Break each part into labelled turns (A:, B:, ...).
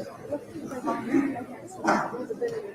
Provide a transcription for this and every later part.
A: So the video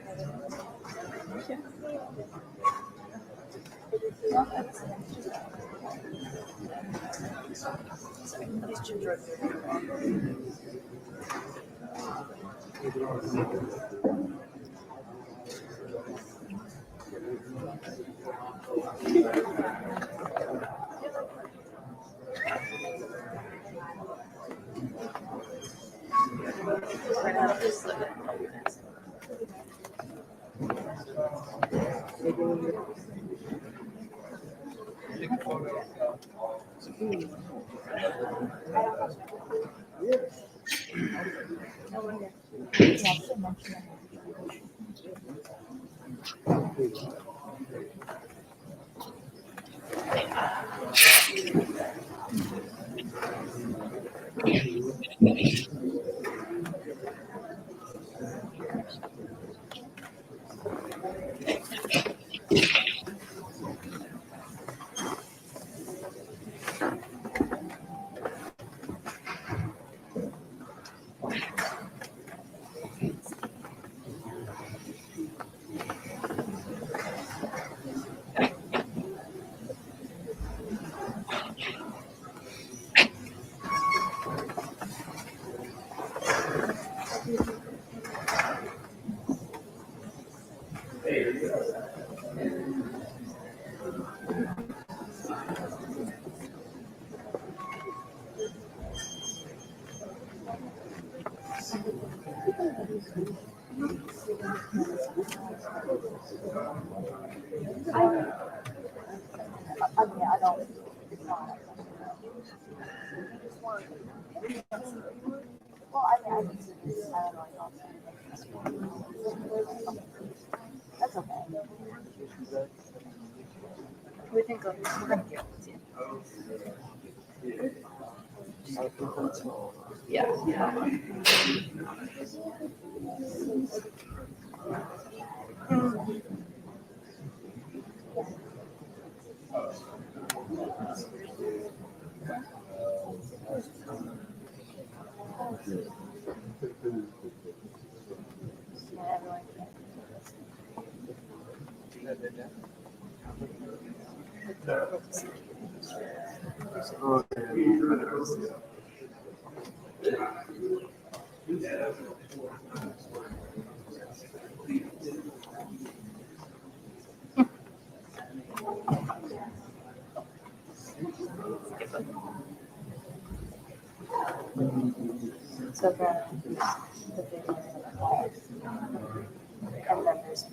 A: and then there's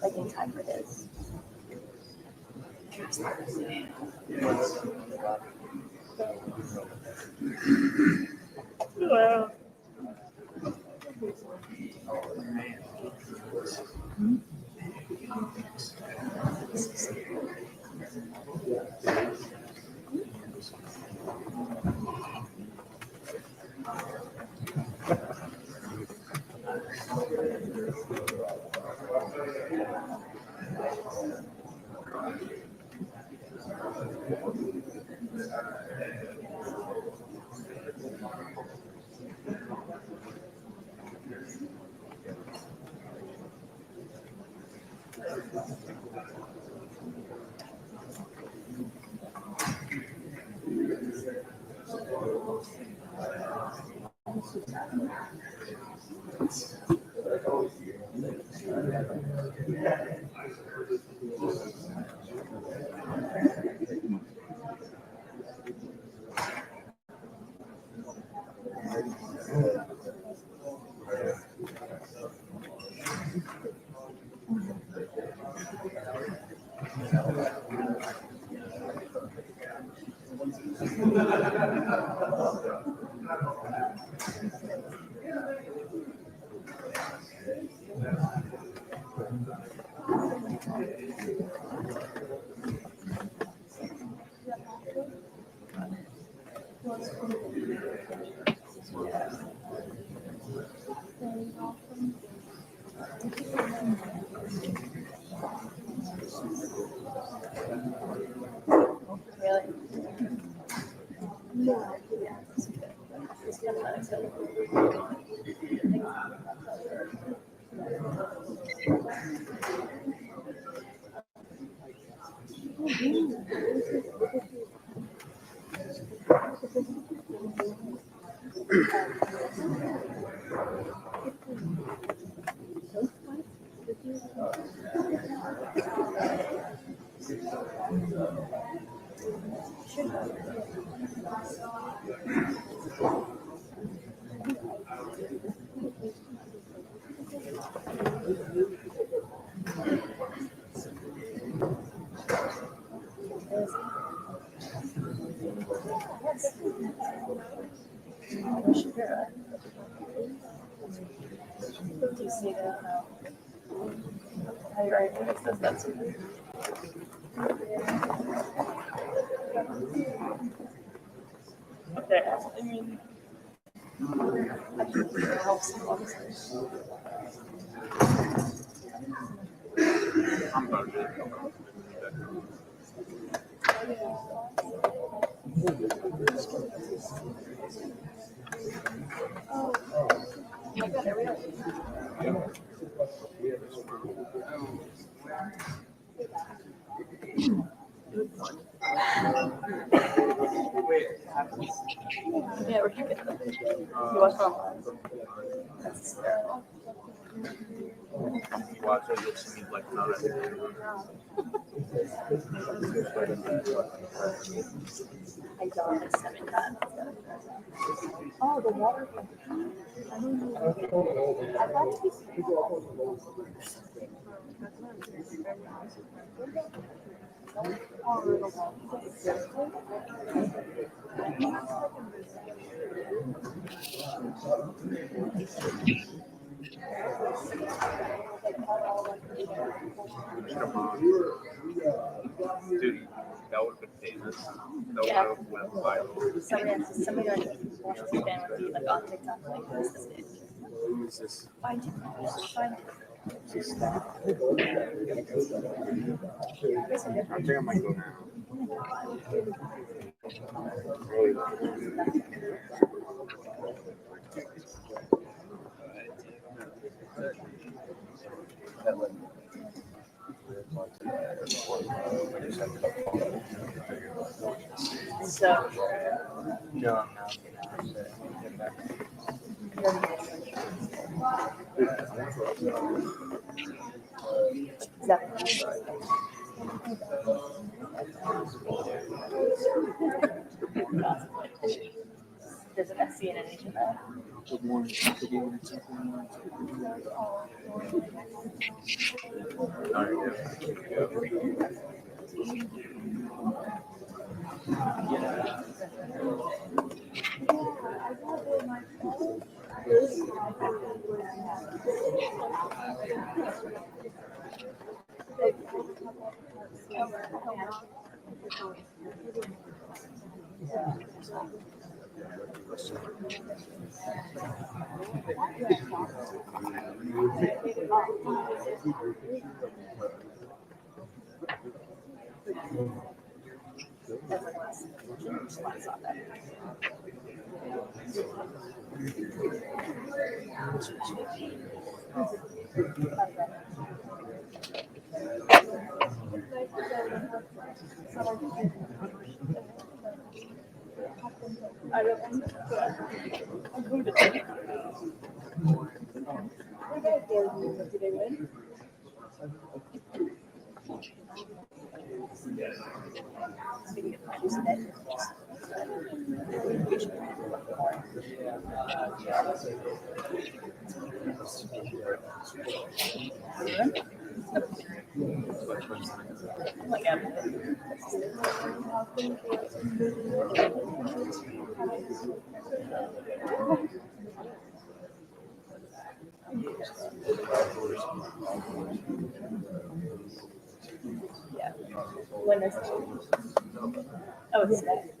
A: like in time for his. Wow. Really? No. Do you see that? How you write it? It says that's okay. I mean, I think it helps a lot. Yeah, where you get them. You watch it online. That's
B: Watch it, you'll see me like not
A: I don't like 7 times. Oh, the water. I don't know. I thought
B: Dude, that would have been famous. That would have went viral.
A: somebody like watches a fan would be like on TikTok like who's this bitch?
B: Who's this?
A: Find him. Find him.
B: I think I might go now.
A: So
B: No, I'm not.
A: there's an assassination there.
B: Good morning. Good morning.
A: Yeah. When is it? Oh, it's today.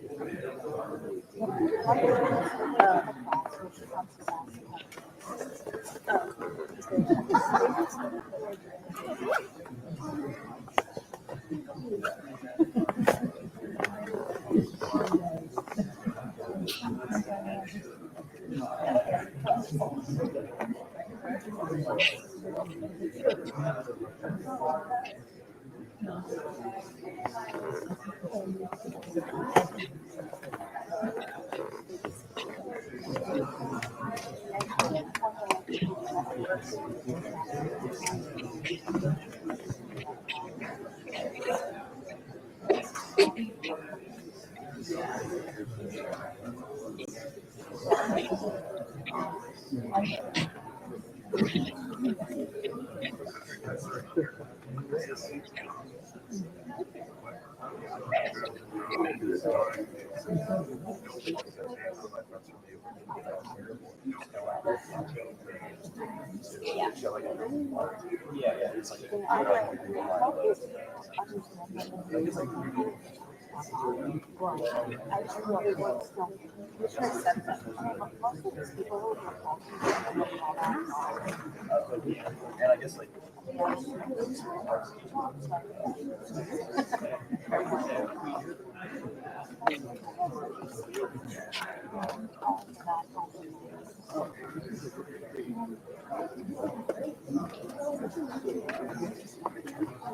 B: And I guess like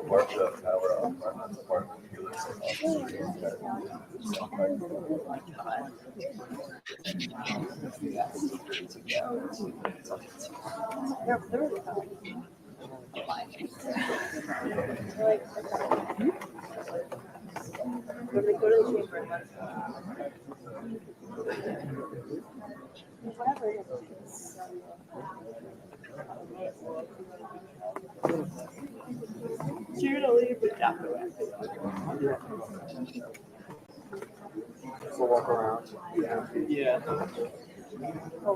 B: part of the power of part of
A: whatever it is. So you're gonna leave with that.
C: So walk around.
B: Yeah.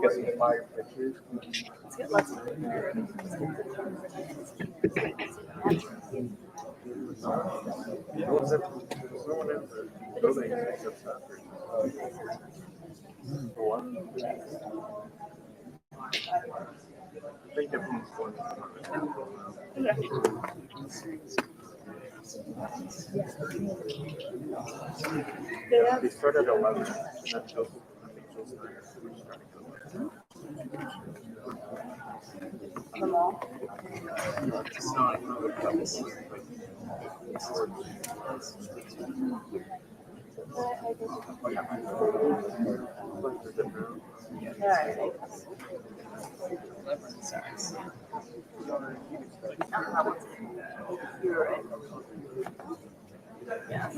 C: Get some fire pictures.
A: Let's get lots of
C: Was there no one in the building except that? For what? I think everyone's going They started at 11. And then till, I think till 9. We're just trying to
A: the mall.
C: go. It's not another couple.
A: You're right. Yes.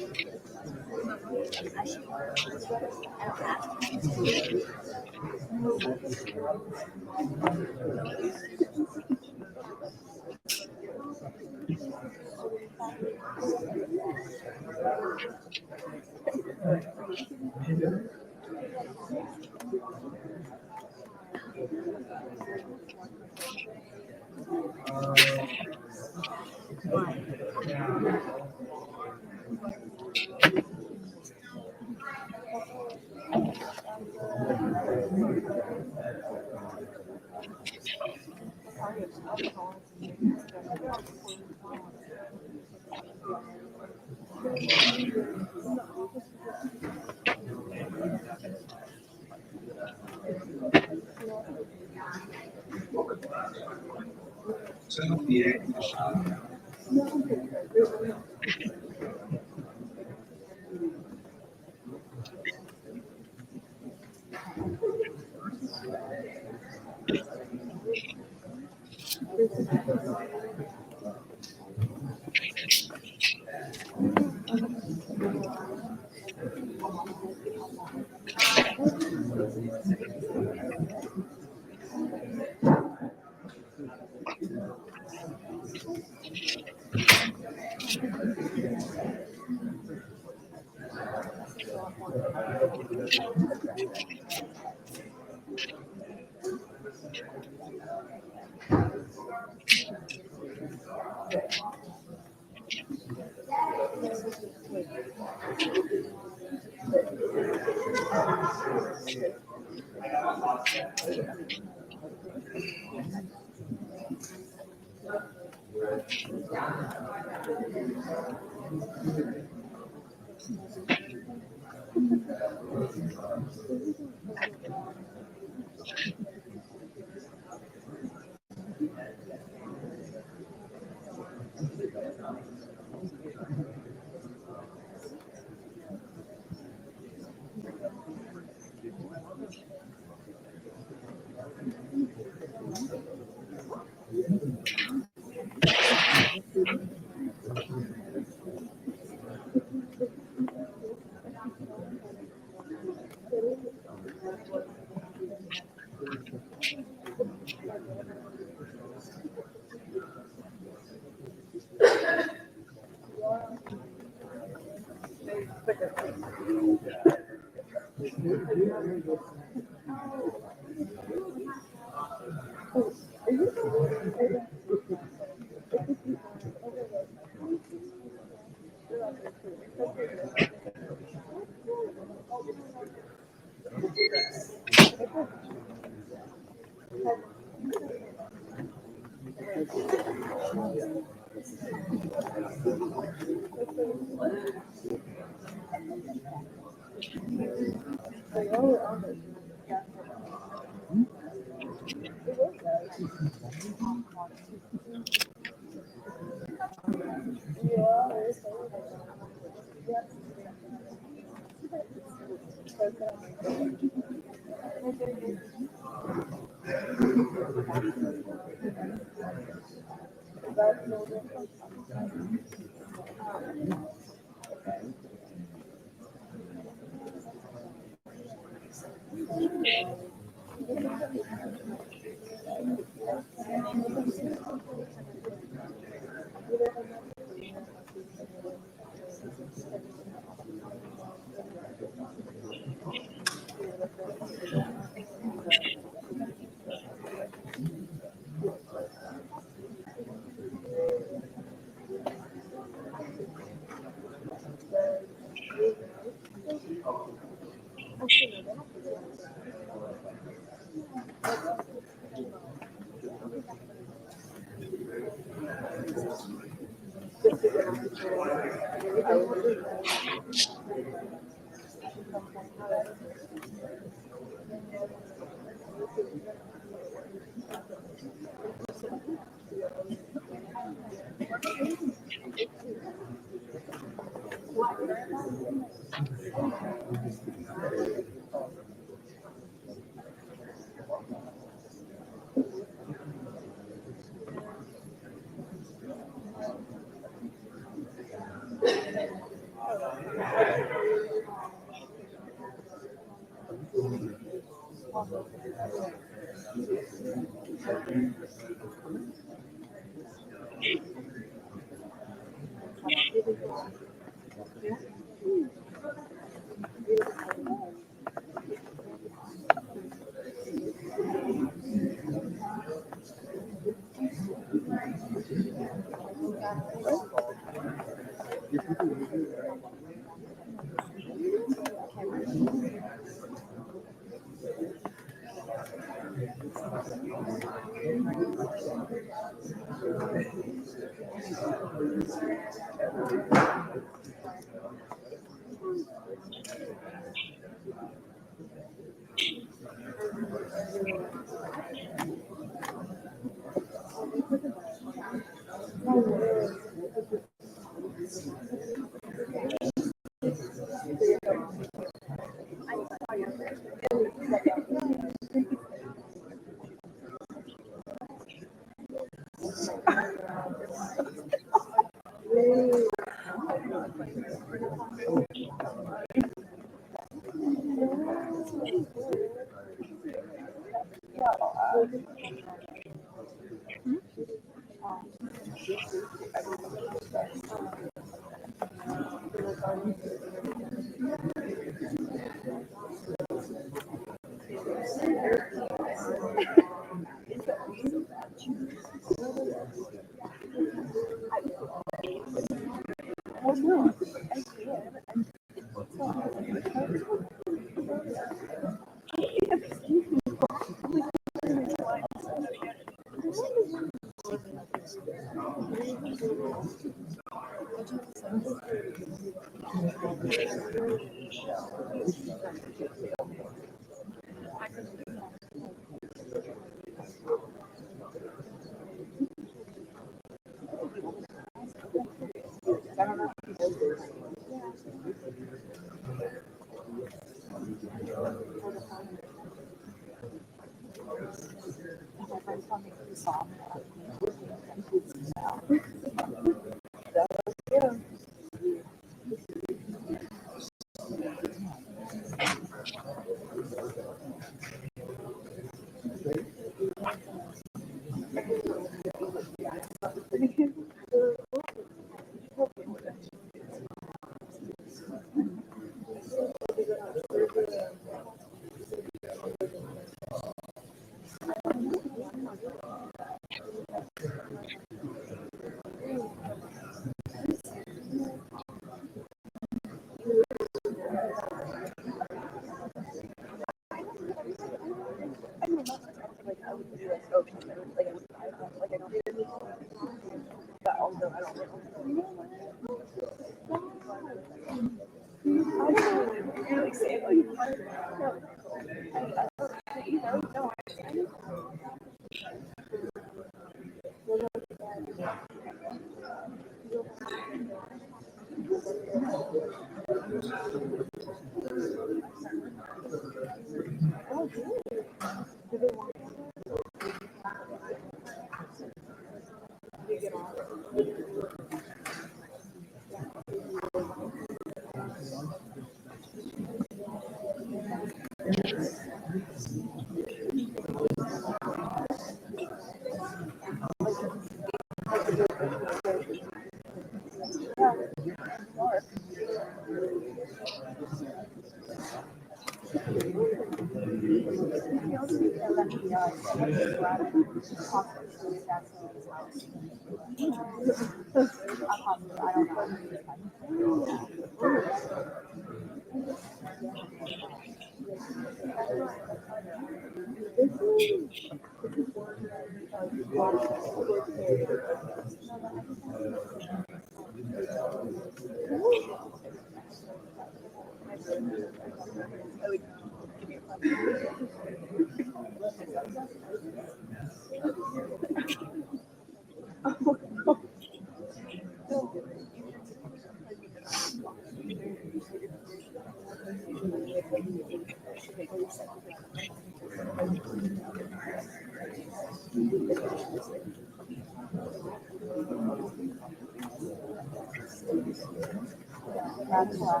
A: That's why I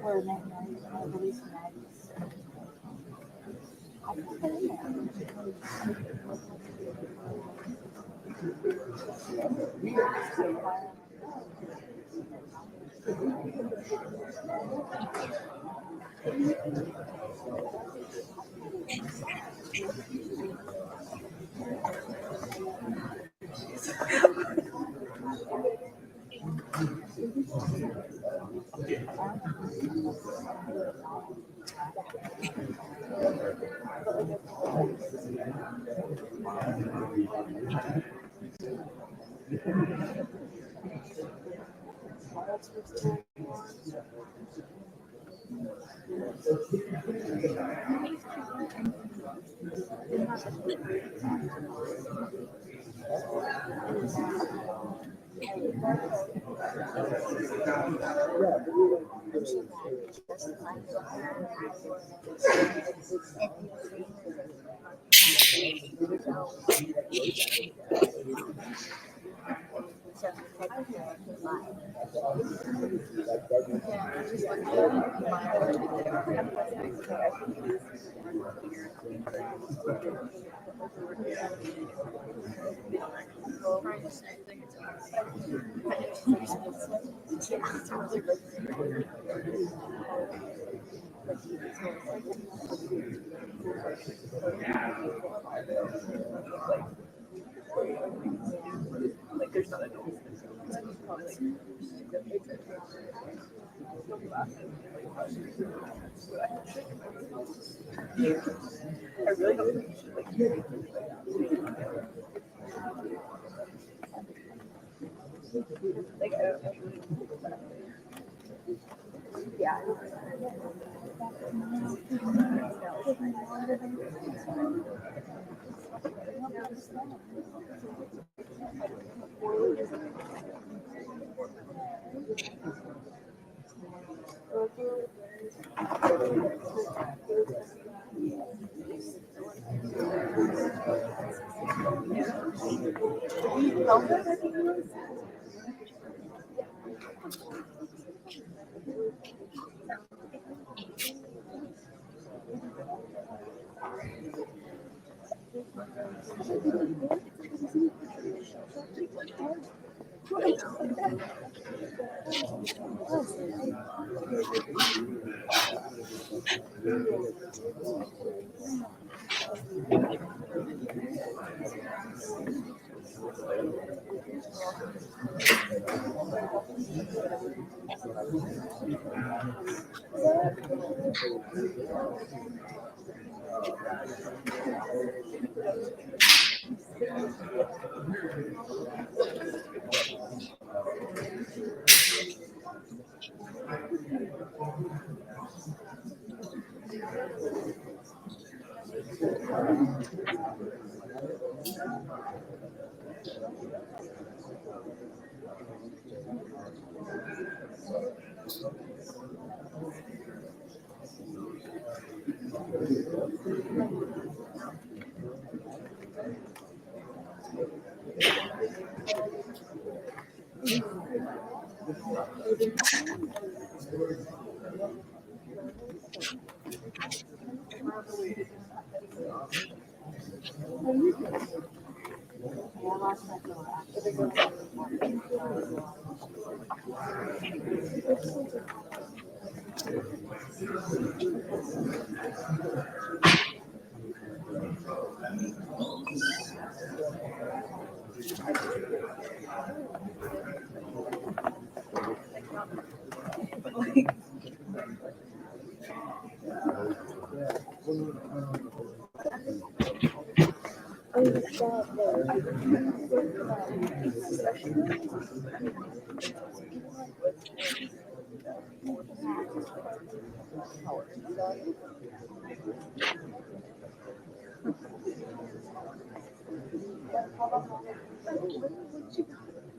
A: where I released mags. I put that in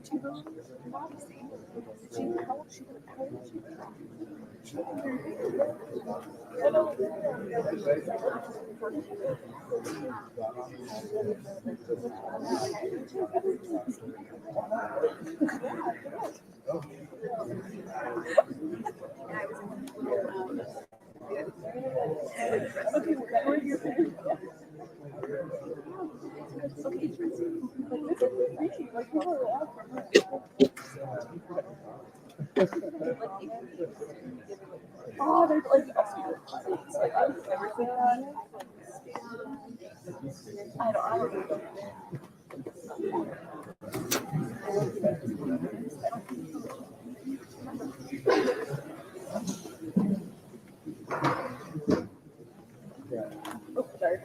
A: She really modesty. She how old she how old is she? Okay, where are your parents? Okay, like people are out for her. Oh, they're like, like I've never seen that. I don't know. Oh, sorry.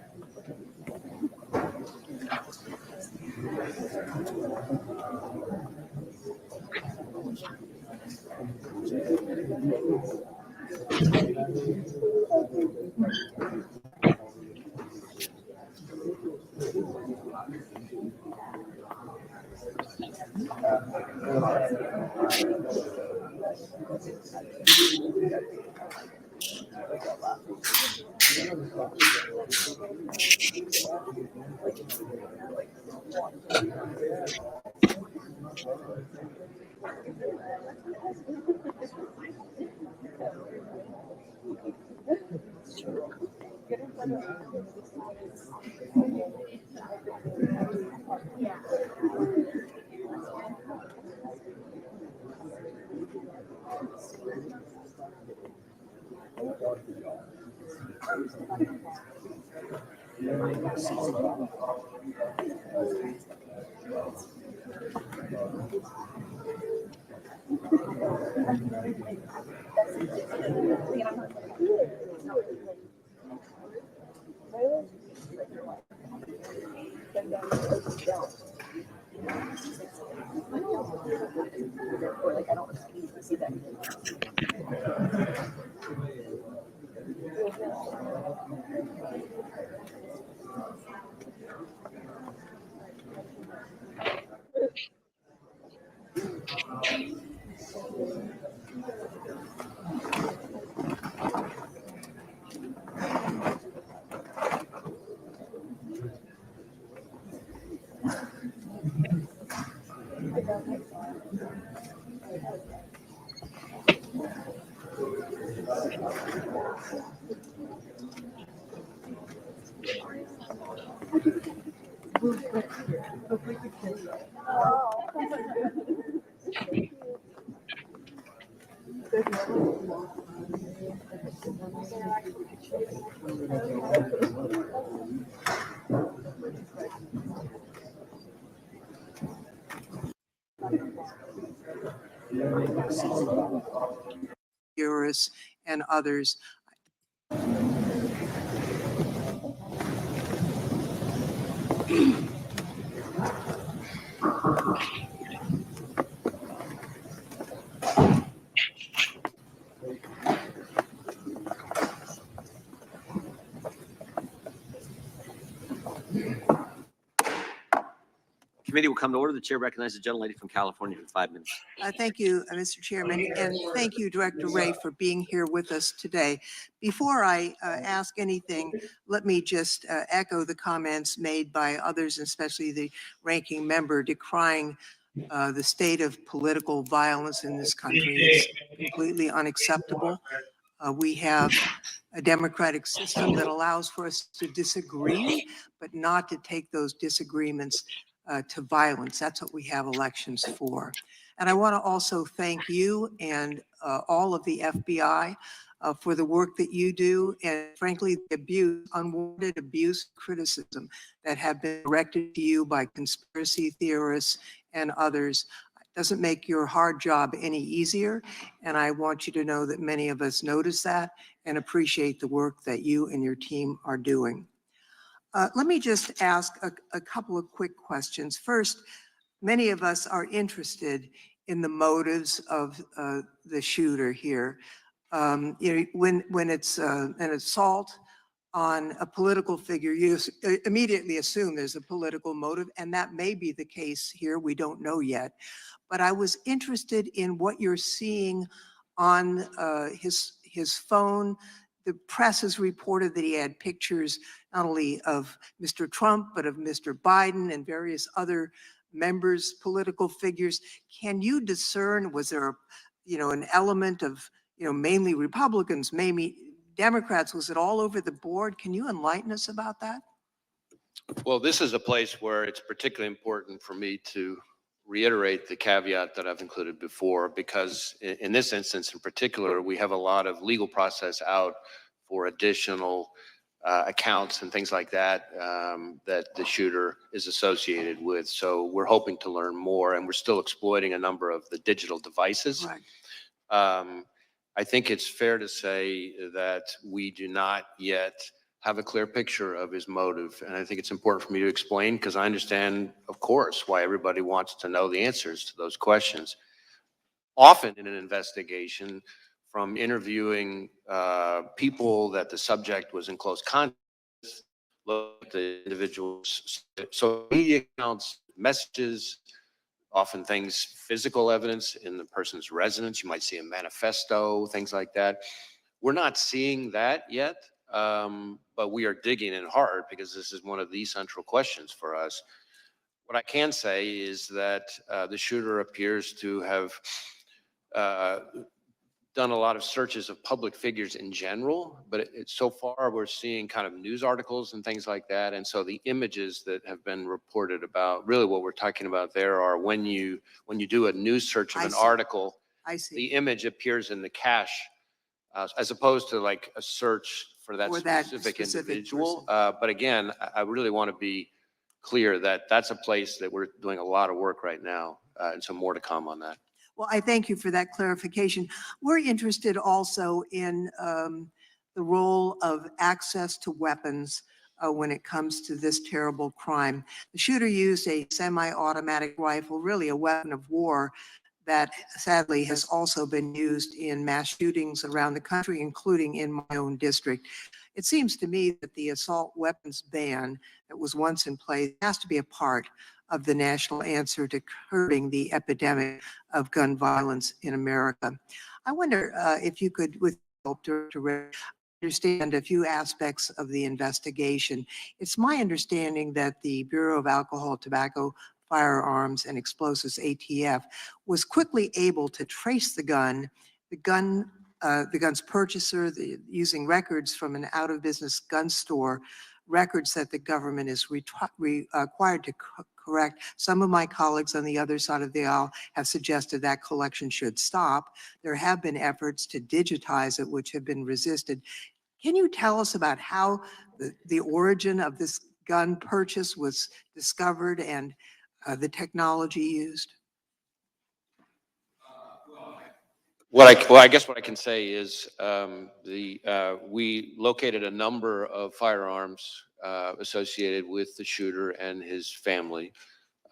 D: Jurists and others.
E: Committee will come to order. The chair recognizes the gentlelady from California for 5 minutes.
D: Thank you, Mr. Chairman, and thank you, Director Wray, for being here with us today. Before I ask anything, let me just echo the comments made by others, especially the ranking member, decrying the state of political violence in this country. It's completely unacceptable. We have a democratic system that allows for us to disagree, but not to take those disagreements to violence. That's what we have elections for. And I want to also thank you and all of the FBI for the work that you do, and frankly, the abuse, unwarranted abuse, criticism that have been directed to you by conspiracy theorists and others. It doesn't make your hard job any easier, and I want you to know that many of us notice that and appreciate the work that you and your team are doing. Let me just ask a couple of quick questions. First, many of us are interested in the motives of the shooter here. You know, when it's an assault on a political figure, you immediately assume there's a political motive, and that may be the case here. We don't know yet. But I was interested in what you're seeing on his phone. The press has reported that he had pictures not only of Mr. Trump, but of Mr. Biden and various other members, political figures. Can you discern, was there, an element of, mainly Republicans, maybe Democrats? Was it all over the board? Can you enlighten us about that?
F: Well, this is a place where it's particularly important for me to reiterate the caveat that I've included before, because in this instance in particular, we have a lot of legal process out for additional accounts and things like that that the shooter is associated with. So we're hoping to learn more, and we're still exploiting a number of the digital devices.
D: Right.
F: I think it's fair to say that we do not yet have a clear picture of his motive. And I think it's important for me to explain, because I understand, of course, why everybody wants to know the answers to those questions. Often in an investigation, from interviewing people that the subject was in close contact with, look at the individual's social media accounts, messages, often things, physical evidence in the person's residence. You might see a manifesto, things like that. We're not seeing that yet, but we are digging in hard, because this is one of the central questions for us. What I can say is that the shooter appears to have done a lot of searches of public figures in general, but so far we're seeing kind of news articles and things like that. And so the images that have been reported about, really what we're talking about there are when you do a news search of an article,
D: I see.
F: the image appears in the cache, as opposed to like a search for that specific individual. But again, I really want to be clear that that's a place that we're doing a lot of work right now, and so more to come on that.
D: Well, I thank you for that clarification. We're interested also in the role of access to weapons when it comes to this terrible crime. The shooter used a semi-automatic rifle, really a weapon of war, that sadly has also been used in mass shootings around the country, including in my own district. It seems to me that the assault weapons ban that was once in place has to be a part of the national answer to curbing the epidemic of gun violence in America. I wonder if you could, with help, Director Wray, understand a few aspects of the investigation. It's my understanding that the Bureau of Alcohol, Tobacco, Firearms, and Explosives, ATF, was quickly able to trace the gun's purchaser, using records from an out-of-business gun store, records that the government is required to correct. Some of my colleagues on the other side of the aisle have suggested that collection should stop. There have been efforts to digitize it, which have been resisted. Can you tell us about how the origin of this gun purchase was discovered and the technology used?
F: Well, I guess what I can say is we located a number of firearms associated with the shooter and his family.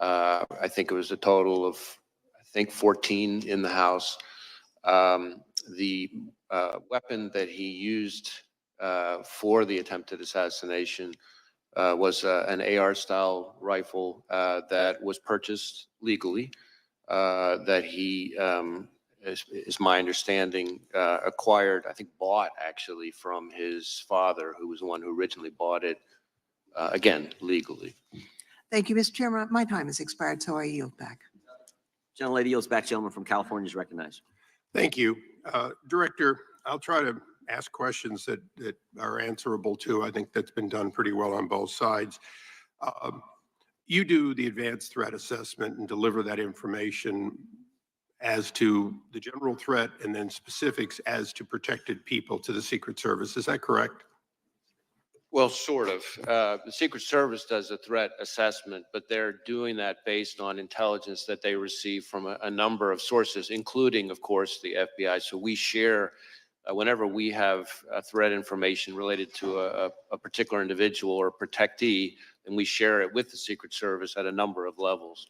F: I think it was a total of, 14 in the house. The weapon that he used for the attempted assassination was an AR-style rifle that was purchased legally, that he, is my understanding, acquired, bought actually from his father, who was the one who originally bought it, again, legally.
D: Thank you, Mr. Chairman. My time has expired, so I yield back.
E: Gentlelady yields back. Gentleman from California is recognized.
G: Thank you. Director, I'll try to ask questions that are answerable too. I think that's been done pretty well on both sides. You do the advanced threat assessment and deliver that information as to the general threat and then specifics as to protected people to the Secret Service. Is that correct?
F: Well, sort of. The Secret Service does a threat assessment, but they're doing that based on intelligence that they receive from a number of sources, including, of course, the FBI. So we share, whenever we have threat information related to a particular individual or protectee, and we share it with the Secret Service at a number of levels.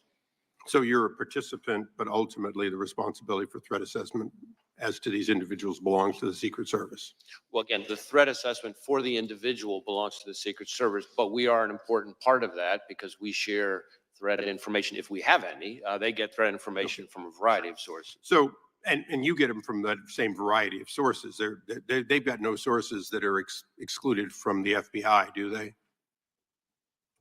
G: So you're a participant, but ultimately the responsibility for threat assessment as to these individuals belongs to the Secret Service?
F: Well, again, the threat assessment for the individual belongs to the Secret Service, but we are an important part of that because we share threat information if we have any. They get threat information from a variety of sources.
G: So, and you get them from that same variety of sources. They've got no sources that are excluded from the FBI, do they?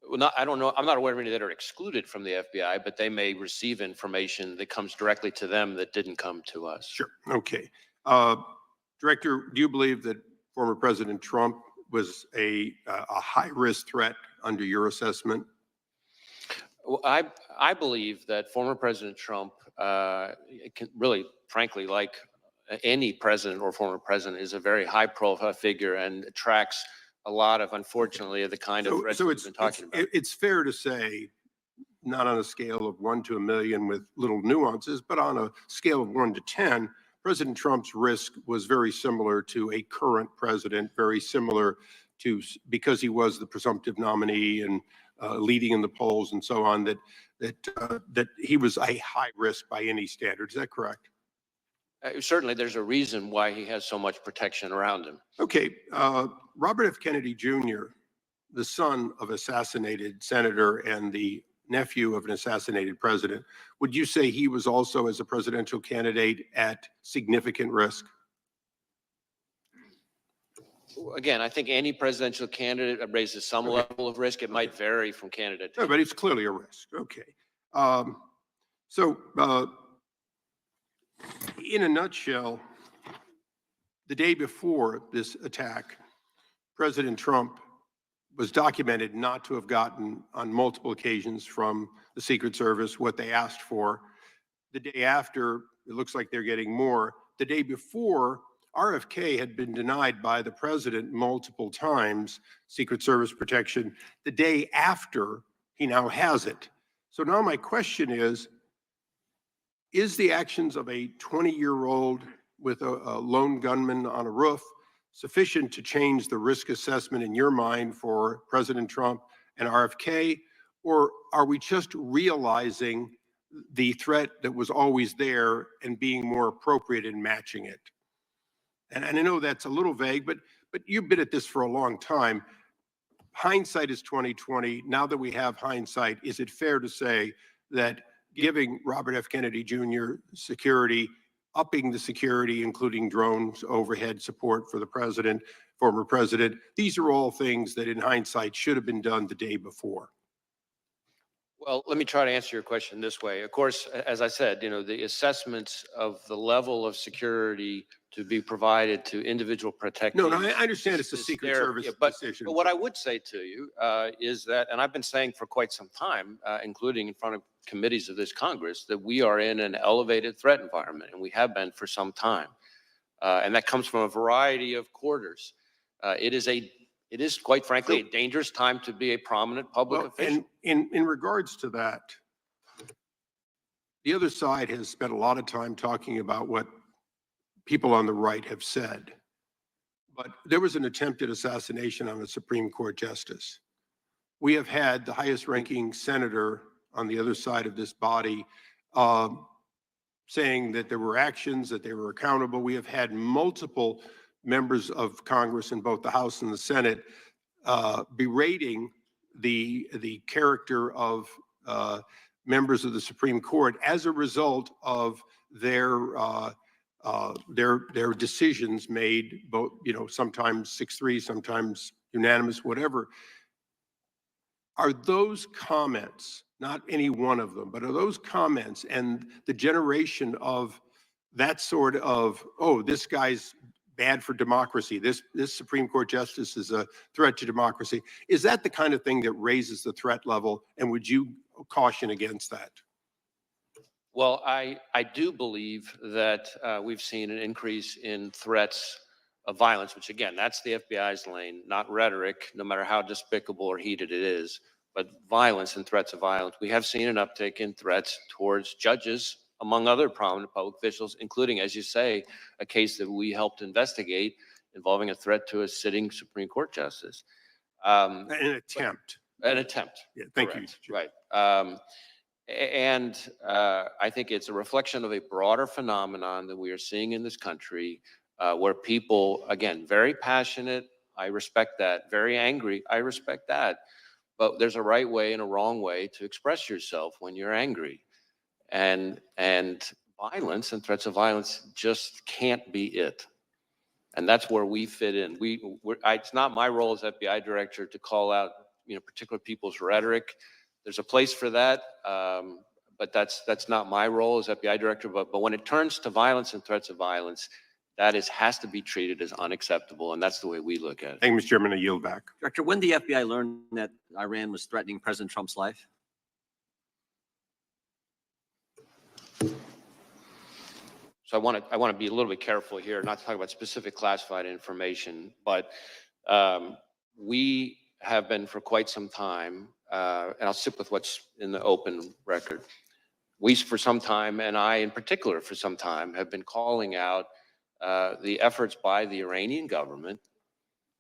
F: Well, I don't know. I'm not aware of any that are excluded from the FBI, but they may receive information that comes directly to them that didn't come to us.
G: Sure. Okay. Director, do you believe that former President Trump was a high-risk threat under your assessment?
F: Well, I believe that former President Trump, really, frankly, like any president or former president, is a very high-profile figure and attracts a lot of, unfortunately, of the kind of threats we've been talking about.
G: It's fair to say, not on a scale of 1 to a million with little nuances, but on a scale of 1 to 10, President Trump's risk was very similar to a current president, very similar to, because he was the presumptive nominee and leading in the polls and so on, that he was a high risk by any standard. Is that correct?
F: Certainly, there's a reason why he has so much protection around him.
G: Okay. Robert F. Kennedy Jr., the son of assassinated senator and the nephew of an assassinated president, would you say he was also, as a presidential candidate, at significant risk?
F: Again, I think any presidential candidate raises some level of risk. It might vary from candidate to
G: No, but it's clearly a risk. Okay. In a nutshell, the day before this attack, President Trump was documented not to have gotten on multiple occasions from the Secret Service what they asked for. The day after, it looks like they're getting more. The day before, RFK had been denied by the president multiple times, Secret Service protection. The day after, he now has it. So now my question is the actions of a 20-year-old with a lone gunman on a roof sufficient to change the risk assessment in your mind for President Trump and RFK? Or are we just realizing the threat that was always there and being more appropriate in matching it? And I know that's a little vague, but you've been at this for a long time. Hindsight is 20/20. Now that we have hindsight, is it fair to say that giving Robert F. Kennedy Jr. security, upping the security, including drones, overhead support for the president, former president, these are all things that in hindsight should have been done the day before?
F: Well, let me try to answer your question this way. Of course, as I said, the assessments of the level of security to be provided to individual protectees.
G: No, I understand it's a Secret Service decision.
F: But what I would say to you is that, and I've been saying for quite some time, including in front of committees of this Congress, that we are in an elevated threat environment, and we have been for some time. And that comes from a variety of quarters. It is quite frankly a dangerous time to be a prominent public official.
G: And in regards to that, the other side has spent a lot of time talking about what people on the right have said. But there was an attempted assassination on a Supreme Court justice. We have had the highest ranking senator on the other side of this body saying that there were actions, that they were accountable. We have had multiple members of Congress in both the House and the Senate berating the character of members of the Supreme Court as a result of their decisions made, both, sometimes 6-3, sometimes unanimous, whatever. Are those comments, not any one of them, but are those comments and the generation of that sort of, oh, this guy's bad for democracy, this Supreme Court justice is a threat to democracy, is that the kind of thing that raises the threat level? And would you caution against that?
F: Well, I do believe that we've seen an increase in threats of violence, which again, that's the FBI's lane, not rhetoric, no matter how despicable or heated it is, but violence and threats of violence. We have seen an uptick in threats towards judges, among other prominent public officials, including, as you say, a case that we helped investigate involving a threat to a sitting Supreme Court justice.
G: An attempt.
F: An attempt.
G: Yeah, thank
F: correct.
G: you.
F: Right. And I think it's a reflection of a broader phenomenon that we are seeing in this country, where people, again, very passionate, I respect that, very angry, I respect that. But there's a right way and a wrong way to express yourself when you're angry. And violence and threats of violence just can't be it. And that's where we fit in. It's not my role as FBI director to call out, particular people's rhetoric. There's a place for that, but that's not my role as FBI director. But when it turns to violence and threats of violence, has to be treated as unacceptable, and that's the way we look at it.
G: Thank you, Mr. Chairman. I yield back.
E: Director, when did the FBI learn that Iran was threatening President Trump's life?
F: So I want to be a little bit careful here, not to talk about specific classified information, but we have been for quite some time, and I'll stick with what's in the open record. We, for some time, and I in particular for some time, have been calling out the efforts by the Iranian government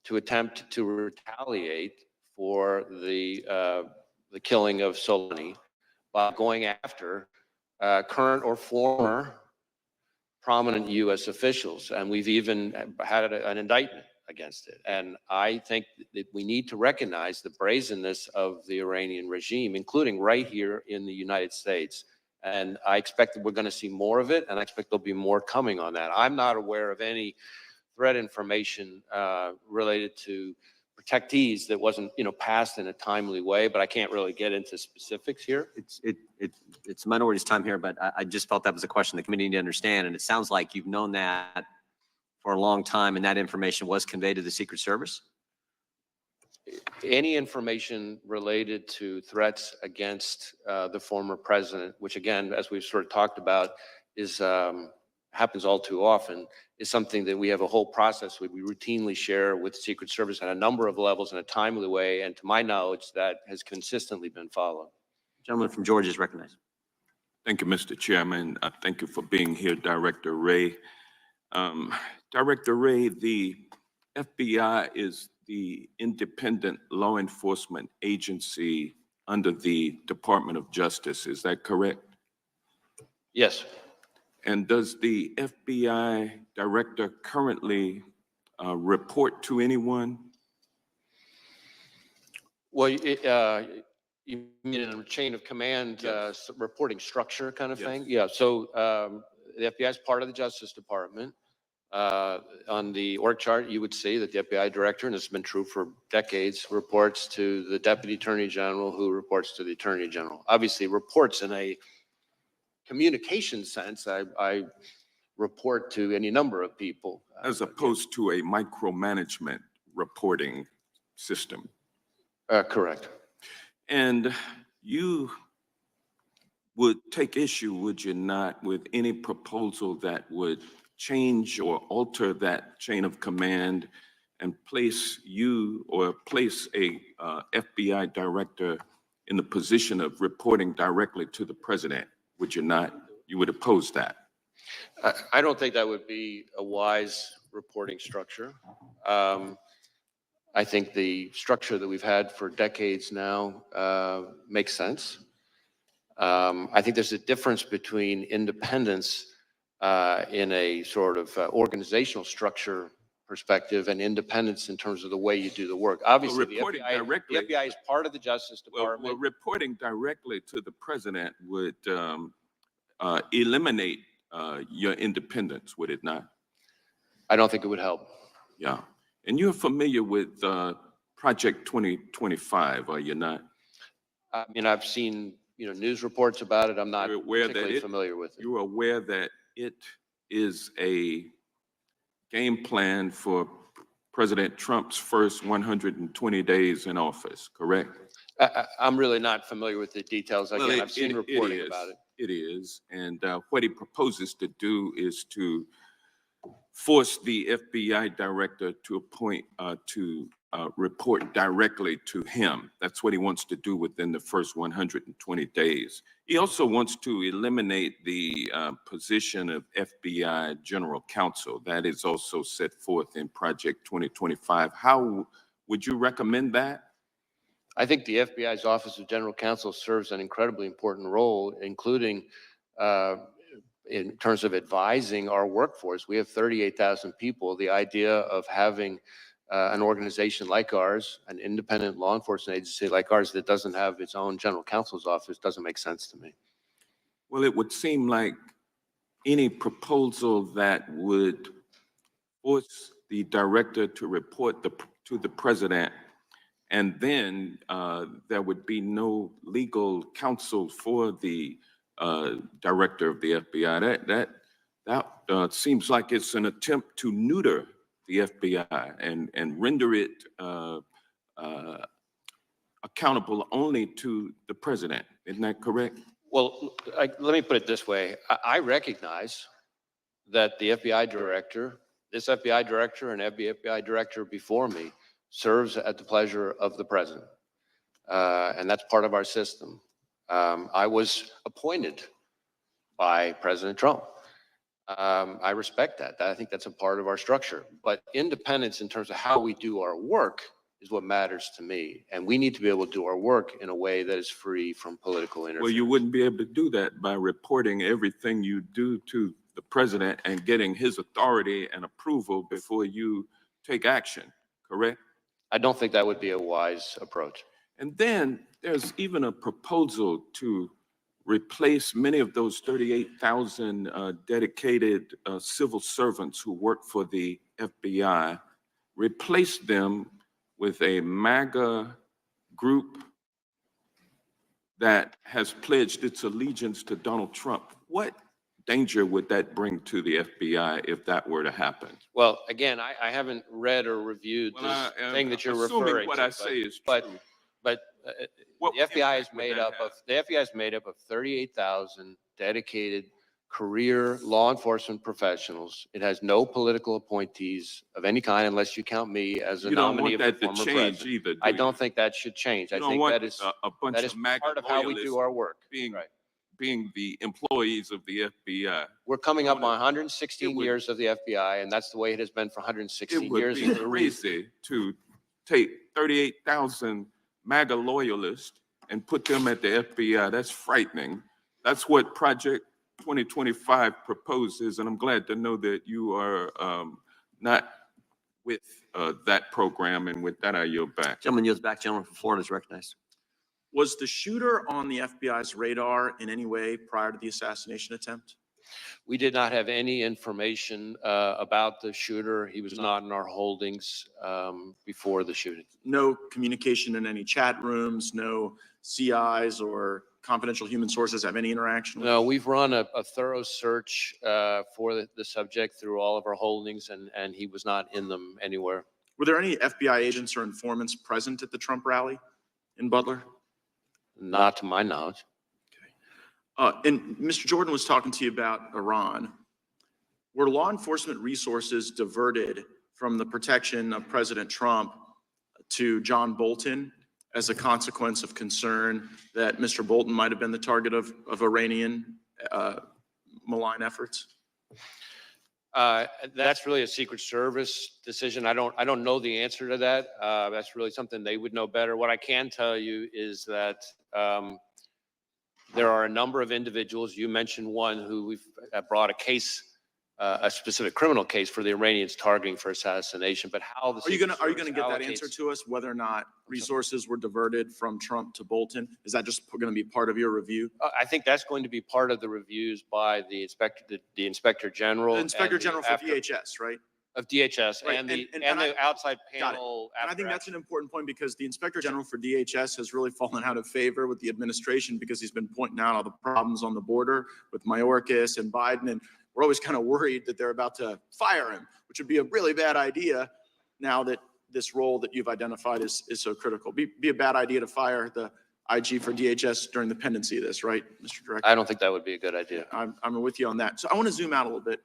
F: to attempt to retaliate for the killing of Soleimani by going after current or former prominent U.S. officials, and we've even had an indictment against it. And I think that we need to recognize the brazenness of the Iranian regime, including right here in the United States. And I expect that we're going to see more of it, and I expect there'll be more coming on that. I'm not aware of any threat information related to protectees that wasn't, passed in a timely way, but I can't really get into specifics here.
E: It's minorities' time here, but I just felt that was a question the committee needed to understand, and it sounds like you've known that for a long time, and that information was conveyed to the Secret Service?
F: Any information related to threats against the former president, which again, as we've sort of talked about, is happens all too often, is something that we have a whole process we routinely share with the Secret Service on a number of levels in a timely way, and to my knowledge, that has consistently been followed.
E: Gentleman from Georgia is recognized.
H: Thank you, Mr. Chairman. Thank you for being here, Director Wray. Director Wray, the FBI is the independent law enforcement agency under the Department of Justice. Is that correct?
F: Yes.
H: And does the FBI director currently report to anyone?
F: Well, you mean in a chain of command,
H: Yes.
F: Reporting structure kind of
H: Yes.
F: thing? Yeah. So the FBI is part of the Justice Department. On the org chart, you would see that the FBI director, and this has been true for decades, reports to the Deputy Attorney General, who reports to the Attorney General. Obviously, reports in a communication sense, I report to any number of people.
H: As opposed to a micromanagement reporting system.
F: Correct.
H: And you would take issue, would you not, with any proposal that would change or alter that chain of command and place you or place a FBI director in the position of reporting directly to the president? Would you not? You would oppose that?
F: I don't think that would be a wise reporting structure. I think the structure that we've had for decades now makes sense. I think there's a difference between independence in a sort of organizational structure perspective and independence in terms of the way you do the work. Obviously, the FBI is part of the Justice Department.
H: Well, reporting directly to the president would eliminate your independence, would it not?
F: I don't think it would help.
H: Yeah. And you're familiar with Project 2025, are you not?
F: I mean, I've seen news reports about it. I'm not particularly familiar with it.
H: You're aware that it is a game plan for President Trump's first 120 days in office, correct?
F: I'm really not familiar with the details. Again, I've seen reporting about it.
H: It is. And what he proposes to do is to force the FBI director to appoint, to report directly to him. That's what he wants to do within the first 120 days. He also wants to eliminate the position of FBI General Counsel. That is also set forth in Project 2025. How would you recommend that?
F: I think the FBI's Office of General Counsel serves an incredibly important role, including in terms of advising our workforce. We have 38,000 people. The idea of having an organization like ours, an independent law enforcement agency like ours that doesn't have its own general counsel's office doesn't make sense to me.
H: Well, it would seem like any proposal that would force the director to report to the president, and then there would be no legal counsel for the director of the FBI. That seems like it's an attempt to neuter the FBI and render it accountable only to the president. Isn't that correct?
F: Well, let me put it this way. I recognize that the FBI director, this FBI director and every FBI director before me serves at the pleasure of the president. And that's part of our system. I was appointed by President Trump. I respect that. I think that's a part of our structure. But independence in terms of how we do our work is what matters to me. And we need to be able to do our work in a way that is free from political interference.
H: Well, you wouldn't be able to do that by reporting everything you do to the president and getting his authority and approval before you take action, correct?
F: I don't think that would be a wise approach.
H: And then there's even a proposal to replace many of those 38,000 dedicated civil servants who work for the FBI, replace them with a MAGA group that has pledged its allegiance to Donald Trump. What danger would that bring to the FBI if that were to happen?
F: Well, again, I haven't read or reviewed this thing that you're referring to.
H: What I say is
F: true. But
H: What
F: the FBI is
H: impact would
F: made
H: that
F: up
H: have?
F: of 38,000 dedicated career law enforcement professionals. It has no political appointees of any kind unless you count me as a
H: You don't
F: nominee
H: want
F: of the
H: that to
F: former
H: change
F: president.
H: either, do
F: I
H: you?
F: don't think that should change. I
H: You don't
F: think
H: want
F: that is
H: a bunch
F: that is
H: of MAGA
F: part of how we
H: loyalists
F: do our work.
H: being
F: Right.
H: being the employees of the FBI.
F: We're coming up on
H: It
F: 116
H: would-
F: years of the FBI, and that's the way it has been for
H: It
F: 116
H: would
F: years.
H: be crazy to take 38,000 MAGA loyalists and put them at the FBI. That's frightening. That's what Project 2025 proposes, and I'm glad to know that you are not with that program, and with that, I yield back.
E: Gentleman yields back. Gentleman from Florida is recognized.
I: Was the shooter on the FBI's radar in any way prior to the assassination attempt?
F: We did not have any information about the shooter. He was not in our holdings before the shooting.
I: No communication in any chat rooms, no CIs or confidential human sources have any interaction with?
F: No, we've run a thorough search for the subject through all of our holdings, and he was not in them anywhere.
I: Were there any FBI agents or informants present at the Trump rally in Butler?
F: Not to my knowledge.
I: And Mr. Jordan was talking to you about Iran. Were law enforcement resources diverted from the protection of President Trump to John Bolton as a consequence of concern that Mr. Bolton might have been the target of Iranian malign efforts?
F: That's really a Secret Service decision. I don't know the answer to that. That's really something they would know better. What I can tell you is that there are a number of individuals. You mentioned one who we've brought a case, a specific criminal case for the Iranians targeting for assassination. But how the
I: Are you gonna
F: Secret
I: get
F: Service
I: that answer
F: allocates-
I: to us, whether or not resources were diverted from Trump to Bolton? Is that just gonna be part of your review?
F: I think that's going to be part of the reviews by the inspector general.
I: The Inspector
F: and
I: General for
F: after-
I: DHS, right?
F: Of DHS
I: Right,
F: and the
I: and I-
F: outside
I: Got it.
F: panel.
I: And I think that's an important point because the Inspector General for DHS has really fallen out of favor with the administration because he's been pointing out all the problems on the border with Mayorkas and Biden. And we're always kind of worried that they're about to fire him, which would be a really bad idea now that this role that you've identified is so critical. Be a bad idea to fire the IG for DHS during the pendency of this, right, Mr. Director?
F: I don't think that would be a good idea.
I: I'm with you on that. So I want to zoom out a little bit.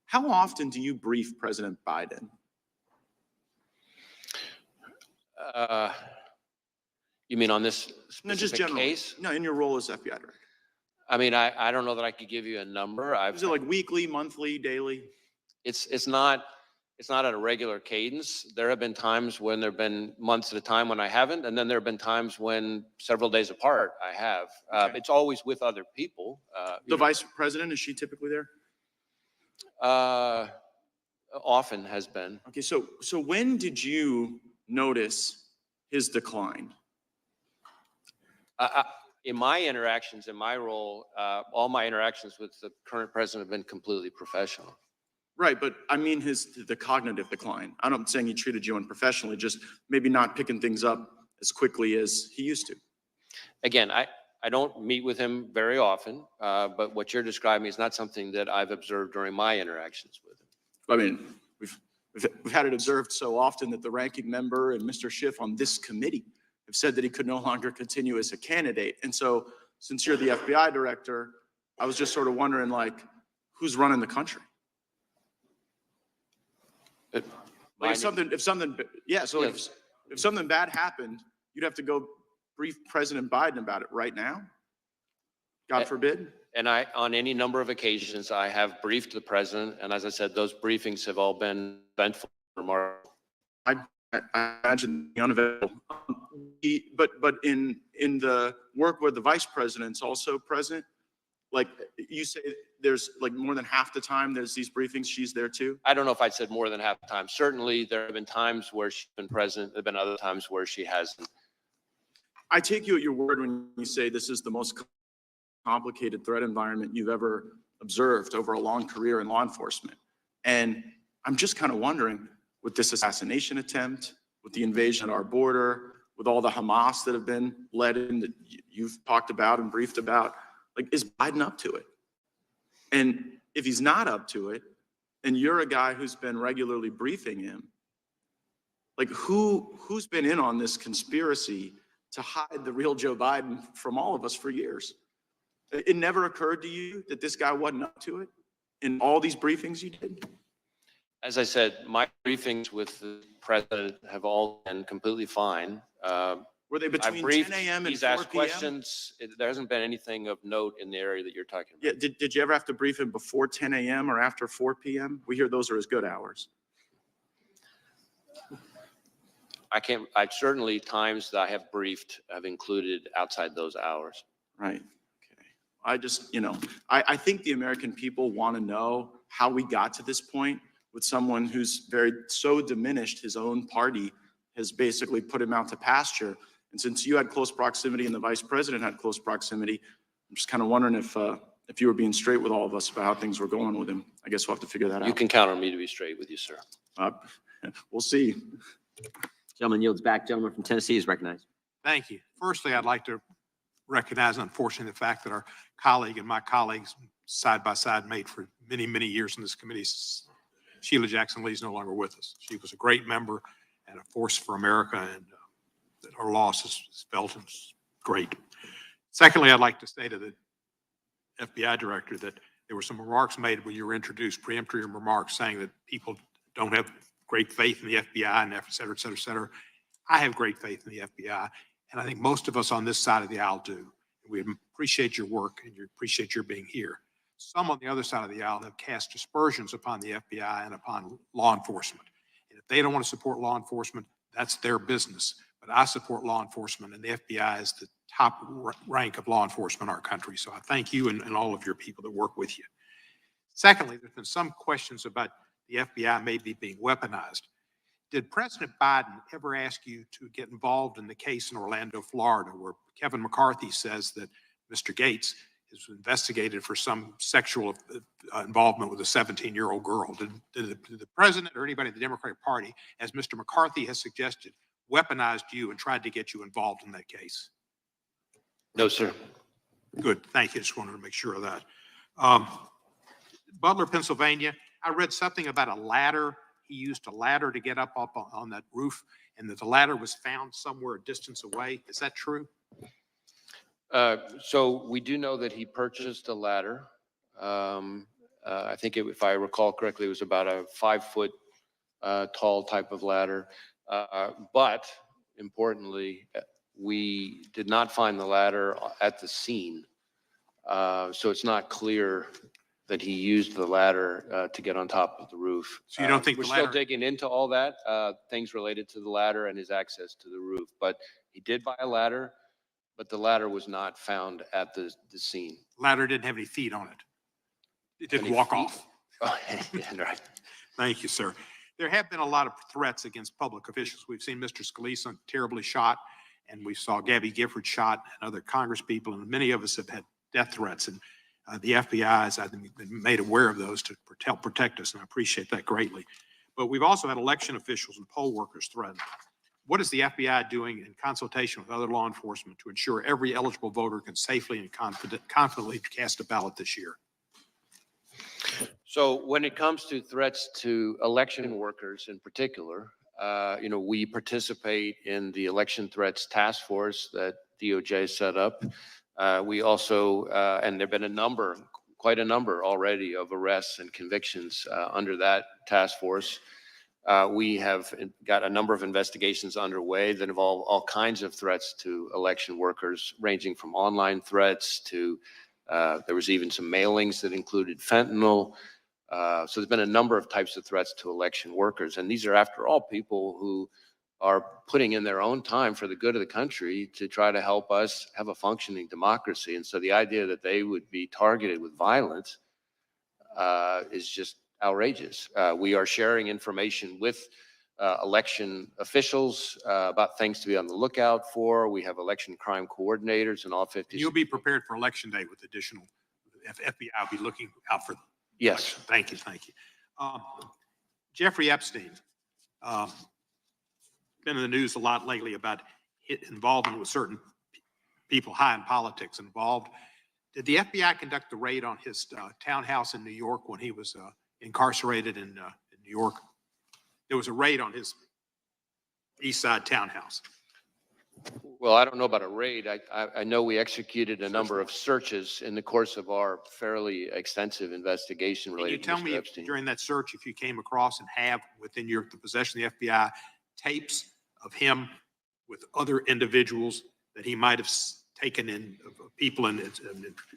I: How often do you brief President Biden?
F: You mean on this
I: No, just
F: specific
I: generally.
F: case?
I: No, in your role as FBI director.
F: I mean, I don't know that I could give you a number.
I: Is it like weekly, monthly, daily?
F: It's not It's not at a regular cadence. There have been times when there have been months at a time when I haven't, and then there have been times when several days apart I have.
I: Okay.
F: It's always with other people.
I: The vice president, is she typically there?
F: Often has been.
I: Okay, so when did you notice his decline?
F: In my interactions, in my role, all my interactions with the current president have been completely professional.
I: Right, but I mean the cognitive decline. I'm not saying he treated you unprofessionally, just maybe not picking things up as quickly as he used to.
F: Again, I don't meet with him very often, but what you're describing is not something that I've observed during my interactions with him.
I: I mean, we've had it observed so often that the ranking member and Mr. Schiff on this committee have said that he could no longer continue as a candidate. And so since you're the FBI director, I was just sort of wondering, like, who's running the country? Like if something bad happened, you'd have to go brief President Biden about it right now. God forbid.
F: And on any number of occasions, I have briefed the president. And as I said, those briefings have all been eventful, remarkable.
I: I imagine the unavailable. But in the work where the vice president's also present, like you say, there's like more than half the time there's these briefings, she's there too?
F: I don't know if I said more than half the time. Certainly, there have been times where she's been present. There have been other times where she hasn't.
I: I take you at your word when you say this is the most complicated threat environment you've ever observed over a long career in law enforcement. And I'm just kind of wondering, with this assassination attempt, with the invasion at our border, with all the Hamas that have been led in that you've talked about and briefed about, like, is Biden up to it? And if he's not up to it, and you're a guy who's been regularly briefing him, like who's been in on this conspiracy to hide the real Joe Biden from all of us for years? It never occurred to you that this guy wasn't up to it in all these briefings you did?
F: As I said, my briefings with the president have all been completely fine.
I: Were they between 10
F: briefed,
I: a.m. and
F: he's
I: 4
F: asked
I: p.m.?
F: questions. There hasn't been anything of note in the area that you're talking about.
I: Yeah, did you ever have to brief him before 10 a.m. or after 4 p.m.? We hear those are as good hours.
F: I certainly times that I have briefed have included outside those hours.
I: Right. Okay. I just, I think the American people want to know how we got to this point with someone who's so diminished his own party has basically put him out to pasture. And since you had close proximity and the vice president had close proximity, I'm just kind of wondering if you were being straight with all of us about how things were going with him. I guess we'll have to figure that out.
F: You can count on me to be straight with you, sir.
I: We'll see.
E: Gentleman yields back. Gentleman from Tennessee is recognized.
J: Thank you. Firstly, I'd like to recognize, unfortunately, the fact that our colleague and my colleagues side by side made for many, many years in this committee, Sheila Jackson Lee, is no longer with us. She was a great member and a force for America, and that her loss is felt and is great. Secondly, I'd like to say to the FBI director that there were some remarks made when you were introduced, preemptory remarks saying that people don't have great faith in the FBI and et cetera, et cetera, et cetera. I have great faith in the FBI, and I think most of us on this side of the aisle do. We appreciate your work and you appreciate your being here. Some on the other side of the aisle have cast aspersions upon the FBI and upon law enforcement. And if they don't want to support law enforcement, that's their business. But I support law enforcement, and the FBI is the top rank of law enforcement in our country. So I thank you and all of your people that work with you. Secondly, there's been some questions about the FBI maybe being weaponized. Did President Biden ever ask you to get involved in the case in Orlando, Florida, where Kevin McCarthy says that Mr. Gates is investigated for some sexual involvement with a 17-year-old girl? Did the president or anybody in the Democratic Party, as Mr. McCarthy has suggested, weaponized you and tried to get you involved in that case?
F: No, sir.
J: Good. Thank you. Just wanted to make sure of that. Butler, Pennsylvania, I read something about a ladder. He used a ladder to get up on that roof, and that the ladder was found somewhere a distance away. Is that true?
F: So we do know that he purchased a ladder. I think if I recall correctly, it was about a 5-foot tall type of ladder. But importantly, we did not find the ladder at the scene. So it's not clear that he used the ladder to get on top of the roof.
J: So you don't think
F: We're
J: the
F: still
J: ladder-
F: digging into all that, things related to the ladder and his access to the roof. But he did buy a ladder, but the ladder was not found at the scene.
J: Ladder didn't have any feet on it. It didn't
F: Any
J: walk
F: feet?
J: off.
F: Oh, yeah, right.
J: Thank you, sir. There have been a lot of threats against public officials. We've seen Mr. Scalise terribly shot, and we saw Gabby Gifford shot, and other Congress people, and many of us have had death threats. And the FBI has, I think, been made aware of those to help protect us, and I appreciate that greatly. But we've also had election officials and poll workers threatened. What is the FBI doing in consultation with other law enforcement to ensure every eligible voter can safely and confidently cast a ballot this year?
F: So when it comes to threats to election workers in particular, we participate in the election threats task force that DOJ set up. We also, and there've been quite a number already of arrests and convictions under that task force. We have got a number of investigations underway that involve all kinds of threats to election workers, ranging from online threats to, there was even some mailings that included fentanyl. So there's been a number of types of threats to election workers. And these are, after all, people who are putting in their own time for the good of the country to try to help us have a functioning democracy. And so the idea that they would be targeted with violence is just outrageous. We are sharing information with election officials about things to be on the lookout for. We have election crime coordinators in all 50
J: You'll be prepared for Election Day with additional, FBI will be looking out for them.
F: Yes.
J: Thank you. Thank you. Jeffrey Epstein, been in the news a lot lately about involvement with certain people high in politics involved. Did the FBI conduct the raid on his townhouse in New York when he was incarcerated in New York? There was a raid on his East Side townhouse.
F: Well, I don't know about a raid. I know we executed a number of searches in the course of our fairly extensive investigation
J: Can you
F: related to
J: tell
F: Mr.
J: me
F: Epstein.
J: during that search if you came across and have within the possession of the FBI tapes of him with other individuals that he might have taken in people in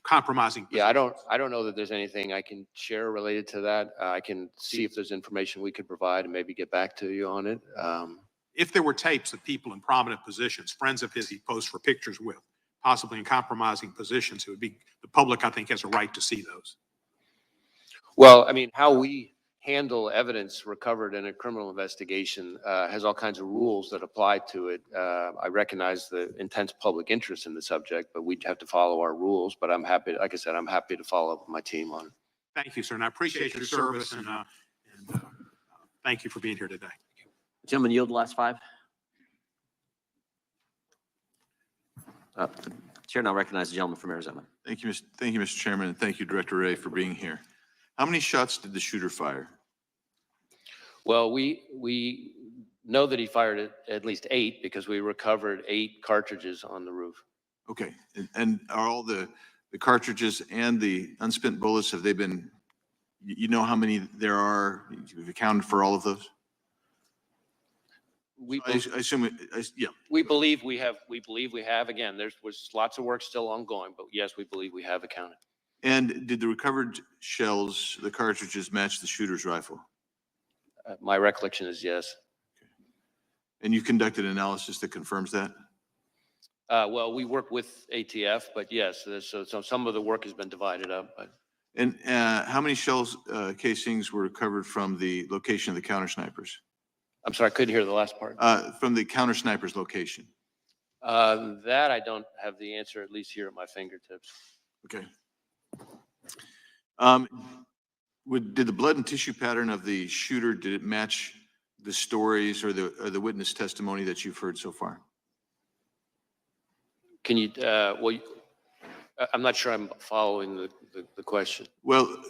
J: compromising?
F: Yeah, I don't know that there's anything I can share related to that. I can see if there's information we could provide and maybe get back to you on it.
J: If there were tapes of people in prominent positions, friends of his he posed for pictures with, possibly in compromising positions, it would be, the public, I think, has a right to see those.
F: Well, I mean, how we handle evidence recovered in a criminal investigation has all kinds of rules that apply to it. I recognize the intense public interest in the subject, but we'd have to follow our rules. But I'm happy, like I said, I'm happy to follow up with my team on it.
J: Thank you, sir, and I appreciate your service, and thank you for being here today.
E: Gentlemen, yield the last 5. The Chair now recognizes the gentleman from Arizona.
K: Thank you, Mr. Chairman, and thank you, Director Wray, for being here. How many shots did the shooter fire?
F: Well, we know that he fired at least 8 because we recovered 8 cartridges on the roof.
K: Okay, and are all the cartridges and the unspent bullets, have they been, you know how many there are? You've accounted for all of those? I assume, yeah.
F: We believe we have. Again, there was lots of work still ongoing, but yes, we believe we have accounted.
K: And did the recovered shells, the cartridges, match the shooter's rifle?
F: My recollection is yes.
K: And you conducted analysis that confirms that?
F: Well, we work with ATF, but yes, so some of the work has been divided up. But.
K: And how many shells casings were recovered from the location of the counter snipers?
F: I'm sorry, I couldn't hear the last part.
K: From the counter snipers location?
F: That I don't have the answer, at least here at my fingertips.
K: Okay. Did the blood and tissue pattern of the shooter, did it match the stories or the witness testimony that you've heard so far?
F: Can you, well, I'm not sure I'm following the question.
K: Well,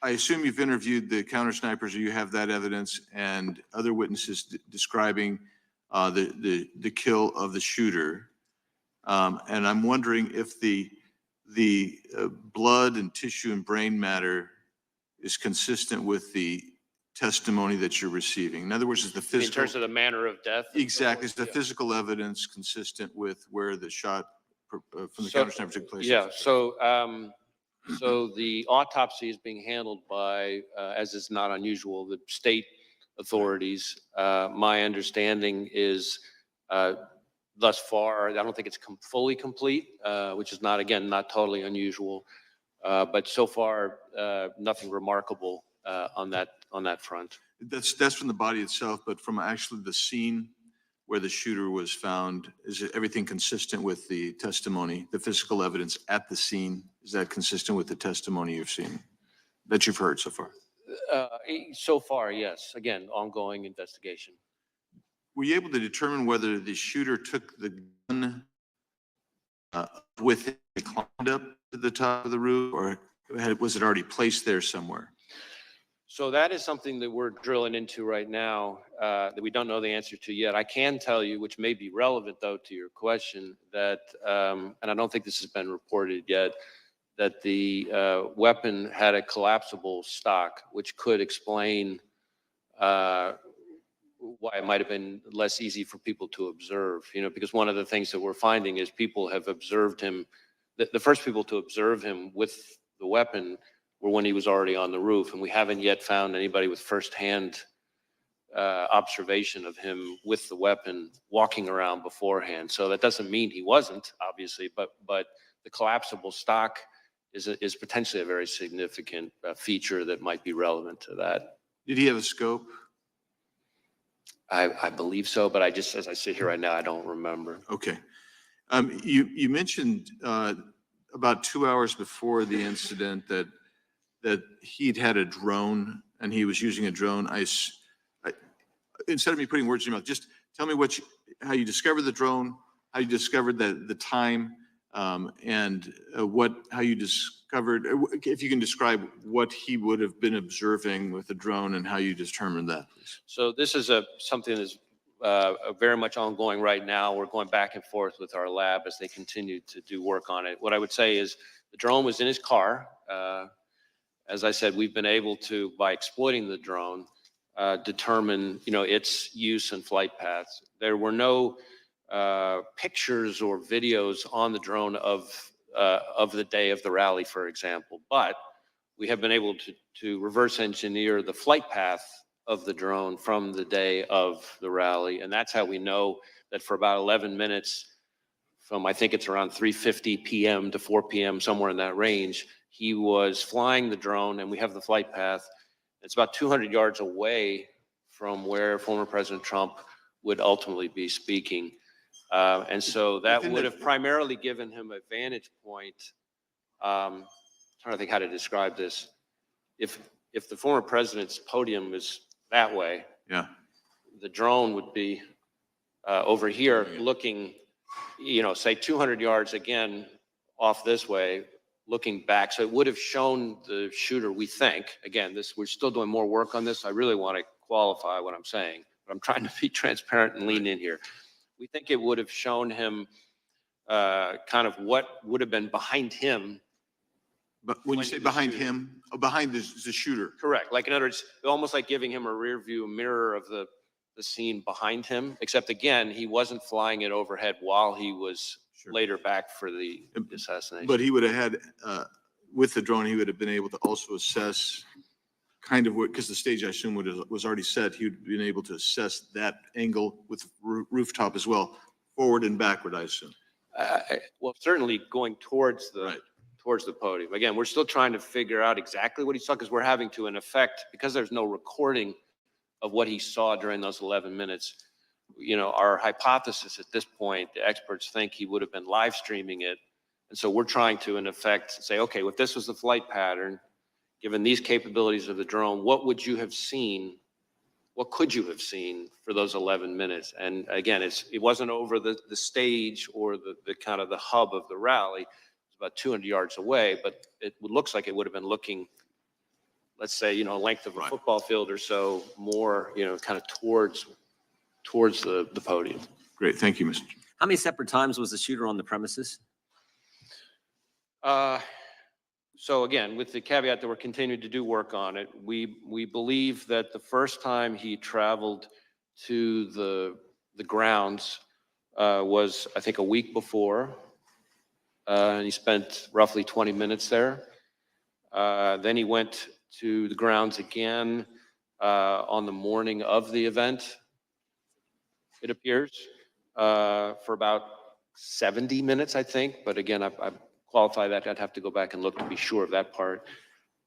K: I assume you've interviewed the counter snipers, or you have that evidence and other witnesses describing the kill of the shooter. And I'm wondering if the blood and tissue and brain matter is consistent with the testimony that you're receiving. In other words, is the physical...
F: In terms of the manner of death?
K: Exactly. Is the physical evidence consistent with where the shot from the counter sniper took place?
F: Yeah, so So the autopsy is being handled by, as is not unusual, the state authorities. My understanding is thus far, I don't think it's fully complete, which is not, again, not totally unusual. But so far, nothing remarkable on that front.
K: That's from the body itself, but from actually the scene where the shooter was found, is everything consistent with the testimony, the physical evidence at the scene? Is that consistent with the testimony you've seen, that you've heard so far?
F: So far, yes. Again, ongoing investigation.
K: Were you able to determine whether the shooter took the gun with him, climbed up to the top of the roof, or was it already placed there somewhere?
F: So that is something that we're drilling into right now that we don't know the answer to yet. I can tell you, which may be relevant though to your question, that, and I don't think this has been reported yet, that the weapon had a collapsible stock, which could explain why it might have been less easy for people to observe, because one of the things that we're finding is people have observed him, the first people to observe him with the weapon were when he was already on the roof, and we haven't yet found anybody with firsthand observation of him with the weapon walking around beforehand. So that doesn't mean he wasn't, obviously, but the collapsible stock is potentially a very significant feature that might be relevant to that.
K: Did he have a scope?
F: I believe so, but as I sit here right now, I don't remember.
K: Okay. You mentioned about 2 hours before the incident that he'd had a drone and he was using a drone. Instead of me putting words in your mouth, just tell me how you discovered the drone, how you discovered the time, and how you discovered, if you can describe what he would have been observing with the drone and how you determined that, please.
F: So this is something that's very much ongoing right now. We're going back and forth with our lab as they continue to do work on it. What I would say is the drone was in his car. As I said, we've been able to, by exploiting the drone, determine its use and flight paths. There were no pictures or videos on the drone of the day of the rally, for example, but we have been able to reverse engineer the flight path of the drone from the day of the rally, and that's how we know that for about 11 minutes, from I think it's around 3:50 p.m. to 4 p.m., somewhere in that range, he was flying the drone, and we have the flight path. It's about 200 yards away from where former President Trump would ultimately be speaking. And so that would have primarily given him a vantage point. I'm trying to think how to describe this. If the former president's podium is that way,
K: yeah,
F: the drone would be over here looking, say 200 yards again off this way, looking back. So it would have shown the shooter, we think, again, we're still doing more work on this. I really want to qualify what I'm saying, but I'm trying to be transparent and lean in here. We think it would have shown him kind of what would have been behind him.
K: But when you say behind him, behind the shooter.
F: Correct. Like in other words, almost like giving him a rear view mirror of the scene behind him, except again, he wasn't flying it overhead while he was later back for the assassination.
K: But he would have had, with the drone, he would have been able to also assess kind of what, because the stage I assume was already set, he would have been able to assess that angle with rooftop as well, forward and backward, I assume.
F: Well, certainly going towards the podium. Again, we're still trying to figure out exactly what he saw because we're having to, in effect, because there's no recording of what he saw during those 11 minutes, our hypothesis at this point, the experts think he would have been live streaming it. And so we're trying to, in effect, say, okay, if this was the flight pattern, given these capabilities of the drone, what would you have seen? What could you have seen for those 11 minutes? And again, it wasn't over the stage or the kind of the hub of the rally. It was about 200 yards away, but it looks like it would have been looking, let's say, length of a football field or so, more, kind of towards the podium.
K: Great, thank you, Mr.
E: How many separate times was the shooter on the premises?
F: So again, with the caveat that we're continuing to do work on it, we believe that the first time he traveled to the grounds was, I think, a week before, and he spent roughly 20 minutes there. Then he went to the grounds again on the morning of the event, it appears, for about 70 minutes, I think. But again, I qualify that. I'd have to go back and look to be sure of that part.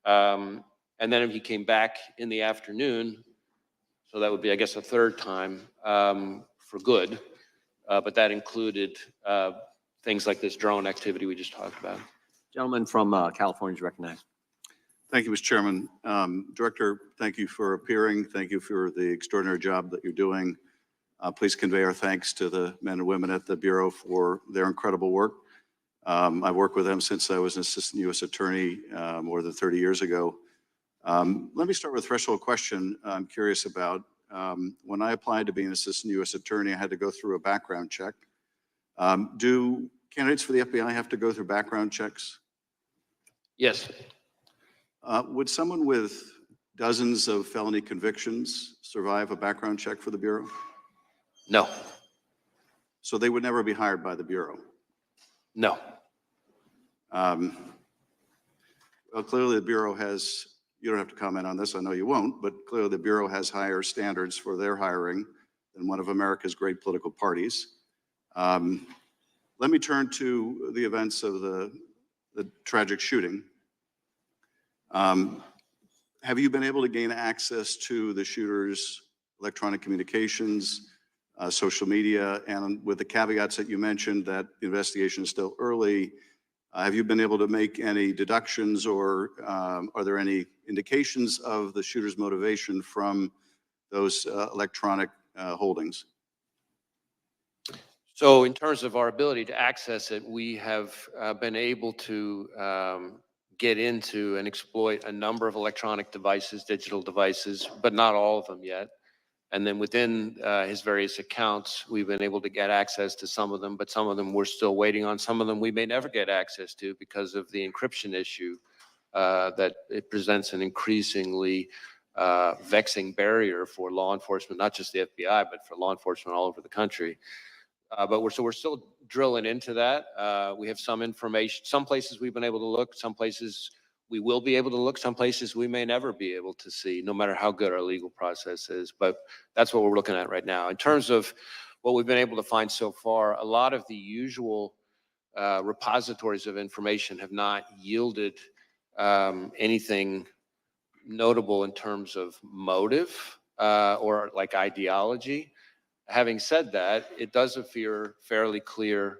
F: And then he came back in the afternoon. So that would be, I guess, a third time for good. But that included things like this drone activity we just talked about.
E: Gentleman from California is recognized.
L: Thank you, Mr. Chairman. Director, thank you for appearing. Thank you for the extraordinary job that you're doing. Please convey our thanks to the men and women at the Bureau for their incredible work. I've worked with them since I was an assistant U.S. attorney more than 30 years ago. Let me start with a threshold question I'm curious about. When I applied to be an assistant U.S. attorney, I had to go through a background check. Do candidates for the FBI have to go through background checks?
F: Yes.
L: Would someone with dozens of felony convictions survive a background check for the Bureau?
F: No.
L: So they would never be hired by the Bureau?
F: No.
L: Well, clearly the Bureau has, you don't have to comment on this, I know you won't, but clearly the Bureau has higher standards for their hiring than one of America's great political parties. Let me turn to the events of the tragic shooting. Have you been able to gain access to the shooter's electronic communications, social media, and with the caveats that you mentioned that the investigation is still early, have you been able to make any deductions or are there any indications of the shooter's motivation from those electronic holdings?
F: So in terms of our ability to access it, we have been able to get into and exploit a number of electronic devices, digital devices, but not all of them yet. And then within his various accounts, we've been able to get access to some of them, but some of them we're still waiting on. Some of them we may never get access to because of the encryption issue that it presents an increasingly vexing barrier for law enforcement, not just the FBI, but for law enforcement all over the country. But we're still drilling into that. We have some information. Some places we've been able to look. Some places we will be able to look. Some places we may never be able to see, no matter how good our legal process is. But that's what we're looking at right now. In terms of what we've been able to find so far, a lot of the usual repositories of information have not yielded anything notable in terms of motive or like ideology. Having said that, it does appear fairly clear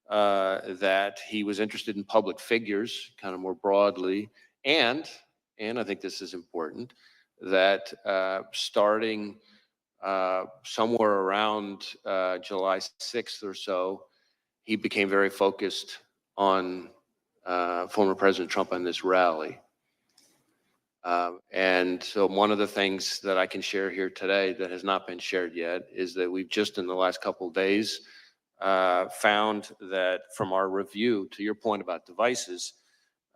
F: that he was interested in public figures, kind of more broadly, and I think this is important, that starting somewhere around July 6th or so, he became very focused on former President Trump and this rally. And so one of the things that I can share here today that has not been shared yet is that we've just in the last couple of days found that from our review, to your point about devices,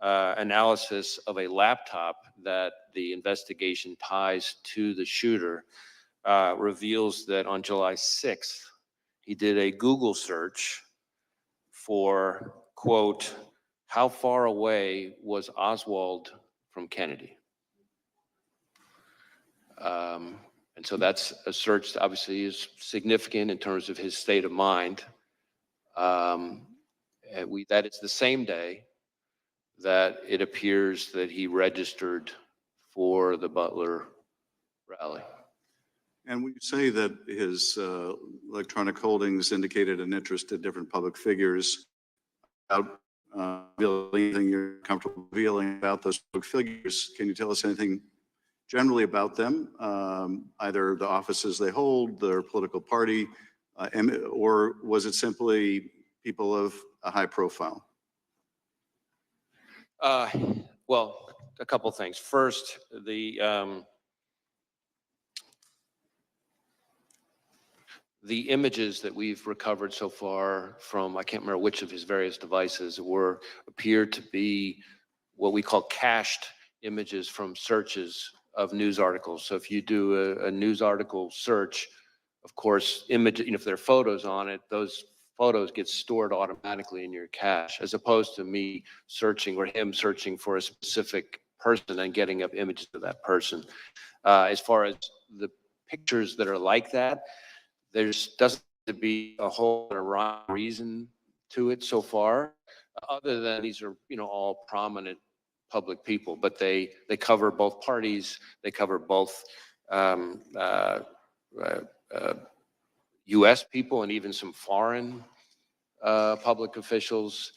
F: analysis of a laptop that the investigation ties to the shooter reveals that on July 6th, he did a Google search for, quote, how far away was Oswald from Kennedy? And so that's a search that obviously is significant in terms of his state of mind. And that is the same day that it appears that he registered for the Butler rally.
L: And we say that his electronic holdings indicated an interest in different public figures. Without anything you're comfortable revealing about those public figures, can you tell us anything generally about them, either the offices they hold, their political party, or was it simply people of a high profile?
F: Well, a couple things. First, the images that we've recovered so far from, I can't remember which of his various devices, appeared to be what we call cached images from searches of news articles. So if you do a news article search, of course, if there are photos on it, those photos get stored automatically in your cache, as opposed to me searching or him searching for a specific person and getting up images of that person. As far as the pictures that are like that, there's doesn't seem to be a whole rhyme or reason to it so far, other than these are, all prominent public people, but they cover both parties. They cover both U.S. people and even some foreign public officials.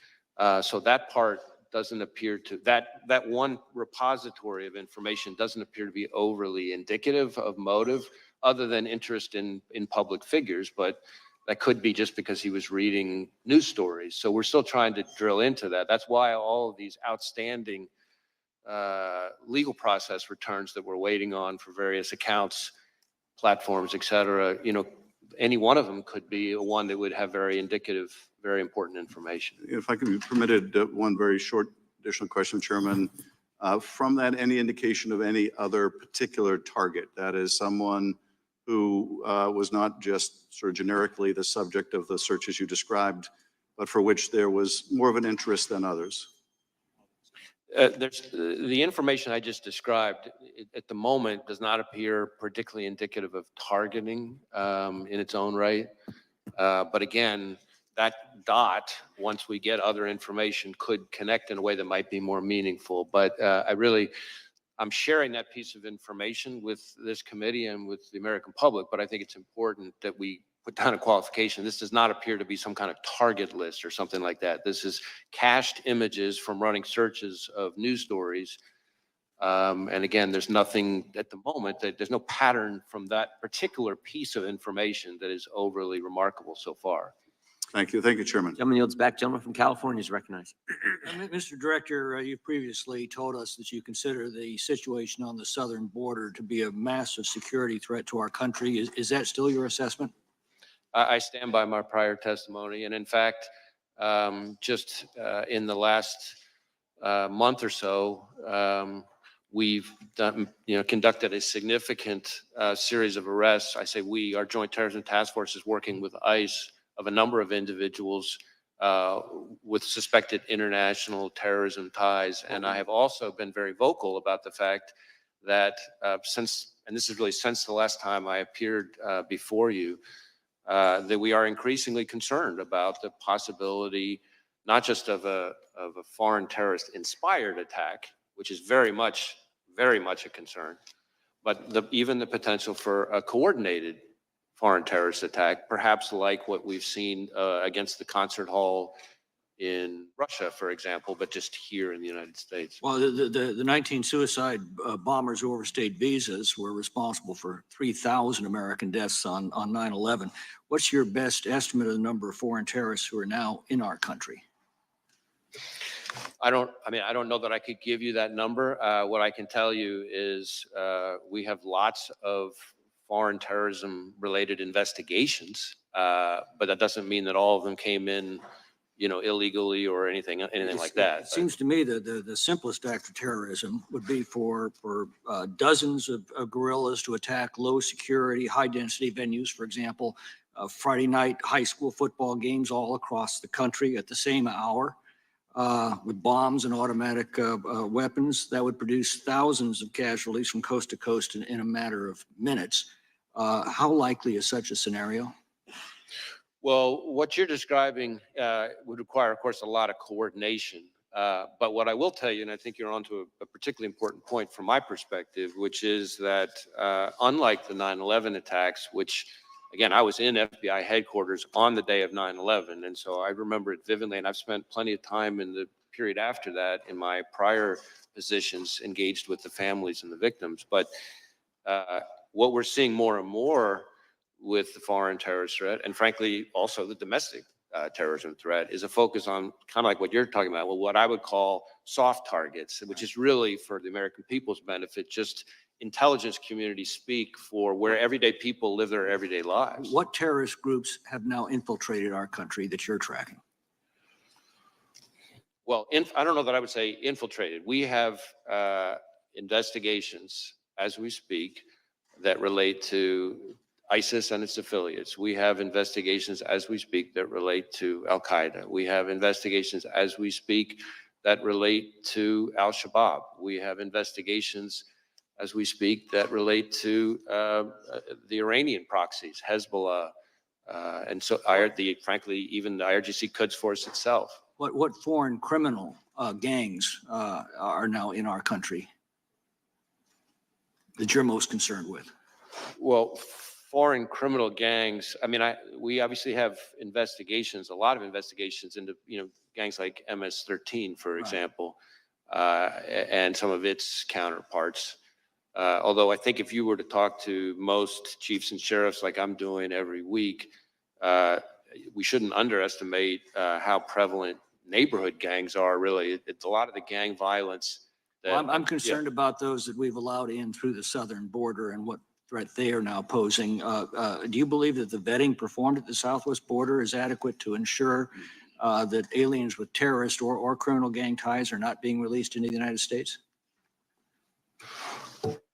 F: So that part doesn't appear to, that one repository of information doesn't appear to be overly indicative of motive, other than interest in public figures, but that could be just because he was reading news stories. So we're still trying to drill into that. That's why all of these outstanding legal process returns that we're waiting on for various accounts, platforms, et cetera, any one of them could be one that would have very indicative, very important information.
L: If I could be permitted one very short additional question, Chairman. From that, any indication of any other particular target, that is someone who was not just sort of generically the subject of the searches you described, but for which there was more of an interest than others?
F: There's the information I just described at the moment does not appear particularly indicative of targeting in its own right. But again, that dot, once we get other information, could connect in a way that might be more meaningful. But I'm sharing that piece of information with this committee and with the American public, but I think it's important that we put down a qualification. This does not appear to be some kind of target list or something like that. This is cached images from running searches of news stories. And again, there's nothing at the moment, there's no pattern from that particular piece of information that is overly remarkable so far.
L: Thank you. Thank you, Chairman.
E: Gentleman yields back. Gentleman from California is recognized.
M: Mr. Director, you previously told us that you consider the situation on the southern border to be a massive security threat to our country. Is that still your assessment?
F: I stand by my prior testimony. And in fact, just in the last month or so, we've done, conducted a significant series of arrests. I say we, our Joint Terrorism Task Force is working with ICE of a number of individuals with suspected international terrorism ties. And I have also been very vocal about the fact that and this is really since the last time I appeared before you, that we are increasingly concerned about the possibility, not just of a foreign terrorist inspired attack, which is very much a concern, but even the potential for a coordinated foreign terrorist attack, perhaps like what we've seen against the concert hall in Russia, for example, but just here in the United States.
M: Well, the 19 suicide bombers who overstayed visas were responsible for 3,000 American deaths on 9/11. What's your best estimate of the number of foreign terrorists who are now in our country?
F: I don't know that I could give you that number. What I can tell you is we have lots of foreign terrorism related investigations, but that doesn't mean that all of them came in, illegally or anything like that.
M: It seems to me that the simplest act of terrorism would be for dozens of guerrillas to attack low security, high density venues, for example, Friday night high school football games all across the country at the same hour. With bombs and automatic weapons that would produce thousands of casualties from coast to coast in a matter of minutes. How likely is such a scenario?
F: Well, what you're describing would require, of course, a lot of coordination. But what I will tell you, and I think you're onto a particularly important point from my perspective, which is that unlike the 9/11 attacks, which again, I was in FBI headquarters on the day of 9/11, and so I remember it vividly, and I've spent plenty of time in the period after that in my prior positions engaged with the families and the victims. But what we're seeing more and more with the foreign terrorist threat, and frankly, also the domestic terrorism threat, is a focus on kind of like what you're talking about, well, what I would call soft targets, which is really for the American people's benefit, just intelligence community speak for where everyday people live their everyday lives.
M: What terrorist groups have now infiltrated our country that you're tracking?
F: Well, I don't know that I would say infiltrated. We have investigations as we speak that relate to ISIS and its affiliates. We have investigations as we speak that relate to Al-Qaeda. We have investigations as we speak that relate to Al-Shabaab. We have investigations as we speak that relate to the Iranian proxies, Hezbollah, and so frankly, even the IRGC Quds Force itself.
M: What foreign criminal gangs are now in our country that you're most concerned with?
F: Well, foreign criminal gangs, I mean, we obviously have investigations, a lot of investigations into, gangs like MS-13, for example, and some of its counterparts. Although I think if you were to talk to most chiefs and sheriffs like I'm doing every week, we shouldn't underestimate how prevalent neighborhood gangs are, really. It's a lot of the gang violence.
M: Well, I'm concerned about those that we've allowed in through the southern border and what threat they are now posing. Do you believe that the vetting performed at the southwest border is adequate to ensure that aliens with terrorist or criminal gang ties are not being released into the United States?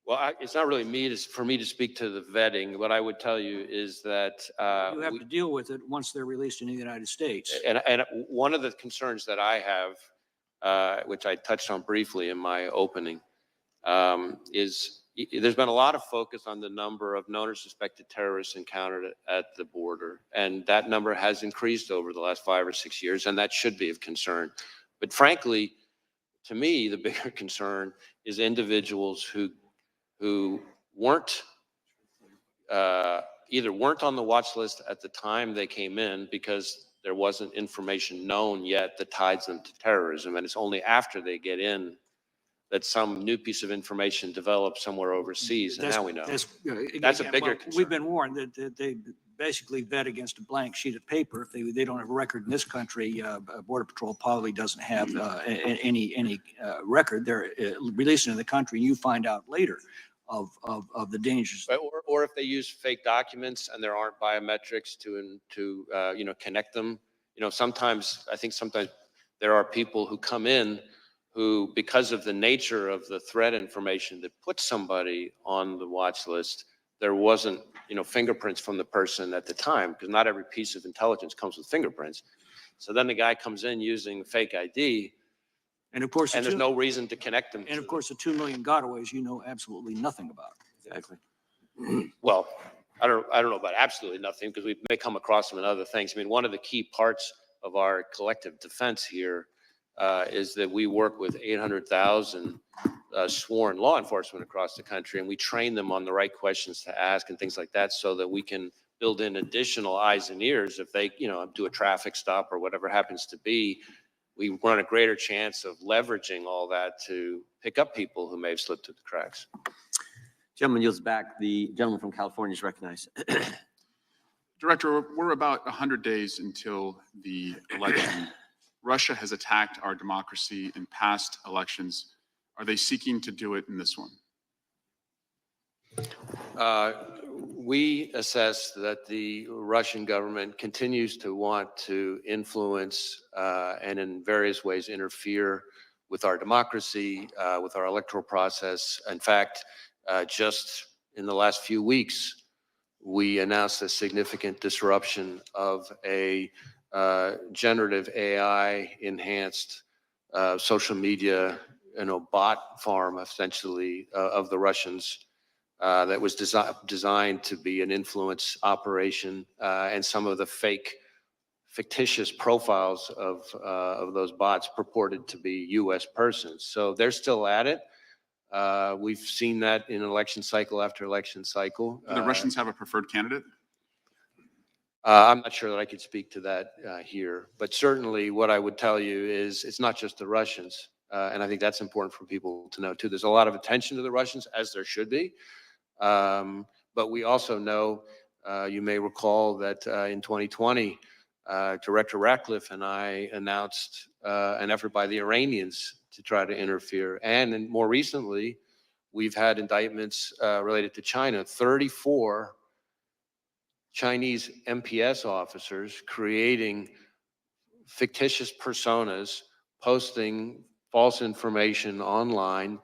F: Well, it's not really for me to speak to the vetting. What I would tell you is that
M: you have to deal with it once they're released into the United States.
F: And one of the concerns that I have, which I touched on briefly in my opening, is there's been a lot of focus on the number of known or suspected terrorists encountered at the border, and that number has increased over the last 5 or 6 years, and that should be of concern. But frankly, to me, the bigger concern is individuals who weren't either weren't on the watch list at the time they came in because there wasn't information known yet that ties them to terrorism, and it's only after they get in that some new piece of information develops somewhere overseas, and now we know. That's a bigger concern.
M: We've been warned that they basically vet against a blank sheet of paper. If they don't have a record in this country, Border Patrol probably doesn't have any record. They're released into the country, and you find out later of the dangers.
F: Or if they use fake documents and there aren't biometrics to connect them. Sometimes there are people who come in who, because of the nature of the threat information that puts somebody on the watch list, there wasn't, fingerprints from the person at the time, because not every piece of intelligence comes with fingerprints. So then the guy comes in using fake ID,
M: and of course,
F: there's no reason to connect them.
M: And of course, the 2 million gotaways you know absolutely nothing about.
F: Exactly. Well, I don't know about absolutely nothing, because we may come across them in other things. I mean, one of the key parts of our collective defense here is that we work with 800,000 sworn law enforcement across the country, and we train them on the right questions to ask and things like that, so that we can build in additional eyes and ears if they, do a traffic stop or whatever happens to be. We run a greater chance of leveraging all that to pick up people who may have slipped through the cracks.
E: Gentleman yields back. The gentleman from California is recognized.
N: Director, we're about 100 days until the election. Russia has attacked our democracy in past elections. Are they seeking to do it in this one?
F: We assess that the Russian government continues to want to influence and in various ways interfere with our democracy, with our electoral process. In fact, just in the last few weeks, we announced a significant disruption of a generative AI enhanced social media, bot farm essentially of the Russians that was designed to be an influence operation, and some of the fictitious profiles of those bots purported to be U.S. persons. So they're still at it. We've seen that in election cycle after election cycle.
N: Do the Russians have a preferred candidate?
F: I'm not sure that I could speak to that here, but certainly what I would tell you is it's not just the Russians, and I think that's important for people to know too. There's a lot of attention to the Russians, as there should be, but we also know, you may recall that in 2020, Director Ratcliffe and I announced an effort by the Iranians to try to interfere, and more recently, we've had indictments related to China. 34 Chinese MPS officers creating fictitious personas, posting false information online,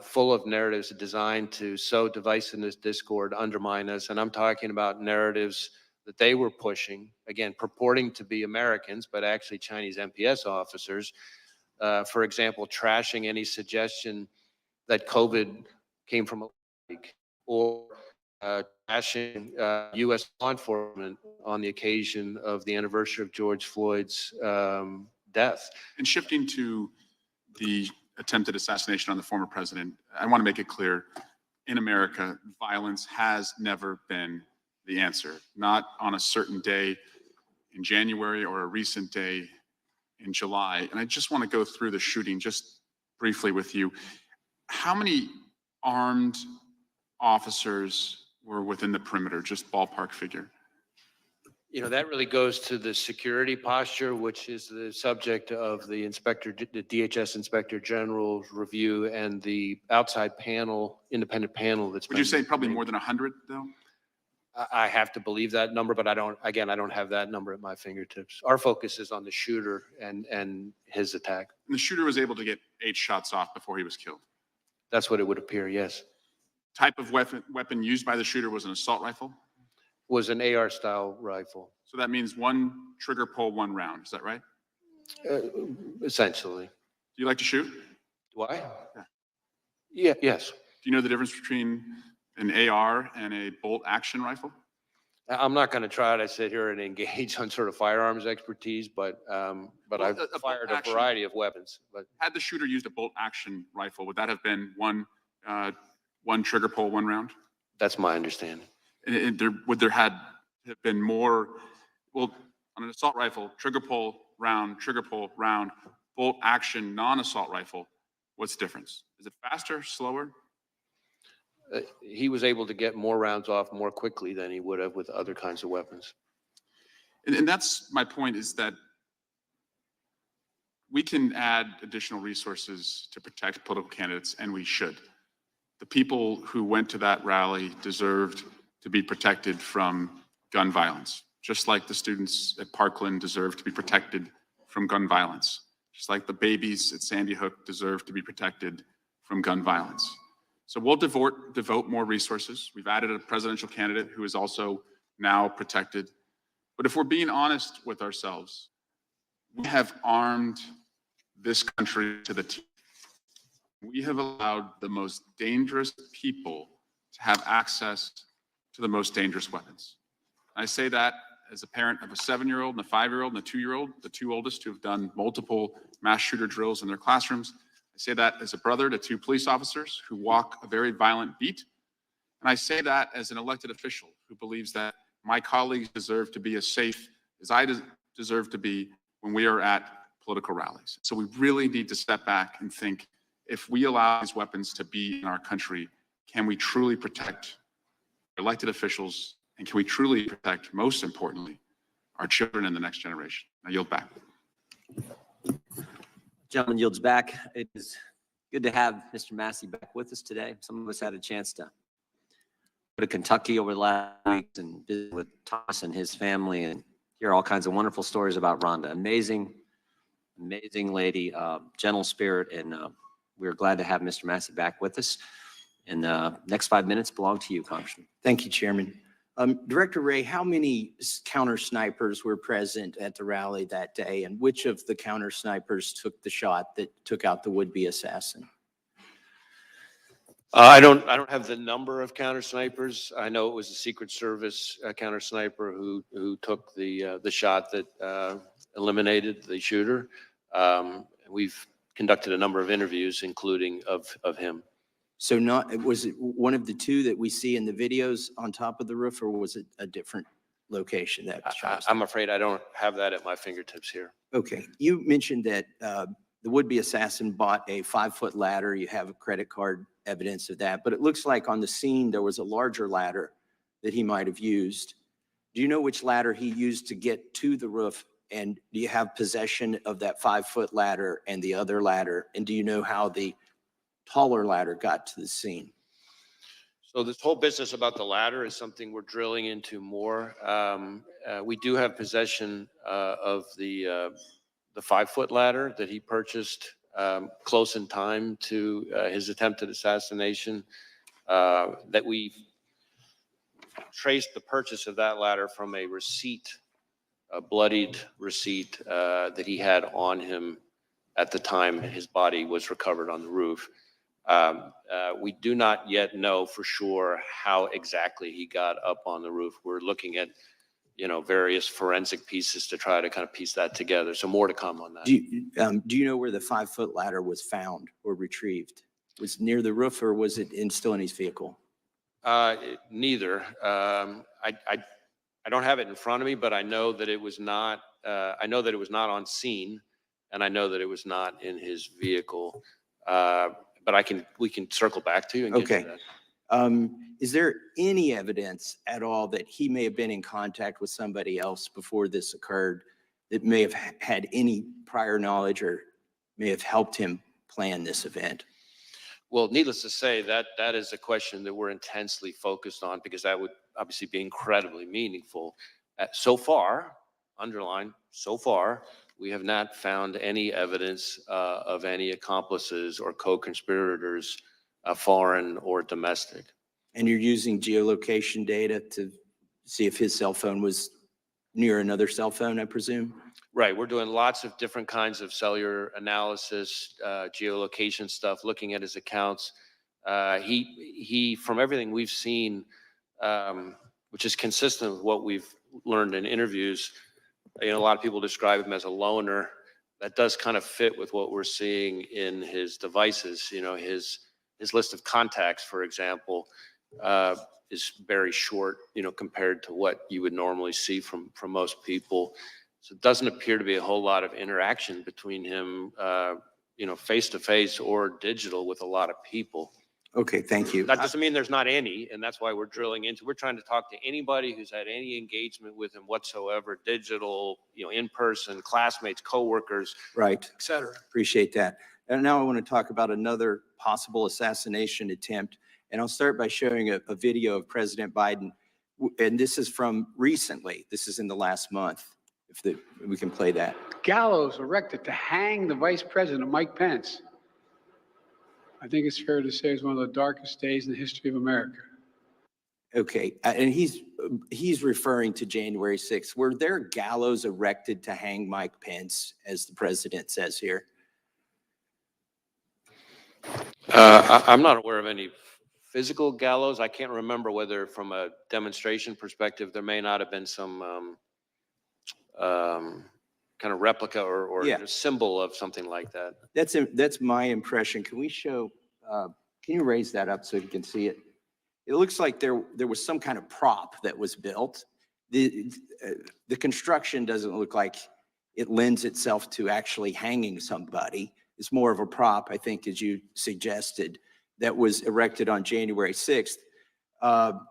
F: full of narratives designed to sow divisiveness, discord, undermine us. And I'm talking about narratives that they were pushing, again, purporting to be Americans, but actually Chinese MPS officers. For example, trashing any suggestion that COVID came from a leak, or trashing U.S. law enforcement on the occasion of the anniversary of George Floyd's death.
N: And shifting to the attempted assassination on the former president, I want to make it clear, in America, violence has never been the answer, not on a certain day in January or a recent day in July. And I just want to go through the shooting just briefly with you. How many armed officers were within the perimeter, just ballpark figure?
F: You know, that really goes to the security posture, which is the subject of the DHS Inspector General's review and the outside panel, independent panel that's.
N: Would you say probably more than 100 though?
F: I have to believe that number, but I don't have that number at my fingertips. Our focus is on the shooter and his attack.
N: And the shooter was able to get 8 shots off before he was killed.
F: That's what it would appear, yes.
N: Type of weapon used by the shooter was an assault rifle?
F: Was an AR style rifle.
N: So that means 1 trigger pull, 1 round. Is that right?
F: Essentially.
N: Do you like to shoot?
F: Do I?
N: Yeah.
F: Yeah, yes.
N: Do you know the difference between an AR and a bolt action rifle?
F: I'm not going to try to sit here and engage on sort of firearms expertise, but I've fired a variety of weapons. But
N: had the shooter used a bolt action rifle, would that have been one trigger pull, 1 round?
F: That's my understanding.
N: And would there have been more? Well, on an assault rifle, trigger pull, round, bolt action, non-assault rifle. What's the difference? Is it faster, slower?
F: He was able to get more rounds off more quickly than he would have with other kinds of weapons.
N: And that's my point, is that we can add additional resources to protect political candidates, and we should. The people who went to that rally deserved to be protected from gun violence, just like the students at Parkland deserve to be protected from gun violence, just like the babies at Sandy Hook deserve to be protected from gun violence. So we'll devote more resources. We've added a presidential candidate who is also now protected. But if we're being honest with ourselves, we have armed this country to the teeth. We have allowed the most dangerous people to have access to the most dangerous weapons. I say that as a parent of a 7-year-old and a 5-year-old and a 2-year-old, the 2 oldest who have done multiple mass shooter drills in their classrooms. I say that as a brother to 2 police officers who walk a very violent beat. And I say that as an elected official who believes that my colleagues deserve to be as safe as I deserve to be when we are at political rallies. So we really need to step back and think, if we allow these weapons to be in our country, can we truly protect elected officials, and can we truly protect, most importantly, our children and the next generation? I yield back.
E: Gentleman yields back. It is good to have Mr. Massey back with us today. Some of us had a chance to go to Kentucky over the last week and visit with Thomas and his family and hear all kinds of wonderful stories about Rhonda. Amazing lady, gentle spirit, and we're glad to have Mr. Massey back with us. And the next 5 minutes belong to you, Congressman.
O: Thank you, Chairman. Director Wray, how many counter snipers were present at the rally that day, and which of the counter snipers took the shot that took out the would-be assassin?
F: I don't have the number of counter snipers. I know it was a Secret Service counter sniper who took the shot that eliminated the shooter. We've conducted a number of interviews, including of him.
O: So was it one of the 2 that we see in the videos on top of the roof, or was it a different location that was shot?
F: I'm afraid I don't have that at my fingertips here.
O: Okay. You mentioned that the would-be assassin bought a 5-foot ladder. You have a credit card evidence of that, but it looks like on the scene there was a larger ladder that he might have used. Do you know which ladder he used to get to the roof? And do you have possession of that 5-foot ladder and the other ladder? And do you know how the taller ladder got to the scene?
F: So this whole business about the ladder is something we're drilling into more. We do have possession of the 5-foot ladder that he purchased close in time to his attempted assassination, that we traced the purchase of that ladder from a receipt, a bloodied receipt that he had on him at the time his body was recovered on the roof. We do not yet know for sure how exactly he got up on the roof. We're looking at, various forensic pieces to try to kind of piece that together. So more to come on that.
O: Do you know where the 5-foot ladder was found or retrieved? Was it near the roof or was it still in his vehicle?
F: Neither. I don't have it in front of me, but I know that it was not. I know that it was not on scene, and I know that it was not in his vehicle. But we can circle back to you and get to that.
O: Is there any evidence at all that he may have been in contact with somebody else before this occurred that may have had any prior knowledge or may have helped him plan this event?
F: Well, needless to say, that is a question that we're intensely focused on because that would obviously be incredibly meaningful. So far, underline, so far, we have not found any evidence of any accomplices or co-conspirators, foreign or domestic.
O: And you're using geolocation data to see if his cell phone was near another cell phone, I presume?
F: Right. We're doing lots of different kinds of cellular analysis, geolocation stuff, looking at his accounts. He, from everything we've seen, which is consistent with what we've learned in interviews, a lot of people describe him as a loner. That does kind of fit with what we're seeing in his devices. His list of contacts, for example, is very short, compared to what you would normally see from most people. So it doesn't appear to be a whole lot of interaction between him, face to face or digital with a lot of people.
O: Okay, thank you.
F: That doesn't mean there's not any, and that's why we're drilling into. We're trying to talk to anybody who's had any engagement with him whatsoever, digital, in person, classmates, coworkers,
O: Right.
F: et cetera.
O: Appreciate that. And now I want to talk about another possible assassination attempt. And I'll start by showing a video of President Biden. And this is from recently. This is in the last month. If we can play that.
P: Gallows erected to hang the Vice President, Mike Pence. I think it's fair to say it's one of the darkest days in the history of America.
O: Okay, and he's referring to January 6th. Were there gallows erected to hang Mike Pence, as the president says here?
F: I'm not aware of any physical gallows. I can't remember whether from a demonstration perspective, there may not have been some kind of replica or symbol of something like that.
O: That's my impression. Can we show, can you raise that up so you can see it? It looks like there was some kind of prop that was built. The construction doesn't look like it lends itself to actually hanging somebody. It's more of a prop, I think, as you suggested, that was erected on January 6th. But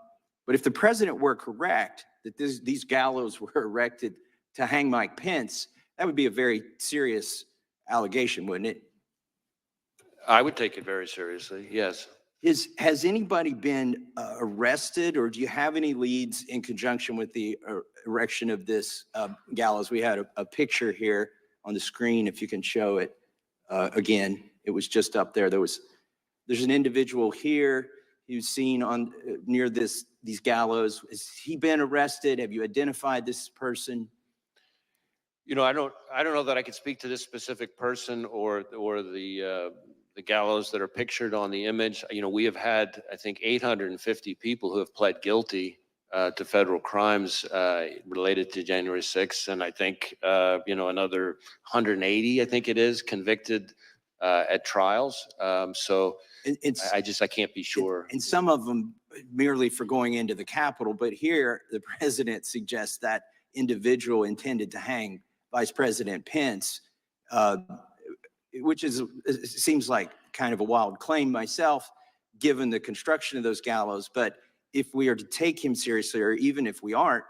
O: if the president were correct, that these gallows were erected to hang Mike Pence, that would be a very serious allegation, wouldn't it?
F: I would take it very seriously, yes.
O: Has anybody been arrested, or do you have any leads in conjunction with the erection of this gallows? We had a picture here on the screen, if you can show it again. It was just up there. There's an individual here who's seen on near these gallows. Has he been arrested? Have you identified this person?
F: I don't know that I could speak to this specific person or the gallows that are pictured on the image. We have had, I think, 850 people who have pled guilty to federal crimes related to January 6th. And I think, another 180, I think it is, convicted at trials. So I can't be sure.
O: And some of them merely for going into the Capitol. But here, the president suggests that individual intended to hang Vice President Pence, which seems like kind of a wild claim myself, given the construction of those gallows. But if we are to take him seriously, or even if we aren't,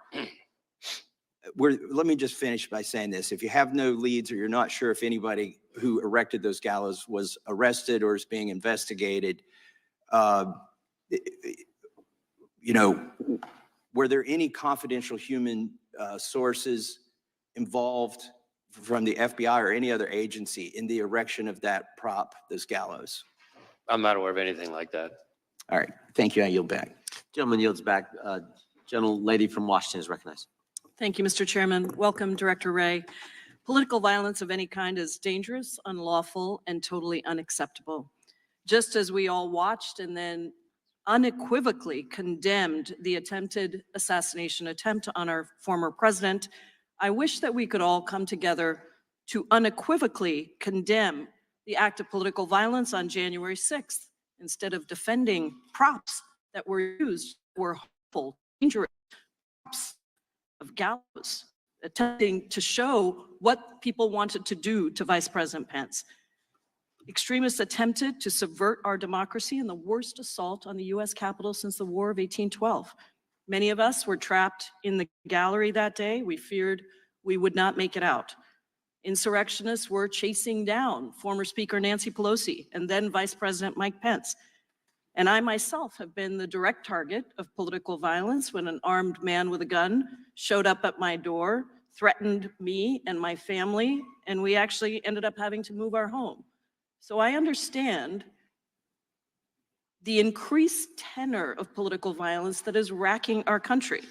O: let me just finish by saying this. If you have no leads, or you're not sure if anybody who erected those gallows was arrested or is being investigated, were there any confidential human sources involved from the FBI or any other agency in the erection of that prop, those gallows?
F: I'm not aware of anything like that.
O: All right, thank you. I yield back.
E: Gentleman yields back. Gentlelady from Washington is recognized.
Q: Thank you, Mr. Chairman. Welcome, Director Wray. Political violence of any kind is dangerous, unlawful, and totally unacceptable. Just as we all watched and then unequivocally condemned the attempted assassination attempt on our former president, I wish that we could all come together to unequivocally condemn the act of political violence on January 6th, instead of defending props that were used, were harmful, dangerous props of gallows, attempting to show what people wanted to do to Vice President Pence. Extremists attempted to subvert our democracy in the worst assault on the US Capitol since the War of 1812. Many of us were trapped in the gallery that day. We feared we would not make it out. Insurrectionists were chasing down former Speaker Nancy Pelosi and then Vice President Mike Pence. And I myself have been the direct target of political violence when an armed man with a gun showed up at my door, threatened me and my family, and we actually ended up having to move our home. So I understand the increased tenor of political violence that is racking our country.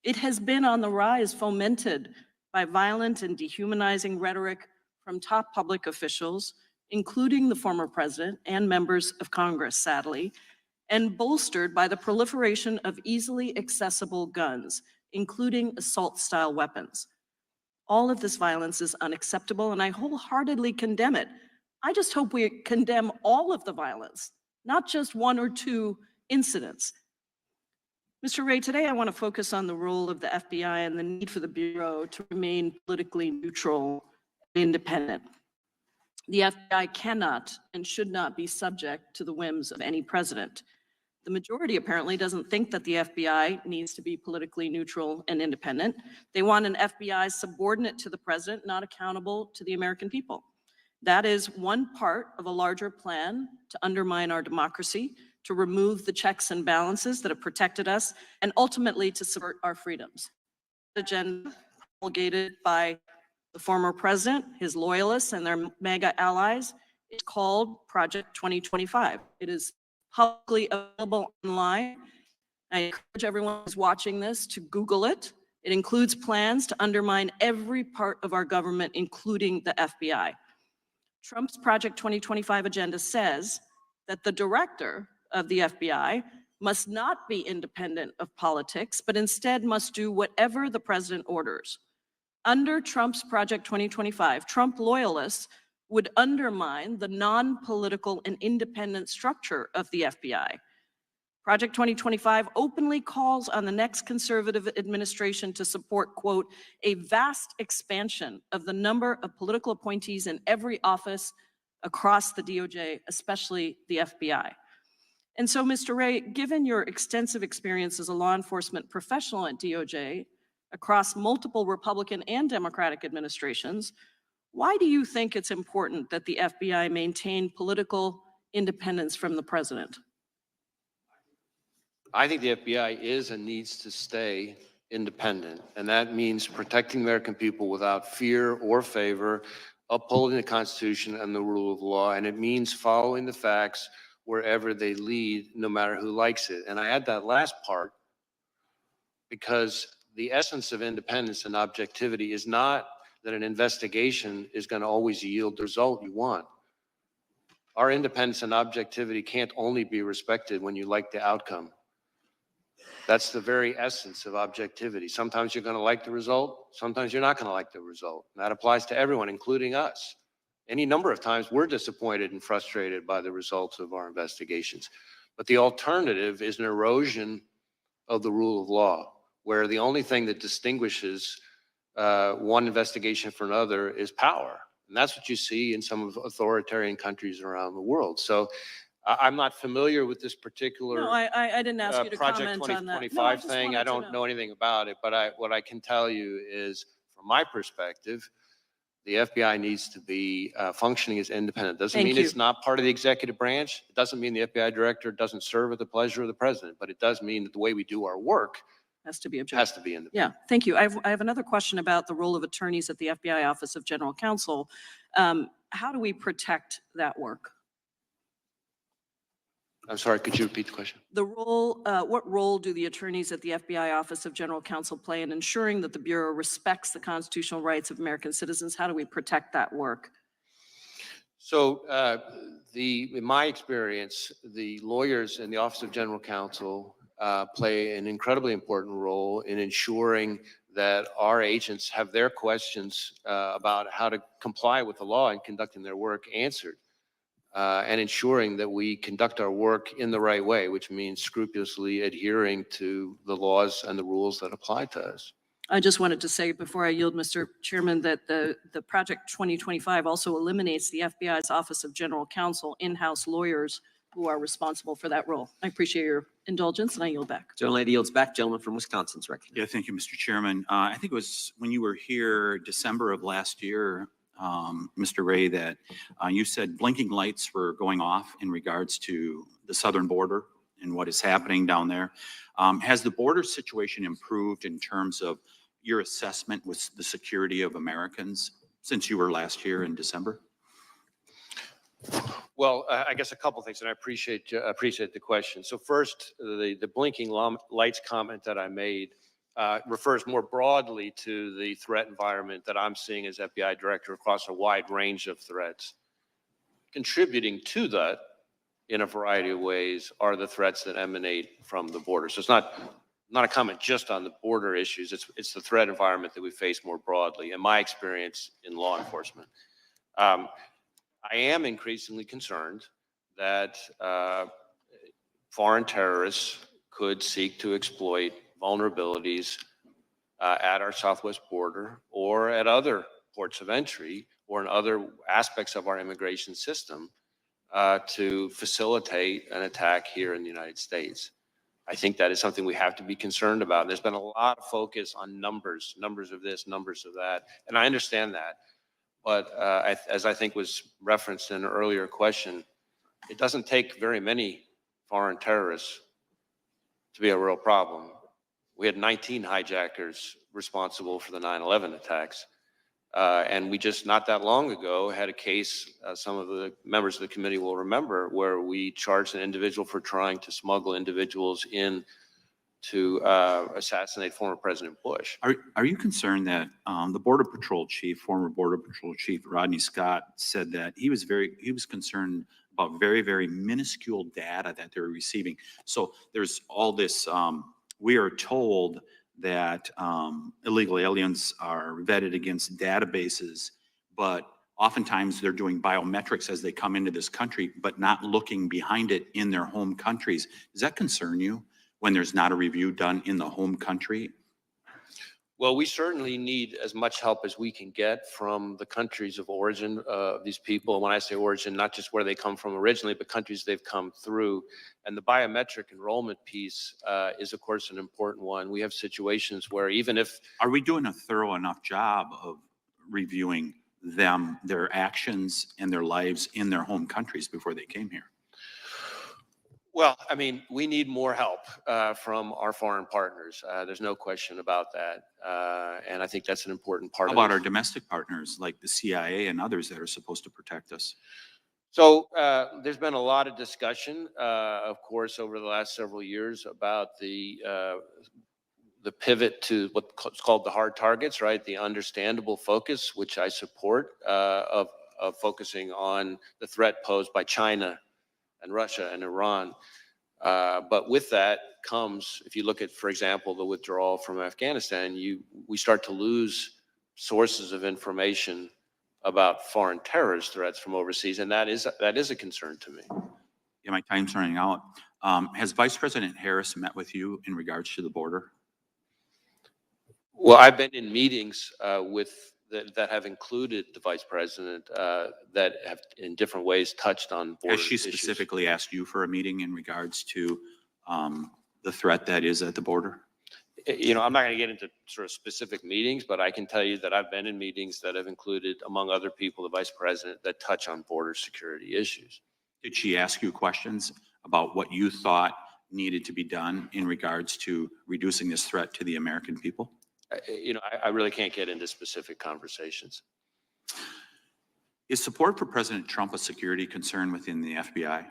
Q: It has been on the rise, fomented by violent and dehumanizing rhetoric from top public officials, including the former president and members of Congress, sadly, and bolstered by the proliferation of easily accessible guns, including assault-style weapons. All of this violence is unacceptable, and I wholeheartedly condemn it. I just hope we condemn all of the violence, not just one or two incidents. Mr. Wray, today I want to focus on the role of the FBI and the need for the Bureau to remain politically neutral and independent. The FBI cannot and should not be subject to the whims of any president. The majority apparently doesn't think that the FBI needs to be politically neutral and independent. They want an FBI subordinate to the president, not accountable to the American people. That is one part of a larger plan to undermine our democracy, to remove the checks and balances that have protected us, and ultimately to subvert our freedoms. The agenda promulgated by the former president, his loyalists, and their MAGA allies is called Project 2025. It is publicly available online. I encourage everyone who's watching this to Google it. It includes plans to undermine every part of our government, including the FBI. Trump's Project 2025 agenda says that the director of the FBI must not be independent of politics, but instead must do whatever the president orders. Under Trump's Project 2025, Trump loyalists would undermine the non-political and independent structure of the FBI. Project 2025 openly calls on the next conservative administration to support, quote, a vast expansion of the number of political appointees in every office across the DOJ, especially the FBI. And so, Mr. Wray, given your extensive experience as a law enforcement professional at DOJ across multiple Republican and Democratic administrations, why do you think it's important that the FBI maintain political independence from the president?
F: I think the FBI is and needs to stay independent, and that means protecting American people without fear or favor, upholding the Constitution and the rule of law, and it means following the facts wherever they lead, no matter who likes it. And I add that last part because the essence of independence and objectivity is not that an investigation is going to always yield the result you want. Our independence and objectivity can't only be respected when you like the outcome. That's the very essence of objectivity. Sometimes you're going to like the result, sometimes you're not going to like the result. And that applies to everyone, including us. Any number of times we're disappointed and frustrated by the results of our investigations. But the alternative is an erosion of the rule of law, where the only thing that distinguishes one investigation from another is power. And that's what you see in some of authoritarian countries around the world. So I'm not familiar with this particular
Q: No, I didn't ask you to
F: Project
Q: comment on that.
F: 2025 thing. I don't know anything about it, but what I can tell you is, from my perspective, the FBI needs to be functioning as independent. Doesn't mean it's not part of the executive branch. It doesn't mean the FBI director doesn't serve at the pleasure of the president, but it does mean that the way we do our work
Q: Has to be objective.
F: Has to be independent.
Q: Yeah, thank you. I have another question about the role of attorneys at the FBI Office of General Counsel. How do we protect that work?
F: I'm sorry, could you repeat the question?
Q: The role, what role do the attorneys at the FBI Office of General Counsel play in ensuring that the Bureau respects the constitutional rights of American citizens? How do we protect that work?
F: So in my experience, the lawyers in the Office of General Counsel play an incredibly important role in ensuring that our agents have their questions about how to comply with the law and conducting their work answered, and ensuring that we conduct our work in the right way, which means scrupulously adhering to the laws and the rules that apply to us.
Q: I just wanted to say before I yield, Mr. Chairman, that the Project 2025 also eliminates the FBI's Office of General Counsel in-house lawyers who are responsible for that role. I appreciate your indulgence and I yield back.
E: Gentlelady yields back. Gentleman from Wisconsin's recognized.
R: Yeah, thank you, Mr. Chairman. I think it was when you were here December of last year, Mr. Wray, that you said blinking lights were going off in regards to the southern border and what is happening down there. Has the border situation improved in terms of your assessment with the security of Americans since you were last here in December?
F: Well, I guess a couple things, and I appreciate the question. So first, the blinking lights comment that I made refers more broadly to the threat environment that I'm seeing as FBI director across a wide range of threats. Contributing to that in a variety of ways are the threats that emanate from the border. So it's not a comment just on the border issues. It's the threat environment that we face more broadly, in my experience in law enforcement. I am increasingly concerned that foreign terrorists could seek to exploit vulnerabilities at our southwest border or at other ports of entry or in other aspects of our immigration system to facilitate an attack here in the United States. I think that is something we have to be concerned about. There's been a lot of focus on numbers of this, numbers of that, and I understand that. But as I think was referenced in an earlier question, it doesn't take very many foreign terrorists to be a real problem. We had 19 hijackers responsible for the 9/11 attacks. And we just not that long ago had a case, some of the members of the committee will remember, where we charged an individual for trying to smuggle individuals in to assassinate former President Bush.
R: Are you concerned that the Border Patrol chief, former Border Patrol chief Rodney Scott, said that he was concerned about very, very minuscule data that they're receiving? So there's all this, we are told that illegal aliens are vetted against databases, but oftentimes they're doing biometrics as they come into this country, but not looking behind it in their home countries. Does that concern you when there's not a review done in the home country?
F: Well, we certainly need as much help as we can get from the countries of origin of these people. When I say origin, not just where they come from originally, but countries they've come through. And the biometric enrollment piece is, of course, an important one. We have situations where even if...
R: Are we doing a thorough enough job of reviewing them, their actions and their lives in their home countries before they came here?
F: Well, I mean, we need more help from our foreign partners. There's no question about that. And I think that's an important part of it.
R: How about our domestic partners like the CIA and others that are supposed to protect us?
F: So there's been a lot of discussion, of course, over the last several years about the pivot to what's called the hard targets, right? The understandable focus, which I support, of focusing on the threat posed by China and Russia and Iran. But with that comes, if you look at, for example, the withdrawal from Afghanistan, we start to lose sources of information about foreign terrorist threats from overseas, and that is a concern to me.
R: Yeah, my time's running out. Has Vice President Harris met with you in regards to the border?
F: Well, I've been in meetings that have included the vice president that have in different ways touched on border
R: Has she specifically asked you for a meeting in regards to the threat that is at the border?
F: You know, I'm not going to get into sort of specific meetings, but I can tell you that I've been in meetings that have included, among other people, the vice president that touch on border security issues.
R: Did she ask you questions about what you thought needed to be done in regards to reducing this threat to the American people?
F: I really can't get into specific conversations.
R: Is support for President Trump a security concern within the FBI?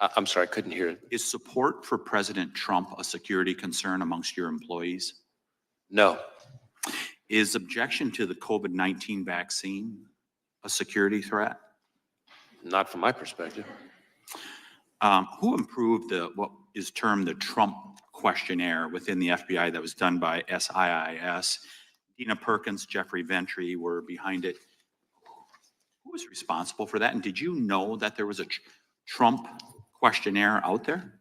F: I'm sorry, I couldn't hear it.
R: Is support for President Trump a security concern amongst your employees?
F: No.
R: Is objection to the COVID-19 vaccine a security threat?
F: Not from my perspective.
R: Who improved what is termed the Trump questionnaire within the FBI that was done by SIIS? Dina Perkins, Jeffrey Ventry were behind it. Who was responsible for that? And did you know that there was a Trump questionnaire out there?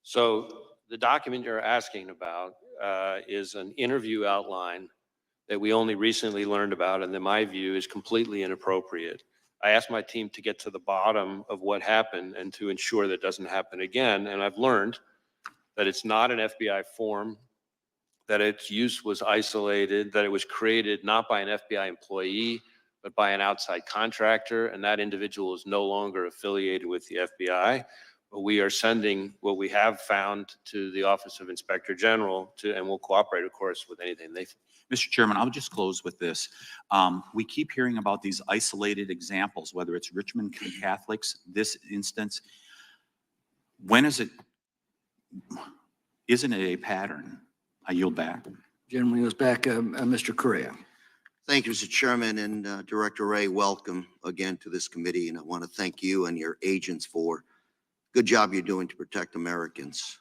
F: So the document you're asking about is an interview outline that we only recently learned about, and in my view is completely inappropriate. I asked my team to get to the bottom of what happened and to ensure that doesn't happen again. And I've learned that it's not an FBI form, that its use was isolated, that it was created not by an FBI employee, but by an outside contractor, and that individual is no longer affiliated with the FBI. But we are sending what we have found to the Office of Inspector General and we'll cooperate, of course, with anything they.
R: Mr. Chairman, I'll just close with this. We keep hearing about these isolated examples, whether it's Richmond Catholics, this instance. When is it, isn't it a pattern? I yield back.
M: Gentleman goes back, Mr. Correa.
S: Thank you, Mr. Chairman, and Director Wray, welcome again to this committee. And I want to thank you and your agents for good job you're doing to protect Americans.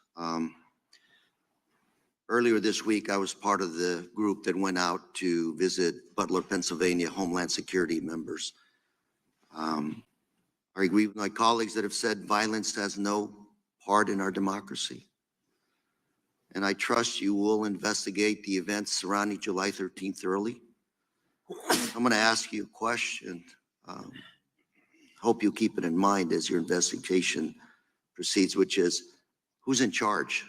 S: Earlier this week, I was part of the group that went out to visit Butler, Pennsylvania Homeland Security members. I agree with my colleagues that have said violence has no part in our democracy. And I trust you will investigate the events surrounding July 13th thoroughly. I'm going to ask you a question. Hope you keep it in mind as your investigation proceeds, which is, who's in charge?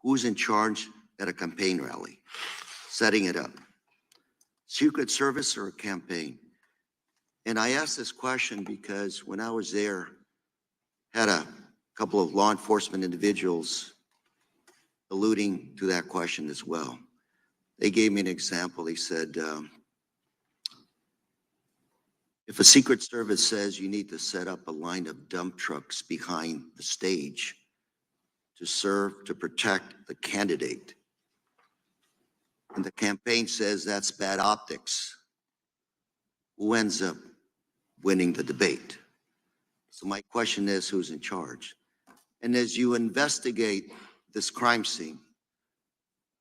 S: Who's in charge at a campaign rally, setting it up? Secret Service or a campaign? And I ask this question because when I was there, had a couple of law enforcement individuals alluding to that question as well. They gave me an example. They said, if a Secret Service says you need to set up a line of dump trucks behind the stage to serve, to protect the candidate, and the campaign says that's bad optics, who ends up winning the debate? So my question is, who's in charge? And as you investigate this crime scene,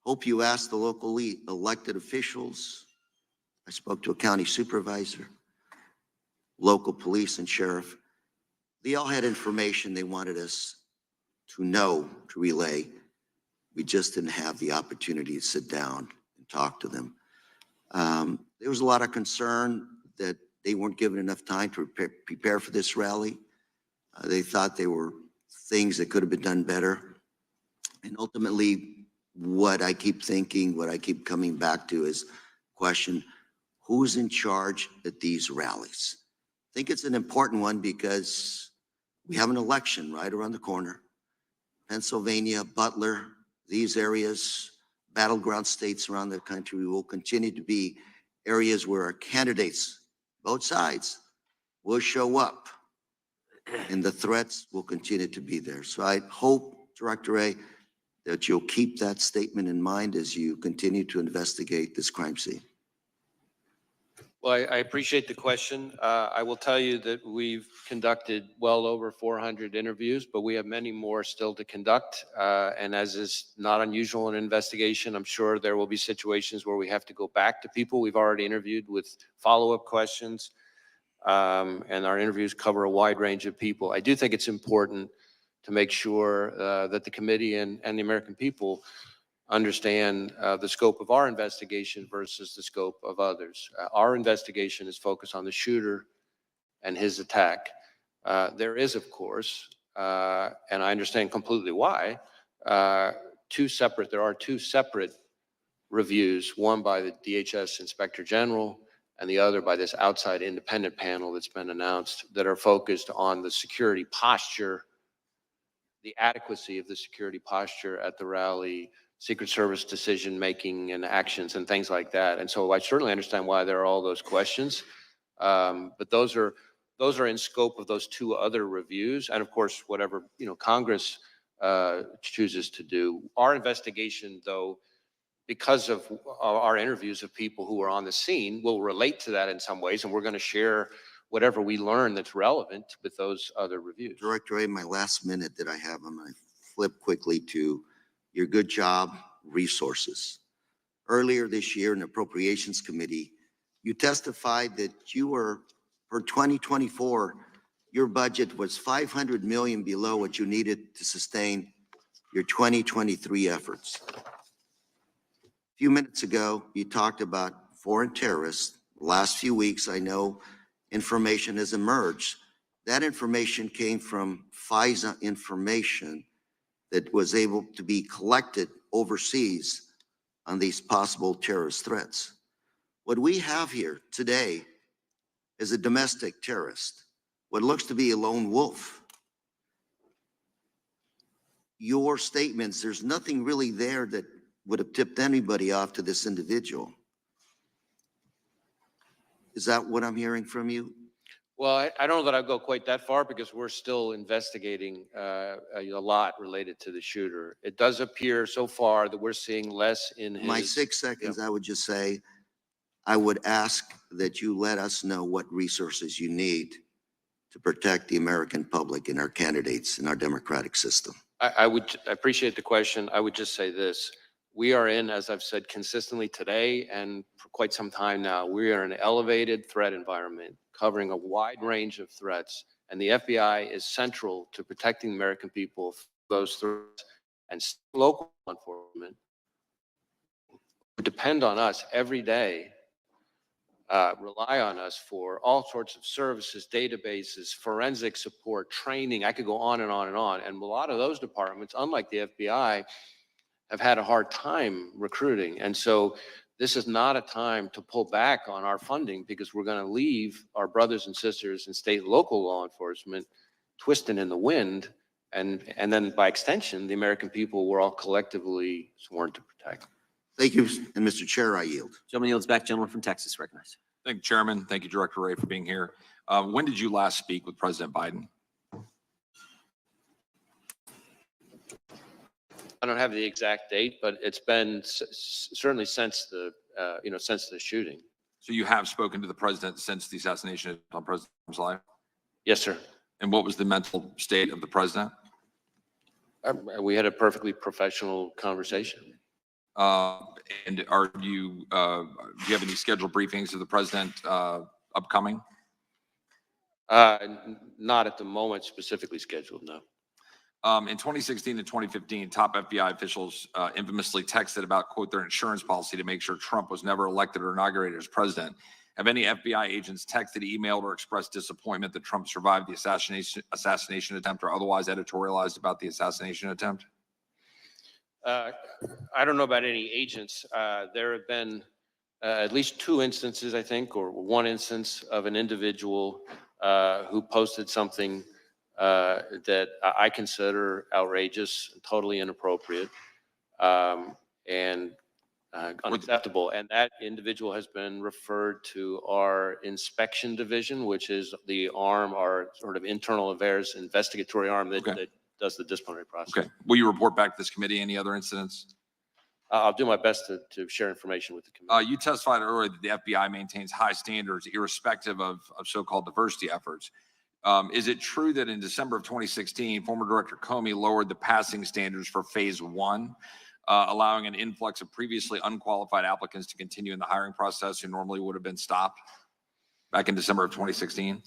S: hope you ask the locally elected officials. I spoke to a county supervisor, local police and sheriff. They all had information they wanted us to know, to relay. We just didn't have the opportunity to sit down and talk to them. There was a lot of concern that they weren't given enough time to prepare for this rally. They thought there were things that could have been done better. And ultimately, what I keep thinking, what I keep coming back to is question, who's in charge at these rallies? I think it's an important one because we have an election right around the corner. Pennsylvania, Butler, these areas, battleground states around the country will continue to be areas where our candidates, both sides, will show up and the threats will continue to be there. So I hope, Director Wray, that you'll keep that statement in mind as you continue to investigate this crime scene.
F: Well, I appreciate the question. I will tell you that we've conducted well over 400 interviews, but we have many more still to conduct. And as is not unusual in an investigation, I'm sure there will be situations where we have to go back to people we've already interviewed with follow-up questions. And our interviews cover a wide range of people. I do think it's important to make sure that the committee and the American people understand the scope of our investigation versus the scope of others. Our investigation is focused on the shooter and his attack. There is, of course, and I understand completely why, there are two separate reviews, one by the DHS Inspector General and the other by this outside independent panel that's been announced, that are focused on the security posture the adequacy of the security posture at the rally, Secret Service decision-making and actions and things like that. And so I certainly understand why there are all those questions. But those are in scope of those two other reviews. And of course, whatever, Congress chooses to do. Our investigation, though, because of our interviews of people who are on the scene, will relate to that in some ways. And we're going to share whatever we learn that's relevant with those other reviews.
S: Director Wray, my last minute that I have, I'm going to flip quickly to your good job resources. Earlier this year in the Appropriations Committee, you testified that you were, for 2024, your budget was 500 million below what you needed to sustain your 2023 efforts. A few minutes ago, you talked about foreign terrorists. Last few weeks, I know information has emerged. That information came from FISA information that was able to be collected overseas on these possible terrorist threats. What we have here today is a domestic terrorist, what looks to be a lone wolf. Your statements, there's nothing really there that would have tipped anybody off to this individual. Is that what I'm hearing from you?
F: Well, I don't know that I'd go quite that far because we're still investigating a lot related to the shooter. It does appear so far that we're seeing less in his...
S: My 6 seconds, I would just say, I would ask that you let us know what resources you need to protect the American public and our candidates in our democratic system.
F: I appreciate the question. I would just say this. We are in, as I've said consistently today and for quite some time now, we are in an elevated threat environment covering a wide range of threats. And the FBI is central to protecting the American people from those threats. And local law enforcement depend on us every day, rely on us for all sorts of services, databases, forensic support, training. I could go on and on and on. And a lot of those departments, unlike the FBI, have had a hard time recruiting. And so this is not a time to pull back on our funding because we're going to leave our brothers and sisters in state and local law enforcement twisting in the wind. And then by extension, the American people we're all collectively sworn to protect.
S: Thank you. And Mr. Chair, I yield.
E: Gentleman yields back. Gentleman from Texas recognized.
H: Thank you, Chairman. Thank you, Director Wray, for being here. When did you last speak with President Biden?
F: I don't have the exact date, but it's been certainly since the, since the shooting.
H: So you have spoken to the president since the assassination on President Trump's life?
F: Yes, sir.
H: And what was the mental state of the president?
F: We had a perfectly professional conversation.
H: And are you, do you have any scheduled briefings of the president upcoming?
F: Not at the moment specifically scheduled, no.
H: In 2016 and 2015, top FBI officials infamously texted about, quote, their insurance policy to make sure Trump was never elected or inaugurated as president. Have any FBI agents texted, emailed, or expressed disappointment that Trump survived the assassination attempt or otherwise editorialized about the assassination attempt?
F: I don't know about any agents. There have been at least 2 instances, I think, or 1 instance of an individual who posted something that I consider outrageous, totally inappropriate, and unacceptable. And that individual has been referred to our inspection division, which is the arm, our sort of internal affairs investigatory arm that, that does the disciplinary process.
H: Okay. Will you report back to this committee any other incidents?
F: I'll do my best to share information with the committee.
H: You testified earlier that the FBI maintains high standards irrespective of so-called diversity efforts. Is it true that in December of 2016, former Director Comey lowered the passing standards for phase 1, allowing an influx of previously unqualified applicants to continue in the hiring process who normally would have been stopped back in December of 2016?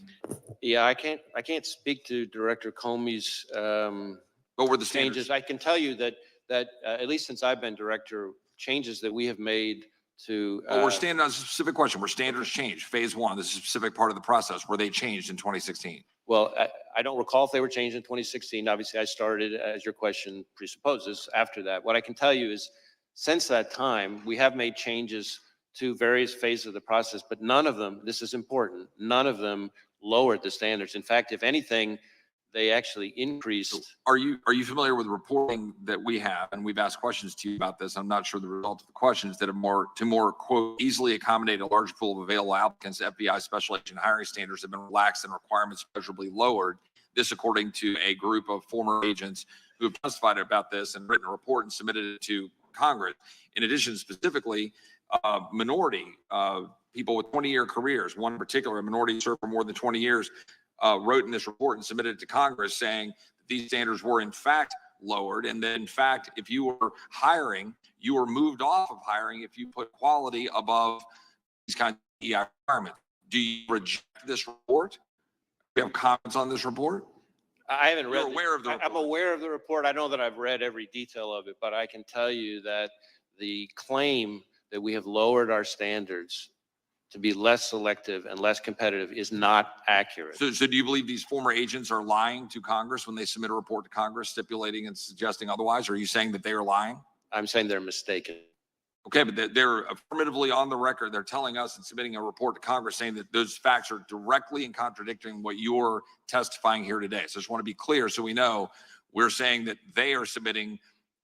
F: Yeah, I can't speak to Director Comey's
H: what were the
F: changes.
H: standards?
F: I can tell you that at least since I've been director, changes that we have made to.
H: Well, we're standing on a specific question. Were standards changed? Phase 1, this is a specific part of the process. Were they changed in 2016?
F: Well, I don't recall if they were changed in 2016. Obviously, I started, as your question presupposes, after that. What I can tell you is since that time, we have made changes to various phases of the process, but none of them, this is important, none of them lowered the standards. In fact, if anything, they actually increased.
T: Are you familiar with reporting that we have, and we've asked questions to you about this? I'm not sure the result of the questions that are more quote, easily accommodate a large pool of available applicants. FBI special agent hiring standards have been relaxed and requirements measurably lowered. This, according to a group of former agents who have testified about this and written a report and submitted it to Congress. In addition, specifically, minority people with 20-year careers, one in particular, a minority served for more than 20 years, wrote in this report and submitted it to Congress saying that these standards were in fact lowered. And that in fact, if you were hiring, you were moved off of hiring if you put quality above these kinds of EI requirements. Do you reject this report? Do you have comments on this report?
F: I haven't read.
T: You're aware of the report.
F: I'm aware of the report. I know that I've read every detail of it, but I can tell you that the claim that we have lowered our standards to be less selective and less competitive is not accurate.
T: So do you believe these former agents are lying to Congress when they submit a report to Congress stipulating and suggesting otherwise? Or are you saying that they are lying?
F: I'm saying they're mistaken.
T: Okay, but they're affirmatively on the record. They're telling us and submitting a report to Congress saying that those facts are directly in contradicting what you're testifying here today. So I just want to be clear so we know we're saying that they are submitting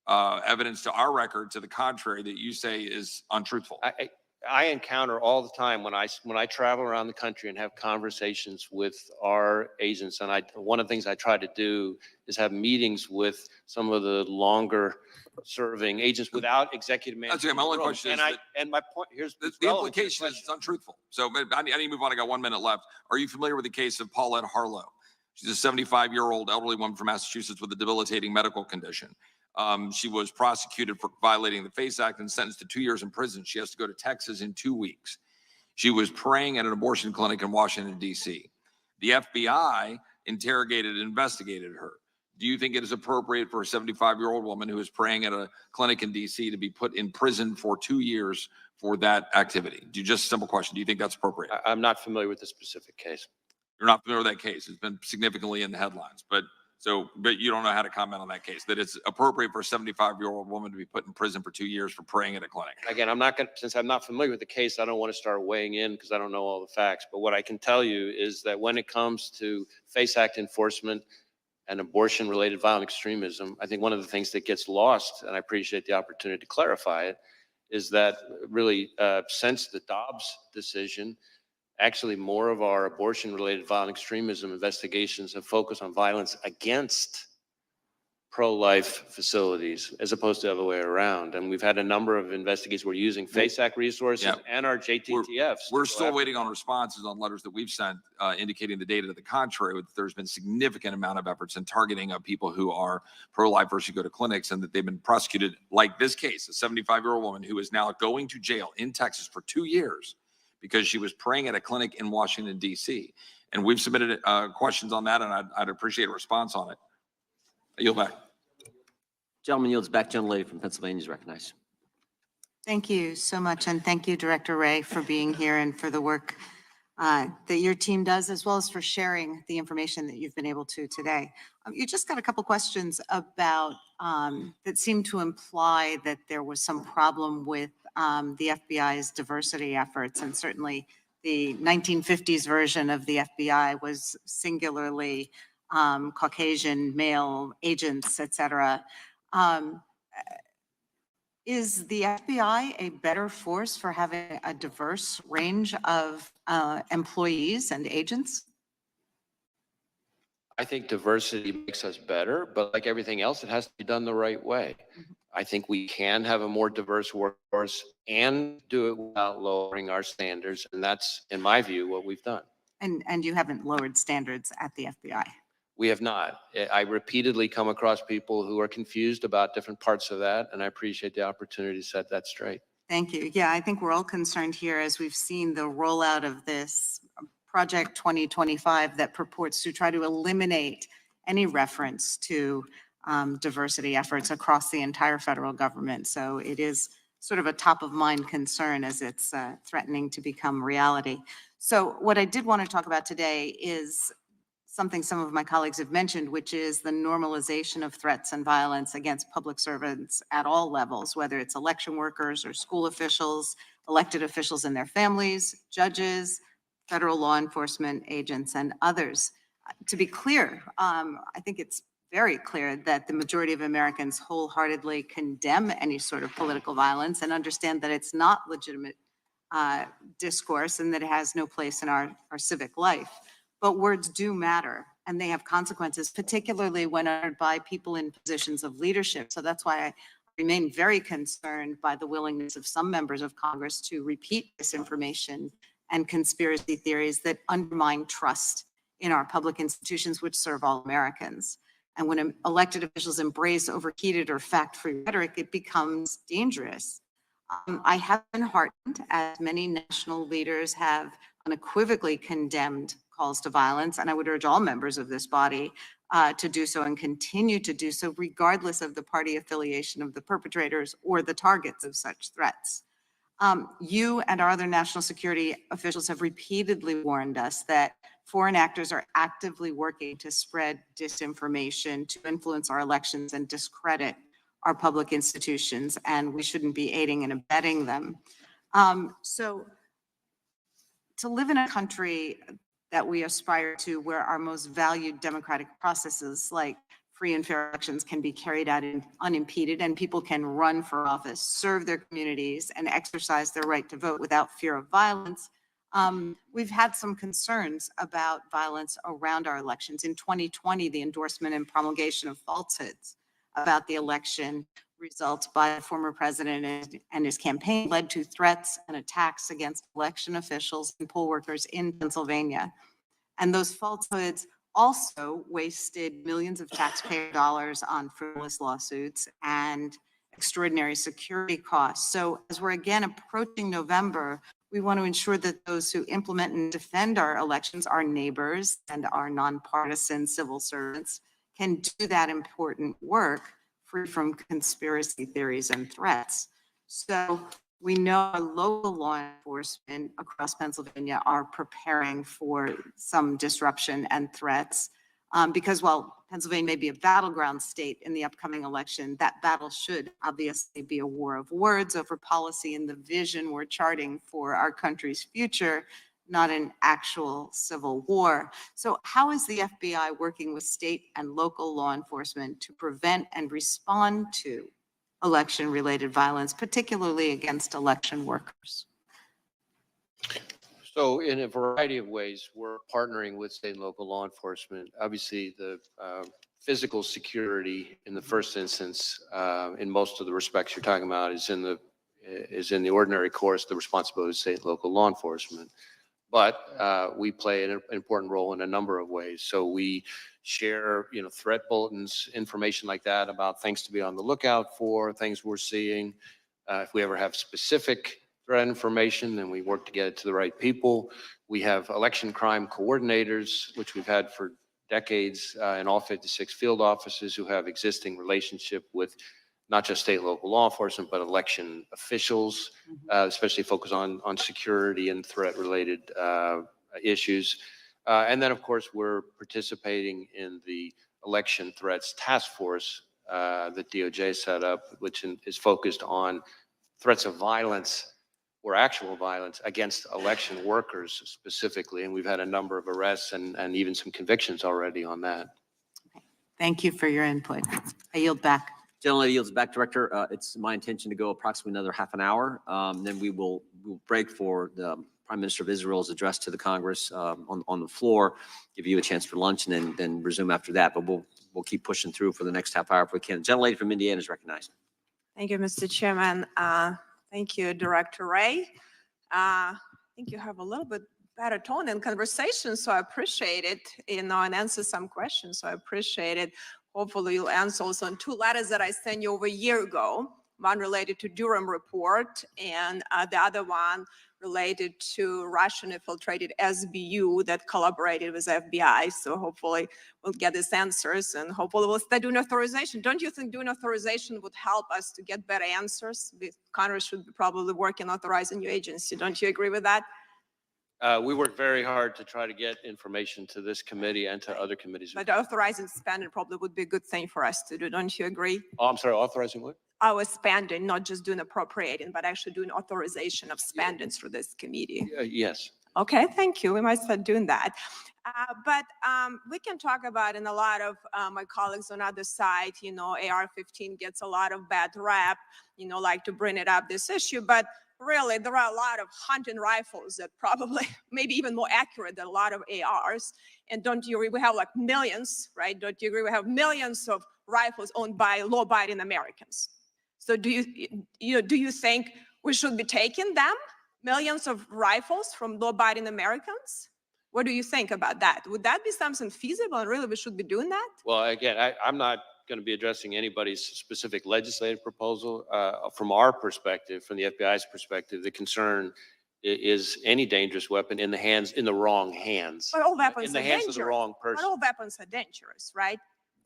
T: evidence to our record to the contrary that you say is untruthful.
F: I encounter all the time when I travel around the country and have conversations with our agents, and one of the things I try to do is have meetings with some of the longer serving agents without executive management.
T: That's okay. My only question is
F: and my point here's
T: the implication is it's untruthful. So I need to move on. I got 1 minute left. Are you familiar with the case of Paulette Harlow? She's a 75-year-old elderly woman from Massachusetts with a debilitating medical condition. She was prosecuted for violating the FACE Act and sentenced to 2 years in prison. She has to go to Texas in 2 weeks. She was praying at an abortion clinic in Washington, D.C. The FBI interrogated and investigated her. Do you think it is appropriate for a 75-year-old woman who is praying at a clinic in D.C. to be put in prison for 2 years for that activity? Just a simple question. Do you think that's appropriate?
F: I'm not familiar with the specific case.
T: You're not familiar with that case. It's been significantly in the headlines, but you don't know how to comment on that case, that it's appropriate for a 75-year-old woman to be put in prison for 2 years for praying at a clinic.
F: Again, since I'm not familiar with the case, I don't want to start weighing in because I don't know all the facts. But what I can tell you is that when it comes to FACE Act enforcement and abortion-related violent extremism, I think one of the things that gets lost, and I appreciate the opportunity to clarify it, is that really since the Dobbs decision, actually more of our abortion-related violent extremism investigations have focused on violence against pro-life facilities as opposed to the other way around. And we've had a number of investigations. We're using FACE Act resources and our JTTFs.
T: We're still waiting on responses on letters that we've sent indicating the data to the contrary. There's been significant amount of efforts in targeting of people who are pro-life versus go to clinics, and that they've been prosecuted like this case, a 75-year-old woman who is now going to jail in Texas for 2 years because she was praying at a clinic in Washington, D.C. And we've submitted questions on that, and I'd appreciate a response on it. I yield back.
E: Gentleman yields back. Gentlelady from Pennsylvania is recognized.
U: Thank you so much, and thank you, Director Wray, for being here and for the work that your team does, as well as for sharing the information that you've been able to today. You just got a couple questions about that seem to imply that there was some problem with the FBI's diversity efforts, and certainly the 1950s version of the FBI was singularly Caucasian male agents, et cetera. Is the FBI a better force for having a diverse range of employees and agents?
F: I think diversity makes us better, but like everything else, it has to be done the right way. I think we can have a more diverse workforce and do it without lowering our standards. And that's, in my view, what we've done.
U: And you haven't lowered standards at the FBI?
F: We have not. I repeatedly come across people who are confused about different parts of that, and I appreciate the opportunity to set that straight.
U: Thank you. Yeah, I think we're all concerned here as we've seen the rollout of this Project 2025 that purports to try to eliminate any reference to diversity efforts across the entire federal government. So it is sort of a top of mind concern as it's threatening to become reality. So what I did want to talk about today is something some of my colleagues have mentioned, which is the normalization of threats and violence against public servants at all levels, whether it's election workers or school officials, elected officials and their families, judges, federal law enforcement agents, and others. to be clear, I think it's very clear that the majority of Americans wholeheartedly condemn any sort of political violence and understand that it's not legitimate discourse and that it has no place in our civic life. But words do matter, and they have consequences, particularly when uttered by people in positions of leadership. So that's why I remain very concerned by the willingness of some members of Congress to repeat disinformation and conspiracy theories that undermine trust in our public institutions, which serve all Americans. And when elected officials embrace overheated or fact-free rhetoric, it becomes dangerous. I have been heartened, as many national leaders have unequivocally condemned calls to violence, and I would urge all members of this body to do so and continue to do so, regardless of the party affiliation of the perpetrators or the targets of such threats. You and our other national security officials have repeatedly warned us that foreign actors are actively working to spread disinformation, to influence our elections and discredit our public institutions, and we shouldn't be aiding and abetting them. So to live in a country that we aspire to, where our most valued democratic processes like free and fair elections can be carried out unimpeded, and people can run for office, serve their communities, and exercise their right to vote without fear of violence, we've had some concerns about violence around our elections. In 2020, the endorsement and promulgation of falsehoods about the election results by the former president and his campaign led to threats and attacks against election officials and poll workers in Pennsylvania. And those falsehoods also wasted millions of taxpayer dollars on frivolous lawsuits and extraordinary security costs. So as we're again approaching November, we want to ensure that those who implement and defend our elections, our neighbors and our nonpartisan civil servants, can do that important work free from conspiracy theories and threats. So we know our local law enforcement across Pennsylvania are preparing for some disruption and threats because while Pennsylvania may be a battleground state in the upcoming election, that battle should obviously be a war of words over policy and the vision we're charting for our country's future, not an actual civil war. So how is the FBI working with state and local law enforcement to prevent and respond to election-related violence, particularly against election workers?
F: So in a variety of ways, we're partnering with state and local law enforcement. Obviously, the physical security in the first instance, in most of the respects you're talking about, is in the ordinary course, the responsibility of state and local law enforcement. But we play an important role in a number of ways. So we share, threat bulletins, information like that about things to be on the lookout for, things we're seeing. If we ever have specific threat information, then we work to get it to the right people. We have election crime coordinators, which we've had for decades in all 56 field offices who have existing relationship with not just state and local law enforcement, but election officials, especially focus on security and threat-related issues. And then, of course, we're participating in the election threats task force that DOJ set up, which is focused on threats of violence or actual violence against election workers specifically. And we've had a number of arrests and even some convictions already on that.
U: Thank you for your input. I yield back.
E: Gentleman yields back, Director. It's my intention to go approximately another half an hour. Then we'll break for the Prime Minister of Israel's address to the Congress on the floor, give you a chance for lunch, and then resume after that. But we'll keep pushing through for the next half hour if we can. Gentlelady from Indiana is recognized.
B: Thank you, Mr. Chairman. Thank you, Director Wray. I think you have a little bit better tone in conversation, so I appreciate it, and answer some questions, so I appreciate it. Hopefully you'll answer also on two letters that I sent you over a year ago, one related to Durham report and the other one related to Russian infiltrated SBU that collaborated with FBI. So hopefully we'll get these answers and hopefully we'll start doing authorization. Don't you think doing authorization would help us to get better answers? Congress should be probably working authorizing your agency. Don't you agree with that?
F: We work very hard to try to get information to this committee and to other committees.
B: But authorizing spending probably would be a good thing for us to do. Don't you agree?
F: Oh, I'm sorry, authorizing what?
B: Our spending, not just doing appropriating, but actually doing authorization of spending through this committee.
F: Yes.
B: Okay, thank you. We might start doing that. But we can talk about, and a lot of my colleagues on other side, you know, AR-15 gets a lot of bad rap, you know, like to bring it up, this issue. But really, there are a lot of hunting rifles that probably, maybe even more accurate than a lot of ARs. And don't you agree? We have like millions, right? Don't you agree? We have millions of rifles owned by law-abiding Americans. So do you think we should be taking them, millions of rifles from law-abiding Americans? What do you think about that? Would that be something feasible and really we should be doing that?
F: Well, again, I'm not going to be addressing anybody's specific legislative proposal. From our perspective, from the FBI's perspective, the concern is any dangerous weapon in the wrong hands.
B: But all weapons
F: in the
B: are
F: hands
B: dangerous.
F: of the wrong
B: But
F: person.
B: all weapons are dangerous, right?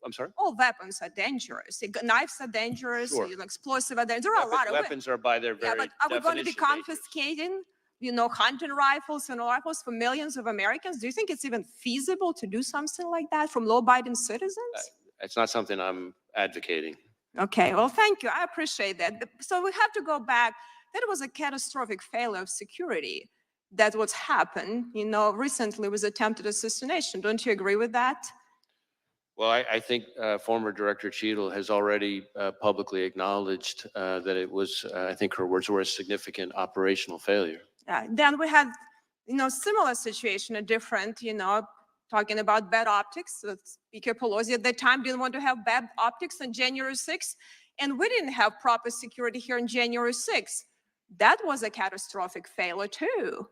F: I'm sorry?
B: All weapons are dangerous. Knives are dangerous,
F: Sure.
B: explosive are dangerous. There are a lot of
F: Weapons are by their
B: Yeah,
F: very
B: but are we going to be
F: definition dangerous.
B: confiscating, you know, hunting rifles and rifles for millions of Americans? Do you think it's even feasible to do something like that from law-abiding citizens?
F: It's not something I'm advocating.
B: Okay, well, thank you. I appreciate that. So we have to go back. That was a catastrophic failure of security. That what's happened, you know, recently was attempted assassination. Don't you agree with that?
F: Well, I think former Director Cheadle has already publicly acknowledged that it was, I think her words were, a significant operational failure.
B: Then we had, you know, similar situation, a different, you know, talking about bad optics. Speaker Pelosi at that time didn't want to have bad optics on January 6th, and we didn't have proper security here on January 6th. That was a catastrophic failure too.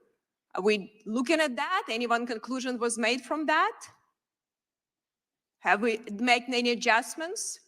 B: Are we looking at that? Any one conclusion was made from that? Have we made any adjustments?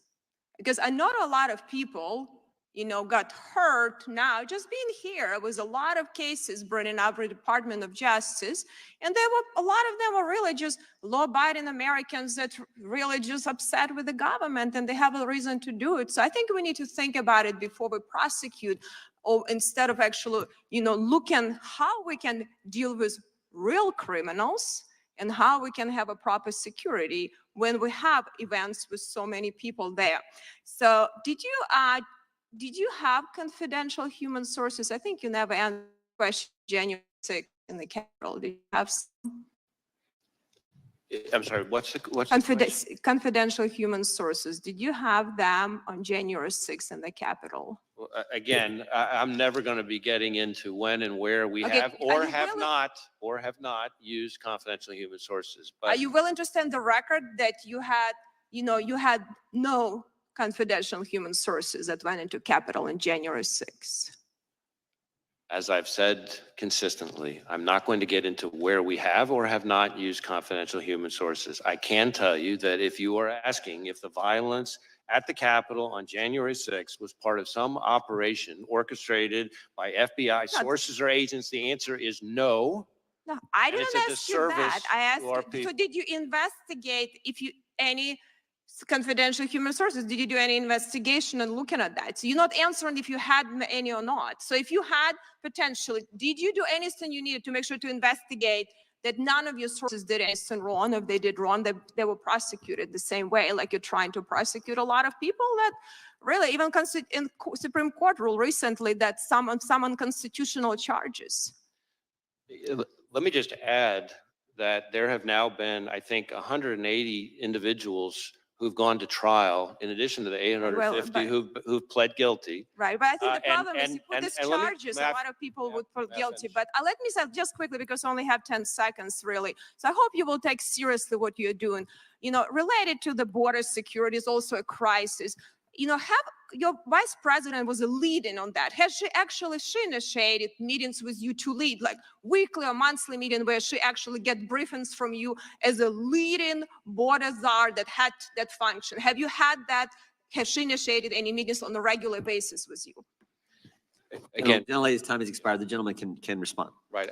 B: Because I know a lot of people, you know, got hurt now just being here. It was a lot of cases bringing up the Department of Justice, and there were a lot of them were really just law-abiding Americans that really just upset with the government, and they have a reason to do it. So I think we need to think about it before we prosecute, or instead of actually, you know, looking how we can deal with real criminals and how we can have a proper security when we have events with so many people there. So did you have confidential human sources? I think you never answered the question January 6th in the Capitol. Did you have some?
F: I'm sorry, what's the question?
B: Confidential human sources? Did you have them on January 6th in the Capitol?
F: Well, again, I'm never going to be getting into when and where we
B: Okay,
F: have
B: are
F: or
B: you
F: have not used confidential human sources.
B: Are
F: But
B: you willing to stand the record that you had, you know, you had no confidential human sources that went into Capitol on January 6th?
F: as I've said consistently, I'm not going to get into where we have or have not used confidential human sources. I can tell you that if you are asking if the violence at the Capitol on January 6th was part of some operation orchestrated by FBI sources or agents, the answer is no.
B: No, I
F: And it's
B: didn't
F: a
B: ask you that.
F: disservice
B: I asked,
F: to our
B: so
F: people.
B: did you investigate if you, any confidential human sources, did you do any investigation and looking at that? So you're not answering if you had any or not. So if you had potentially, did you do anything you needed to make sure to investigate that none of your sources did anything wrong? If they did wrong, they were prosecuted the same way, like you're trying to prosecute a lot of people that really, even in Supreme Court rule recently that some unconstitutional charges.
F: Let me just add that there have now been, I think, 180 individuals who've gone to trial, in addition to the 850 who've pled guilty.
B: Right, but I think the
F: And-
B: problem is you put
F: and-
B: these
F: and let me-
B: charges,
F: may
B: a
F: I-
B: lot of people would
F: may
B: put
F: I
B: guilty.
F: finish?
B: But let me say just quickly, because I only have 10 seconds really. So I hope you will take seriously what you're doing. You know, related to the border security is also a crisis. You know, have your vice president was a leading on that. Has she initiated meetings with you to lead, like weekly or monthly meeting where she actually get briefings from you as a leading border czar that had that function? Have you had that? Has she initiated any meetings on a regular basis with you?
F: Again,
E: Gentlelady's time has expired. The gentleman can respond.
F: Right.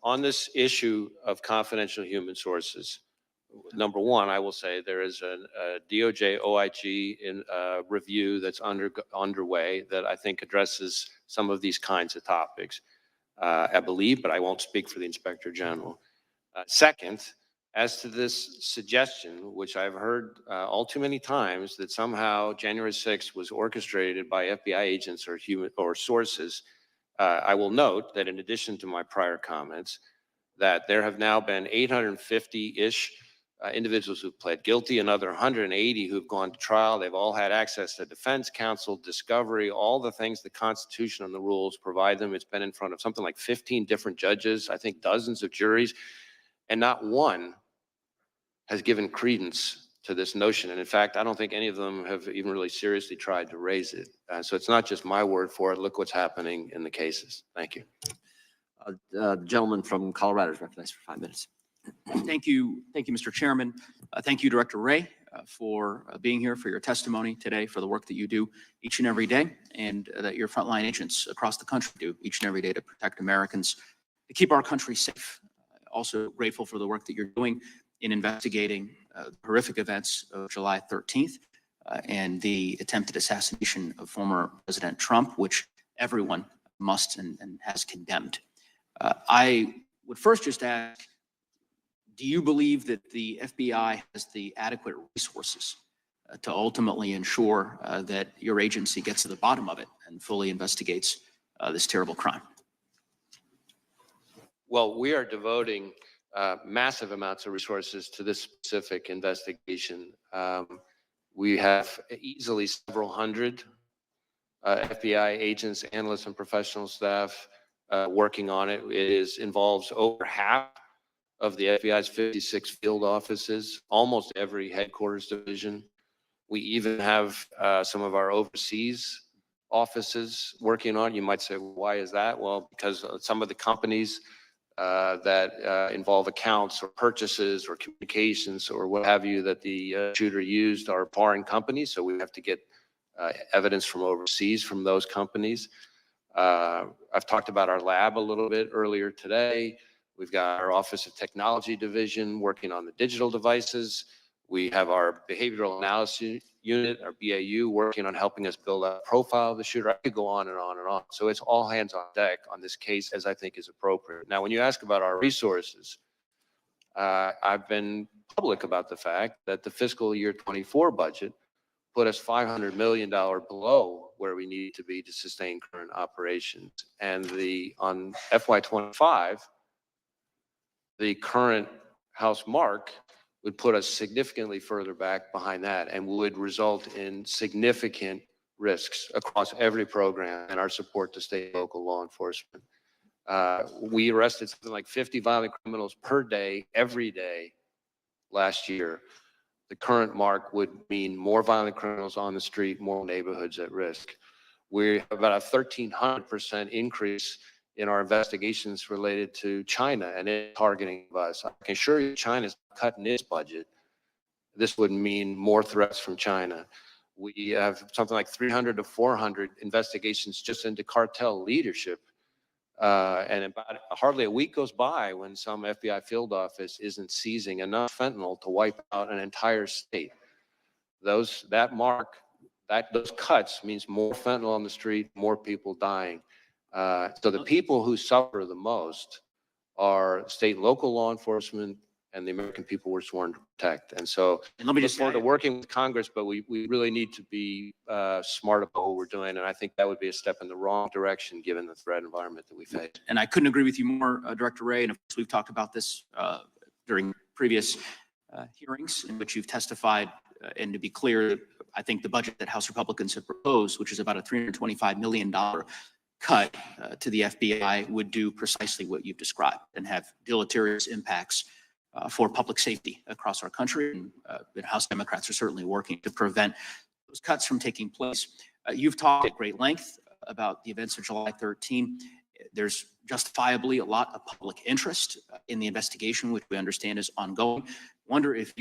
F: On this issue of confidential human sources, number one, I will say there is a DOJ OIG review that's underway that I think addresses some of these kinds of topics. I believe, but I won't speak for the Inspector General. Second, as to this suggestion, which I've heard all too many times, that somehow January 6th was orchestrated by FBI agents or sources, I will note that in addition to my prior comments, that there have now been 850-ish individuals who've pled guilty, another 180 who've gone to trial. They've all had access to defense counsel, discovery, all the things the Constitution and the rules provide them. It's been in front of something like 15 different judges, I think dozens of juries, and not one has given credence to this notion. And in fact, I don't think any of them have even really seriously tried to raise it. So it's not just my word for it. Look what's happening in the cases. Thank you.
E: The gentleman from Colorado is recognized for 5 minutes.
C: Thank you, Mr. Chairman. Thank you, Director Wray, for being here, for your testimony today, for the work that you do each and every day, and that your frontline agents across the country do each and every day to protect Americans, to keep our country safe. Also grateful for the work that you're doing in investigating the horrific events of July 13th and the attempted assassination of former President Trump, which everyone must and has condemned. I would first just ask, do you believe that the FBI has the adequate resources to ultimately ensure that your agency gets to the bottom of it and fully investigates this terrible crime?
F: Well, we are devoting massive amounts of resources to this specific investigation. We have easily several hundred FBI agents, analysts, and professional staff working on it. Involves over half of the FBI's 56 field offices, almost every headquarters division. We even have some of our overseas offices working on it. You might say, why is that? Well, because some of the companies that involve accounts or purchases or communications or what have you that the shooter used are foreign companies. So we have to get evidence from overseas from those companies. I've talked about our lab a little bit earlier today. We've got our Office of Technology Division working on the digital devices. We have our Behavioral Analysis Unit, our BAU, working on helping us build a profile of the shooter. I could go on and on and on. So it's all hands on deck on this case, as I think is appropriate. Now, when you ask about our resources, I've been public about the fact that the fiscal year 24 budget put us $500 million below where we need to be to sustain current operations. And on FY25, the current House mark would put us significantly further back behind that and would result in significant risks across every program and our support to state and local law enforcement. We arrested something like 50 violent criminals per day, every day last year. The current mark would mean more violent criminals on the street, more neighborhoods at risk. We have about a 1,300% increase in our investigations related to China and it targeting of us. I can assure you China's cutting its budget. This would mean more threats from China. We have something like 300 to 400 investigations just into cartel leadership. And about hardly a week goes by when some FBI field office isn't seizing enough fentanyl to wipe out an entire state. Those cuts means more fentanyl on the street, more people dying. So the people who suffer the most are state and local law enforcement and the American people we're sworn to protect. And so
C: let me just
F: look forward to working with Congress, but we really need to be smart about what we're doing. And I think that would be a step in the wrong direction given the threat environment that we face.
C: And I couldn't agree with you more, Director Wray. And of course, we've talked about this during previous hearings in which you've testified. And to be clear, I think the budget that House Republicans have proposed, which is about a $325 million cut to the FBI, would do precisely what you've described and have deleterious impacts for public safety across our country. And House Democrats are certainly working to prevent those cuts from taking place. You've talked at great length about the events of July 13. There's justifiably a lot of public interest in the investigation, which we understand is ongoing. Wonder if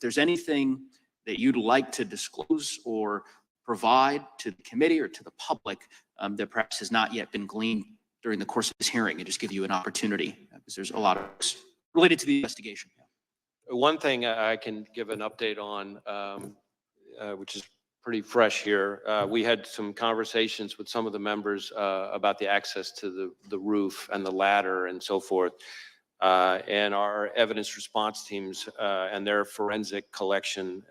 C: there's anything that you'd like to disclose or provide to the committee or to the public that perhaps has not yet been gleaned during the course of this hearing, and just give you an opportunity, because there's a lot of related to the investigation.
F: One thing I can give an update on, which is pretty fresh here. We had some conversations with some of the members about the access to the roof and the ladder and so forth. And our evidence response teams and their forensic collection,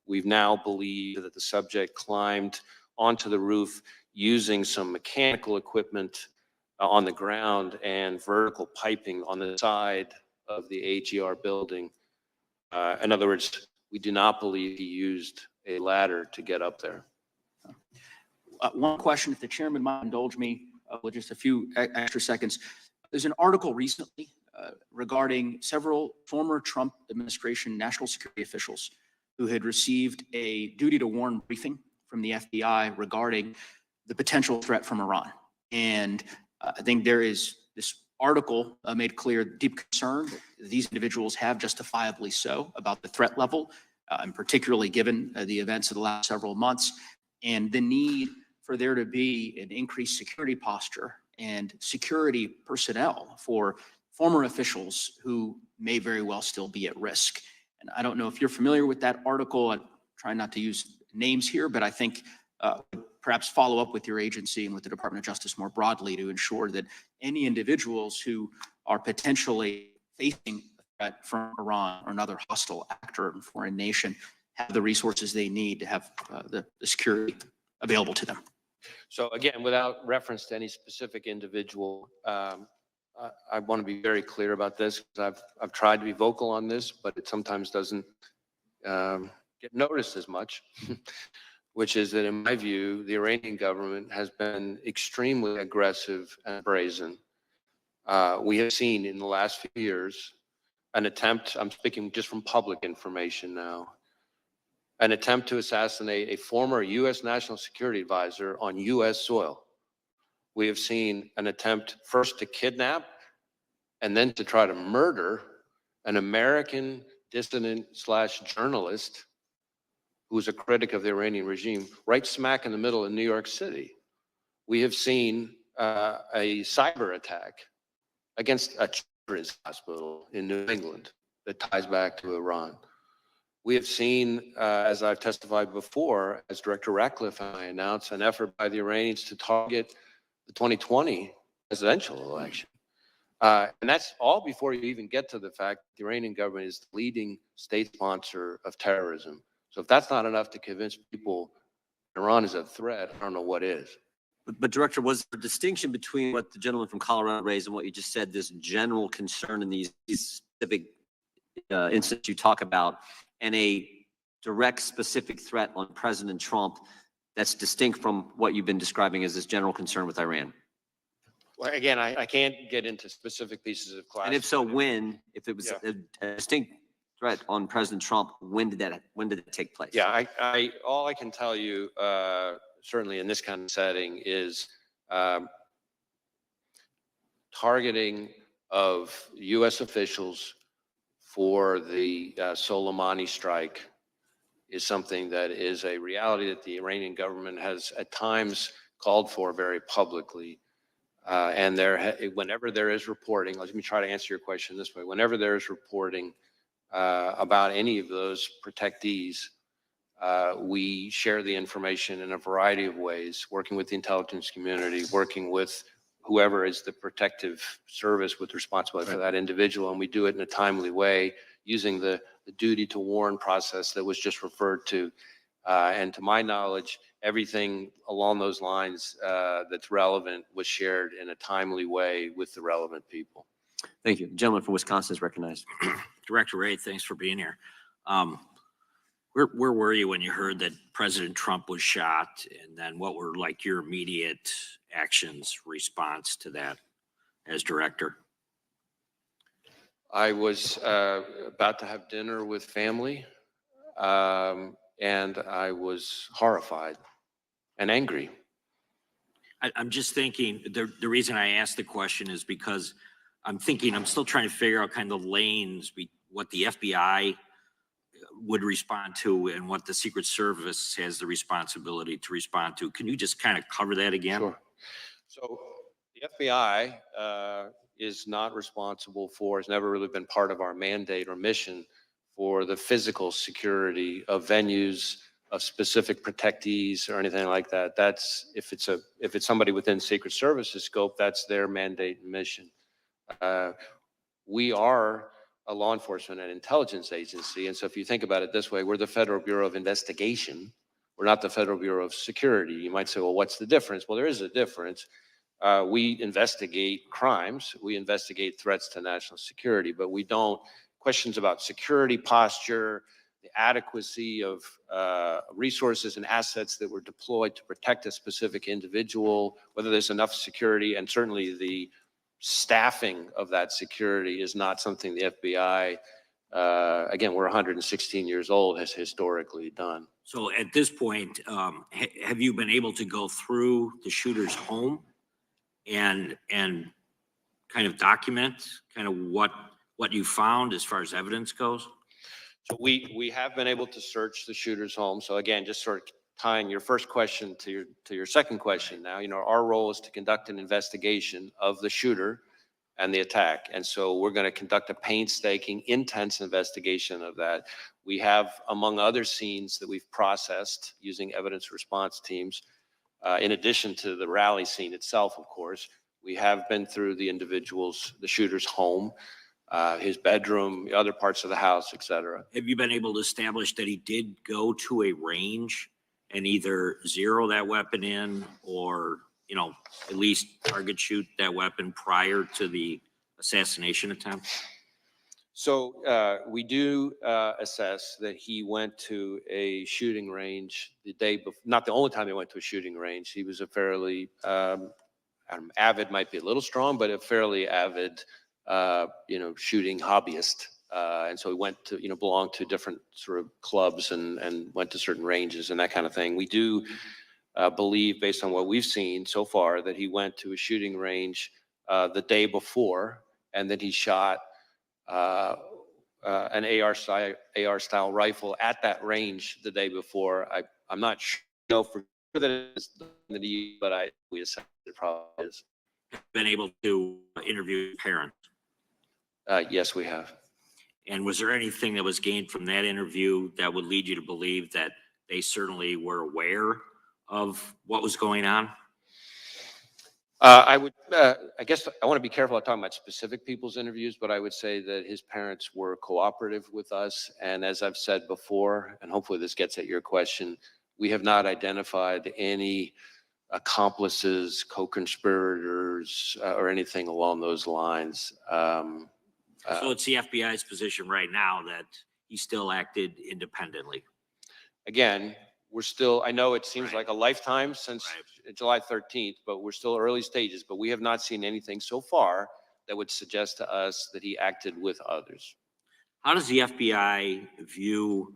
F: we've now believed that the subject climbed onto the roof using some mechanical equipment on the ground and vertical piping on the side of the AGR building. In other words, we do not believe he used a ladder to get up there.
C: One question, if the chairman might indulge me with just a few extra seconds. There's an article recently regarding several former Trump administration national security officials who had received a duty to warn briefing from the FBI regarding the potential threat from Iran. And I think there is this article made clear deep concern that these individuals have, justifiably so, about the threat level, and particularly given the events of the last several months, and the need for there to be an increased security posture and security personnel for former officials who may very well still be at risk. And I don't know if you're familiar with that article. I'm trying not to use names here, but I think perhaps follow up with your agency and with the Department of Justice more broadly to ensure that any individuals who are potentially facing a threat from Iran or another hostile actor in a foreign nation have the resources they need to have the security available to them.
F: So again, without reference to any specific individual, I want to be very clear about this because I've tried to be vocal on this, but it sometimes doesn't get noticed as much, which is that in my view, the Iranian government has been extremely aggressive and brazen. We have seen in the last few years an attempt, I'm speaking just from public information now, an attempt to assassinate a former U.S. National Security Advisor on U.S. soil. We have seen an attempt first to kidnap and then to try to murder an American dissident / journalist who was a critic of the Iranian regime right smack in the middle of New York City. We have seen a cyber attack against a children's hospital in New England that ties back to Iran. We have seen, as I've testified before, as Director Ratcliffe and I announced, an effort by the Iranians to target the 2020 presidential election. And that's all before you even get to the fact that the Iranian government is the leading state sponsor of terrorism. So if that's not enough to convince people Iran is a threat, I don't know what is.
E: But Director, was there a distinction between what the gentleman from Colorado raised and what you just said, this general concern in these specific incidents you talk about, and a direct specific threat on President Trump that's distinct from what you've been describing as this general concern with Iran?
F: Well, again, I can't get into specific pieces of class.
E: And if so, when, if it was a distinct threat on President Trump, when did that take place?
F: Yeah, all I can tell you, certainly in this kind of setting, is targeting of U.S. officials for the Soleimani strike is something that is a reality that the Iranian government has at times called for very publicly. And whenever there is reporting, let me try to answer your question this way. Whenever there is reporting about any of those protectees, we share the information in a variety of ways, working with the intelligence community, working with whoever is the protective service with responsibility for that individual. And we do it in a timely way using the duty to warn process that was just referred to. And to my knowledge, everything along those lines that's relevant was shared in a timely way with the relevant people.
E: Thank you. The gentleman from Wisconsin is recognized.
A: Director Wray, thanks for being here. Where were you when you heard that President Trump was shot? And then what were like your immediate actions, response to that as director?
F: I was about to have dinner with family, and I was horrified and angry.
A: I'm just thinking, the reason I asked the question is because I'm still trying to figure out kind of lanes, what the FBI would respond to and what the Secret Service has the responsibility to respond to. Can you just kind of cover that again?
F: Sure. So the FBI is not responsible for, has never really been part of our mandate or mission for the physical security of venues, of specific protectees or anything like that. That's, if it's somebody within Secret Service's scope, that's their mandate and mission. We are a law enforcement and intelligence agency. And so if you think about it this way, we're the Federal Bureau of Investigation. We're not the Federal Bureau of Security. You might say, well, what's the difference? Well, there is a difference. We investigate crimes, we investigate threats to national security, but we don't, questions about security posture, the adequacy of resources and assets that were deployed to protect a specific individual, whether there's enough security, and certainly the staffing of that security is not something the FBI, again, we're 116 years old, has historically done.
A: So at this point, have you been able to go through the shooter's home and kind of document kind of what you found as far as evidence goes?
F: So we have been able to search the shooter's home. So again, just sort of tying your first question to your second question now, our role is to conduct an investigation of the shooter and the attack. And so we're going to conduct a painstaking, intense investigation of that. We have, among other scenes that we've processed using evidence response teams, in addition to the rally scene itself, of course, we have been through the shooter's home, his bedroom, other parts of the house, et cetera.
A: Have you been able to establish that he did go to a range and either zero that weapon in or, at least target shoot that weapon prior to the assassination attempt?
F: So we do assess that he went to a shooting range the day before, not the only time he went to a shooting range. He was a fairly, avid might be a little strong, but a fairly avid, shooting hobbyist. And so he went to, belonged to different sort of clubs and went to certain ranges and that kind of thing. We do believe, based on what we've seen so far, that he went to a shooting range the day before and that he shot an AR style rifle at that range the day before. I'm not sure for sure that it is, but we assess it probably is.
A: Been able to interview parents?
F: Yes, we have.
A: And was there anything that was gained from that interview that would lead you to believe that they certainly were aware of what was going on?
F: I guess I want to be careful about talking about specific people's interviews, but I would say that his parents were cooperative with us. And as I've said before, and hopefully this gets at your question, we have not identified any accomplices, co-conspirators, or anything along those lines.
A: So it's the FBI's position right now that he still acted independently.
F: Again, we're still, I know it seems like a lifetime since July 13th, but we're still early stages, but we have not seen anything so far that would suggest to us that he acted with others.
A: How does the FBI view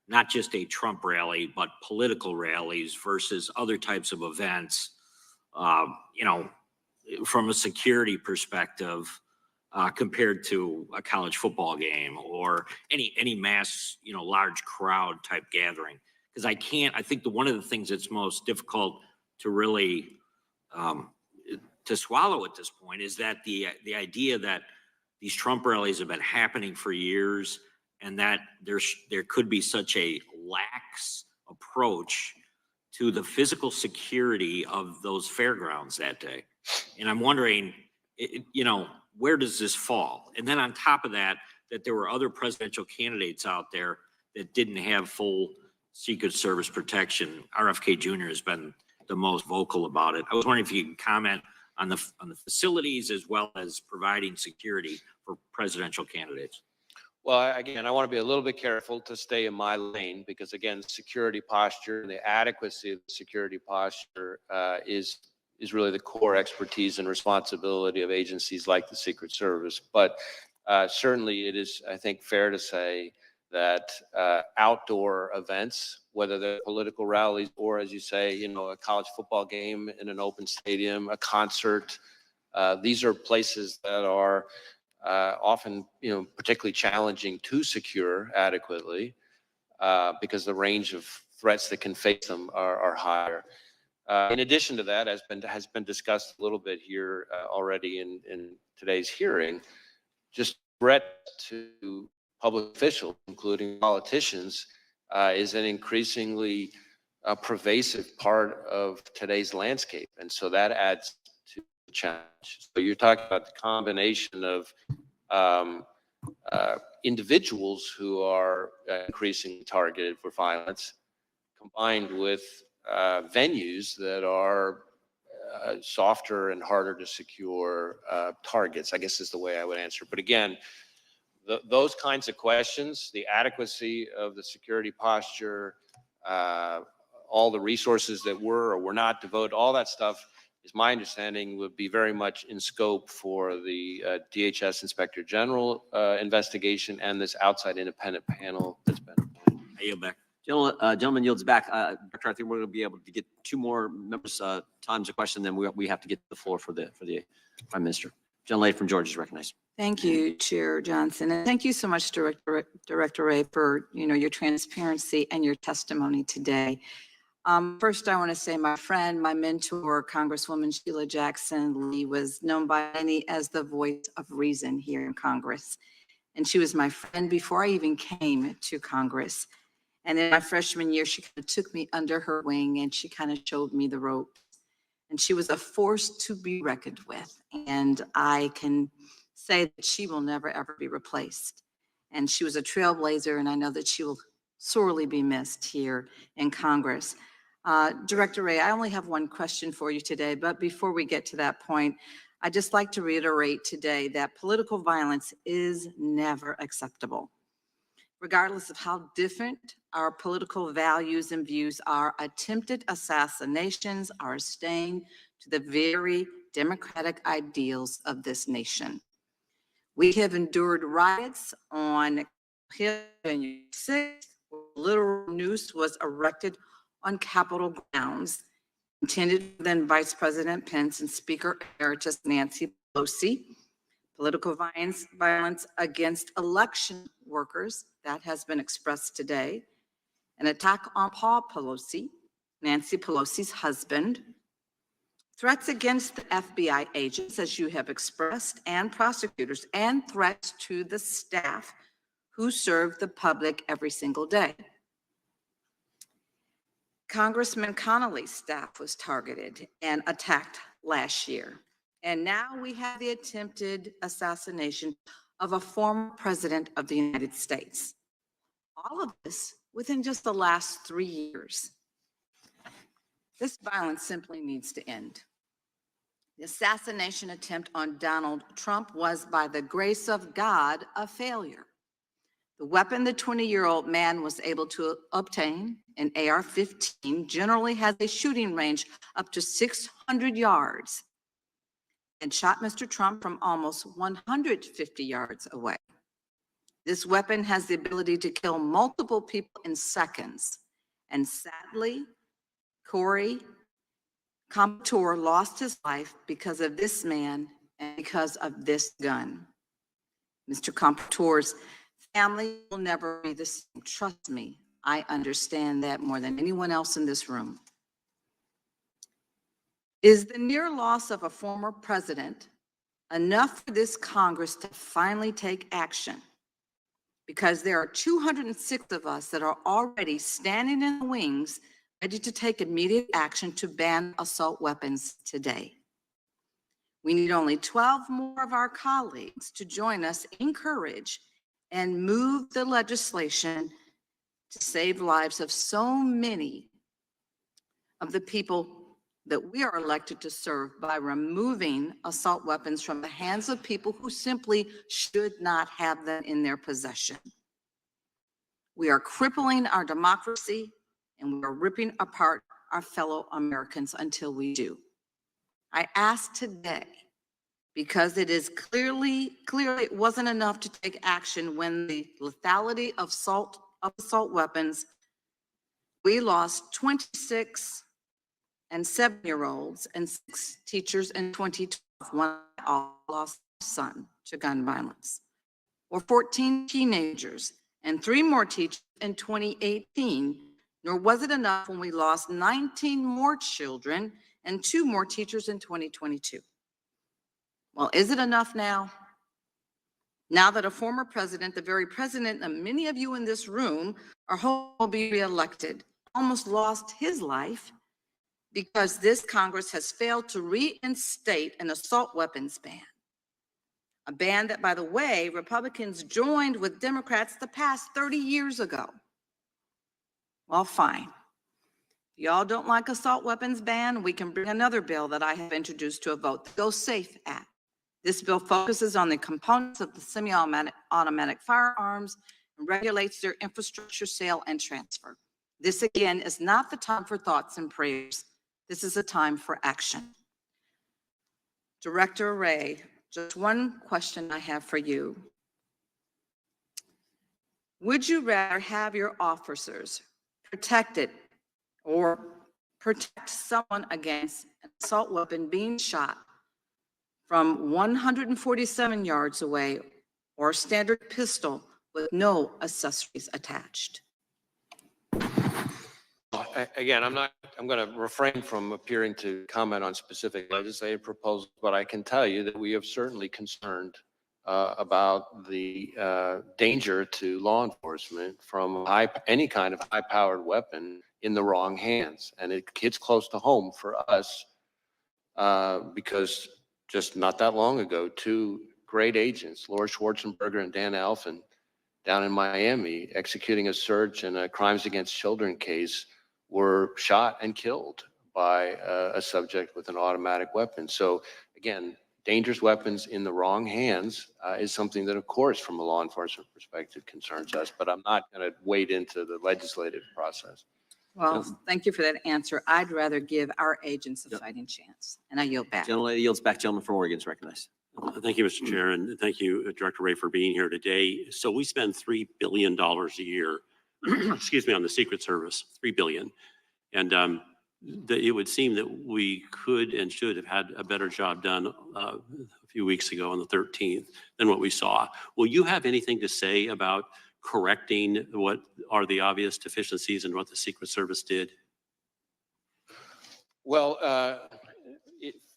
A: not just a Trump rally, but political rallies versus other types of events, from a security perspective, compared to a college football game or any mass, large crowd type gathering? Because I think one of the things that's most difficult to really to swallow at this point is that the idea that these Trump rallies have been happening for years and that there could be such a lax approach to the physical security of those fairgrounds that day. And I'm wondering, where does this fall? And then on top of that there were other presidential candidates out there that didn't have full Secret Service protection. RFK Jr. has been the most vocal about it. I was wondering if you can comment on the facilities as well as providing security for presidential candidates.
F: Well, again, I want to be a little bit careful to stay in my lane because, again, security posture and the adequacy of the security posture is really the core expertise and responsibility of agencies like the Secret Service. But certainly it is, I think, fair to say that outdoor events, whether they're political rallies or, as you say, a college football game in an open stadium, a concert, these are places that are often, particularly challenging to secure adequately because the range of threats that can face them are higher. In addition to that, as has been discussed a little bit here already in today's hearing, just threat to public officials, including politicians, is an increasingly pervasive part of today's landscape. And so that adds to the challenge. So you're talking about the combination of individuals who are increasingly targeted for violence, combined with venues that are softer and harder to secure targets, I guess is the way I would answer. But again, those kinds of questions, the adequacy of the security posture, all the resources that were or were not devoted, all that stuff, is my understanding would be very much in scope for the DHS Inspector General investigation and this outside independent panel that's been appointed.
A: I yield back.
E: Gentleman yields back. Director, I think we're going to be able to get two more members' times of question, then we have to get to the floor for the Prime Minister. Gentlelady from Georgia is recognized.
D: Thank you, Chair Johnson, and thank you so much, Director Wray, for your transparency and your testimony today. First, I want to say my friend, my mentor, Congresswoman Sheila Jackson Lee, was known by many as the voice of reason here in Congress. And she was my friend before I even came to Congress. And in my freshman year, she kind of took me under her wing and she kind of showed me the ropes. And she was a force to be reckoned with. And I can say that she will never, ever be replaced. And she was a trailblazer, and I know that she will sorely be missed here in Congress. Director Wray, I only have one question for you today, but before we get to that point, I'd just like to reiterate today that political violence is never acceptable. Regardless of how different our political values and views are, attempted assassinations are a stain to the very democratic ideals of this nation. We have endured riots on January 6th, where a literal noose was erected on Capitol grounds, intended for then Vice President Pence and Speaker Emeritus Nancy Pelosi. Political violence against election workers, that has been expressed today. An attack on Paul Pelosi, Nancy Pelosi's husband. Threats against the FBI agents, as you have expressed, and prosecutors, and threats to the staff who serve the public every single day. Congressman Connolly's staff was targeted and attacked last year. And now we have the attempted assassination of a former president of the United States. All of this within just the last 3 years. This violence simply needs to end. The assassination attempt on Donald Trump was, by the grace of God, a failure. The weapon the 20-year-old man was able to obtain, an AR-15, generally has a shooting range up to 600 yards and shot Mr. Trump from almost 150 yards away. This weapon has the ability to kill multiple people in seconds. And sadly, Corey Comptour lost his life because of this man and because of this gun. Mr. Comptour's family will never be the same. Trust me, I understand that more than anyone else in this room. Is the near loss of a former president enough for this Congress to finally take action? Because there are 206 of us that are already standing in the wings, ready to take immediate action to ban assault weapons today. We need only 12 more of our colleagues to join us in courage and move the legislation to save lives of so many of the people that we are elected to serve by removing assault weapons from the hands of people who simply should not have them in their possession. We are crippling our democracy and we are ripping apart our fellow Americans until we do. I ask today, because it is clearly it wasn't enough to take action when the lethality of assault weapons, we lost 26 and 7-year-olds and 6 teachers in 2012 when I all lost my son to gun violence, or 14 teenagers and 3 more teachers in 2018, nor was it enough when we lost 19 more children and 2 more teachers in 2022. Well, is it enough now? Now that a former president, the very president that many of you in this room are hoping will be reelected, almost lost his life because this Congress has failed to reinstate an assault weapons ban. A ban that, by the way, Republicans joined with Democrats the past 30 years ago. Well, fine. If y'all don't like assault weapons ban, we can bring another bill that I have introduced to a vote, the Go Safe Act. This bill focuses on the components of the semi-automatic firearms and regulates their infrastructure sale and transfer. This again is not the time for thoughts and prayers. This is a time for action. Director Wray, just one question I have for you. Would you rather have your officers protected or protect someone against an assault weapon being shot from 147 yards away, or a standard pistol with no accessories attached?
F: Again, I'm going to refrain from appearing to comment on specific legislative proposals, but I can tell you that we have certainly concerned about the danger to law enforcement from any kind of high-powered weapon in the wrong hands. And it hits close to home for us because just not that long ago, two great agents, Laura Schwarzenberger and Dan Alphen, down in Miami, executing a search in a crimes against children case, were shot and killed by a subject with an automatic weapon. So again, dangerous weapons in the wrong hands is something that, of course, from a law enforcement perspective concerns us, but I'm not going to wade into the legislative process.
D: Well, thank you for that answer. I'd rather give our agents a fighting chance, and I yield back.
E: Gentleman yields back. Gentleman from Oregon is recognized.
G: Thank you, Mr. Chair, and thank you, Director Wray, for being here today. So we spend $3 billion a year, excuse me, on the Secret Service, $3 billion. And it would seem that we could and should have had a better job done a few weeks ago on the 13th than what we saw. Will you have anything to say about correcting what are the obvious deficiencies in what the Secret Service did?
F: Well,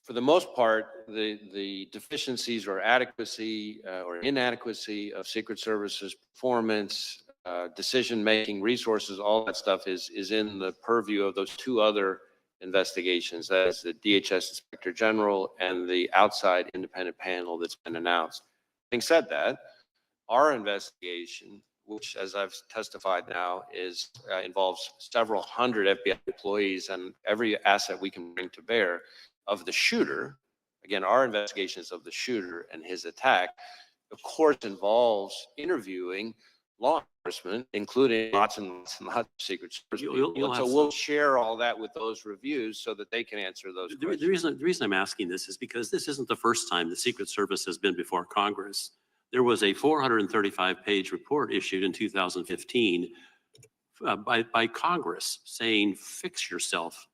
F: for the most part, the deficiencies or adequacy or inadequacy of Secret Service's performance, decision-making, resources, all that stuff is in the purview of those two other investigations. That is the DHS Inspector General and the outside independent panel that's been announced. Having said that, our investigation, which, as I've testified now, involves several hundred FBI employees and every asset we can bring to bear of the shooter. Again, our investigations of the shooter and his attack, of course, involves interviewing law enforcement, including lots and lots of Secret Service people. So we'll share all that with those reviews so that they can answer those questions.
G: The reason I'm asking this is because this isn't the first time the Secret Service has been before Congress. There was a 435-page report issued in 2015 by Congress saying, fix yourself.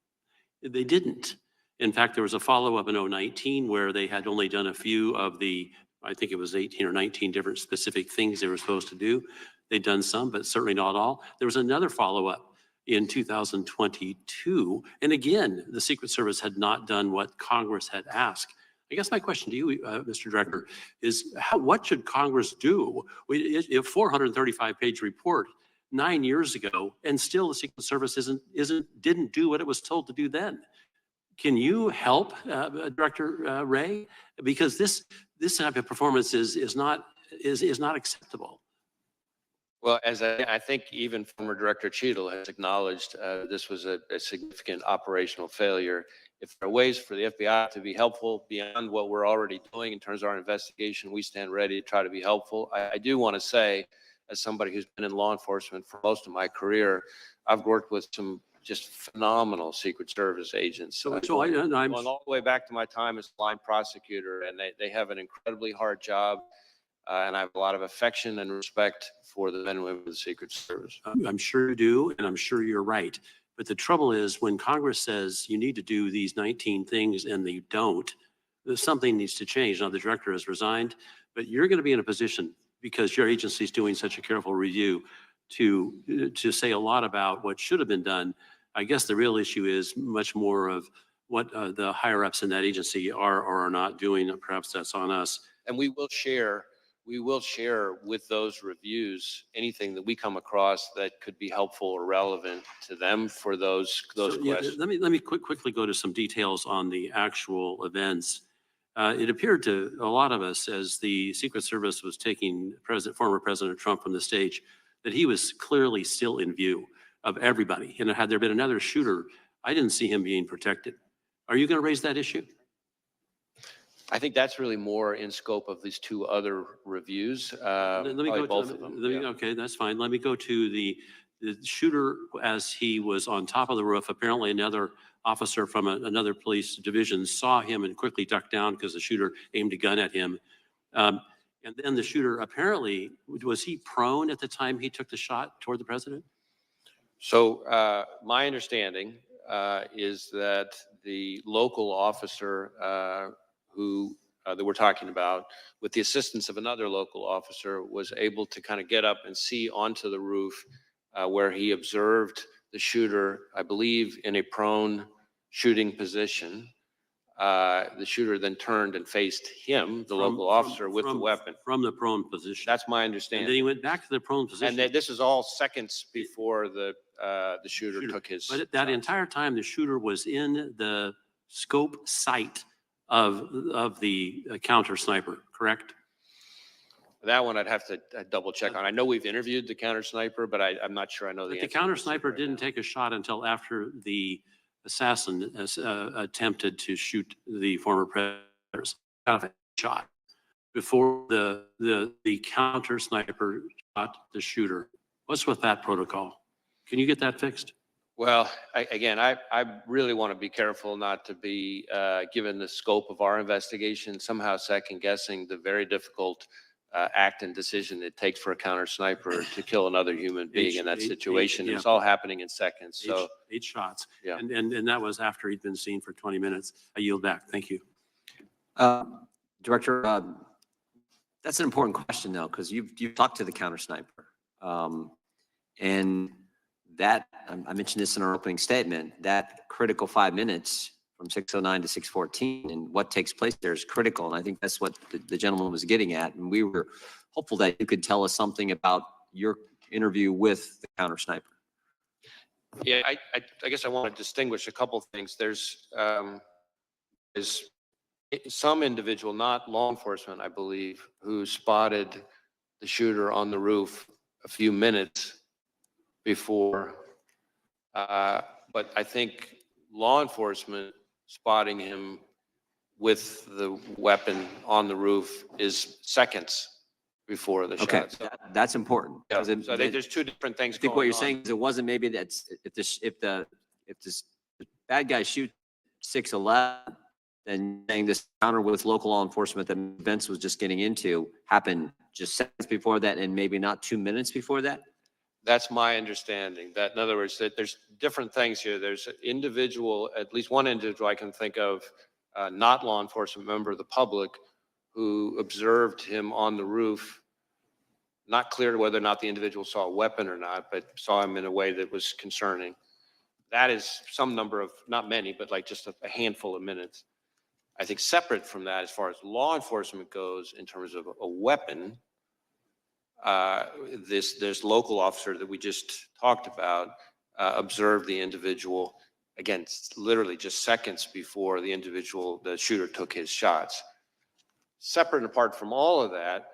G: They didn't. In fact, there was a follow-up in 2019 where they had only done a few of the, I think it was 18 or 19 different specific things they were supposed to do. They'd done some, but certainly not all. There was another follow-up in 2022. And again, the Secret Service had not done what Congress had asked. I guess my question to you, Mr. Director, is what should Congress do? A 435-page report 9 years ago, and still the Secret Service didn't do what it was told to do then. Can you help, Director Wray? Because this type of performance is not acceptable.
F: Well, as I think even former Director Cheadle has acknowledged, this was a significant operational failure. If there are ways for the FBI to be helpful beyond what we're already doing in terms of our investigation, we stand ready to try to be helpful. I do want to say, as somebody who's been in law enforcement for most of my career, I've worked with some just phenomenal Secret Service agents.
G: I'm
F: going all the way back to my time as line prosecutor, and they have an incredibly hard job. And I have a lot of affection and respect for the men and women of the Secret Service.
G: I'm sure you do, and I'm sure you're right. But the trouble is when Congress says you need to do these 19 things and they don't, something needs to change. Now, the director has resigned, but you're going to be in a position, because your agency is doing such a careful review, to say a lot about what should have been done. I guess the real issue is much more of what the higher ups in that agency are or are not doing. Perhaps that's on us.
F: And we will share with those reviews anything that we come across that could be helpful or relevant to them for those questions.
G: Let me quickly go to some details on the actual events. It appeared to a lot of us as the Secret Service was taking former President Trump from the stage that he was clearly still in view. of everybody. And had there been another shooter, I didn't see him being protected. Are you going to raise that issue?
F: I think that's really more in scope of these two other reviews.
G: Let me
F: probably
G: go
F: both
G: to,
F: of them.
G: let me,
F: yeah.
G: okay, that's fine. Let me go to the shooter as he was on top of the roof. Apparently another officer from another police division saw him and quickly ducked down because the shooter aimed a gun at him. And then the shooter apparently, was he prone at the time he took the shot toward the president?
F: So my understanding is that the local officer that we're talking about, with the assistance of another local officer, was able to kind of get up and see onto the roof where he observed the shooter, I believe, in a prone shooting position. The shooter then turned and faced him, the local officer, with the weapon.
G: From the prone position.
F: That's my
G: And
F: understanding.
G: then he went back to the prone position.
F: And this is all seconds before the shooter took his.
G: But that entire time, the shooter was in the scope sight of the counter sniper, correct?
F: That one I'd have to double check on. I know we've interviewed the counter sniper, but I'm not sure I know the
G: But
F: answer.
G: the counter sniper didn't take a shot until after the assassin attempted to shoot the former president. Shot before the counter sniper shot the shooter. What's with that protocol? Can you get that fixed?
F: Well, I really want to be careful not to be, given the scope of our investigation, somehow second guessing the very difficult act and decision it takes for a counter sniper to kill another human being in that situation. It's all happening in seconds. So
G: eight shots.
F: Yeah.
G: And that was after he'd been seen for 20 minutes. I yield back. Thank you.
E: Director, that's an important question though, because you've talked to the counter sniper. And that, I mentioned this in our opening statement, that critical 5 minutes from 6:09 to 6:14 and what takes place there is critical. And I think that's what the gentleman was getting at. And we were hopeful that you could tell us something about your interview with the counter sniper.
F: yeah, I guess I want to distinguish a couple of things. There's some individual, not law enforcement, I believe, who spotted the shooter on the roof a few minutes before. But I think law enforcement spotting him with the weapon on the roof is seconds before the
E: Okay,
F: shot. So,
E: that's important.
F: yeah,
E: 'Cause
F: so I think there's two different things
E: I think
F: going
E: what you're
F: on.
E: saying is it wasn't maybe that's, if the bad guy shoots 6:11, then saying this encounter with local law enforcement that Vince was just getting into happened just seconds before that and maybe not 2 minutes before that?
F: That's my understanding. That, in other words, that there's different things here. There's an individual, at least one individual I can think of, not law enforcement member of the public, who observed him on the roof. Not clear whether or not the individual saw a weapon or not, but saw him in a way that was concerning. That is some number of, not many, but like just a handful of minutes. I think separate from that, as far as law enforcement goes, in terms of a weapon, this local officer that we just talked about observed the individual, again, literally just seconds before the shooter took his shots. Separate and apart from all of that,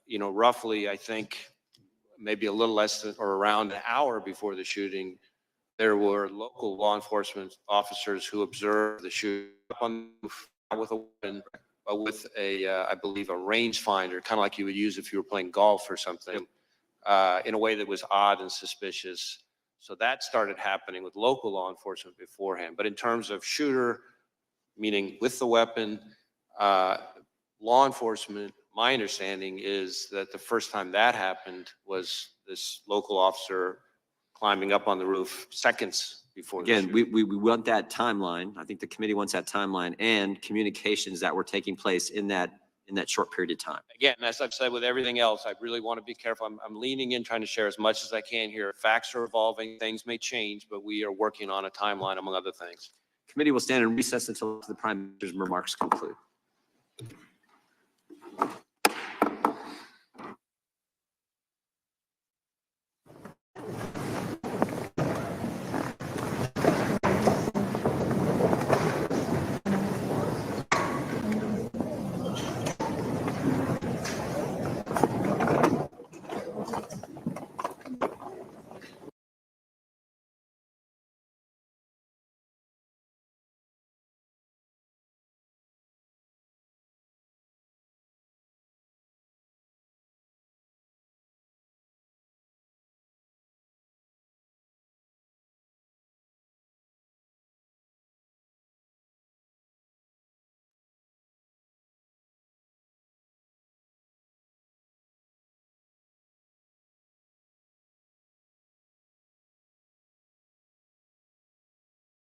F: roughly, I think, maybe a little less than or around an hour before the shooting, there were local law enforcement officers who observed the shooter on the roof with a weapon, with I believe, a rangefinder, kind of like you would use if you were playing golf or something, in a way that was odd and suspicious. So that started happening with local law enforcement beforehand. But in terms of shooter, meaning with the weapon, law enforcement, my understanding is that the first time that happened was this local officer climbing up on the roof seconds before the
E: Again,
F: shooting.
E: we want that timeline. I think the committee wants that timeline and communications that were taking place in that short period of time.
F: Again, as I've said with everything else, I really want to be careful. I'm leaning in, trying to share as much as I can here. Facts are evolving, things may change, but we are working on a timeline, among other things.
E: Committee will stand in recess until the Prime Minister's remarks conclude.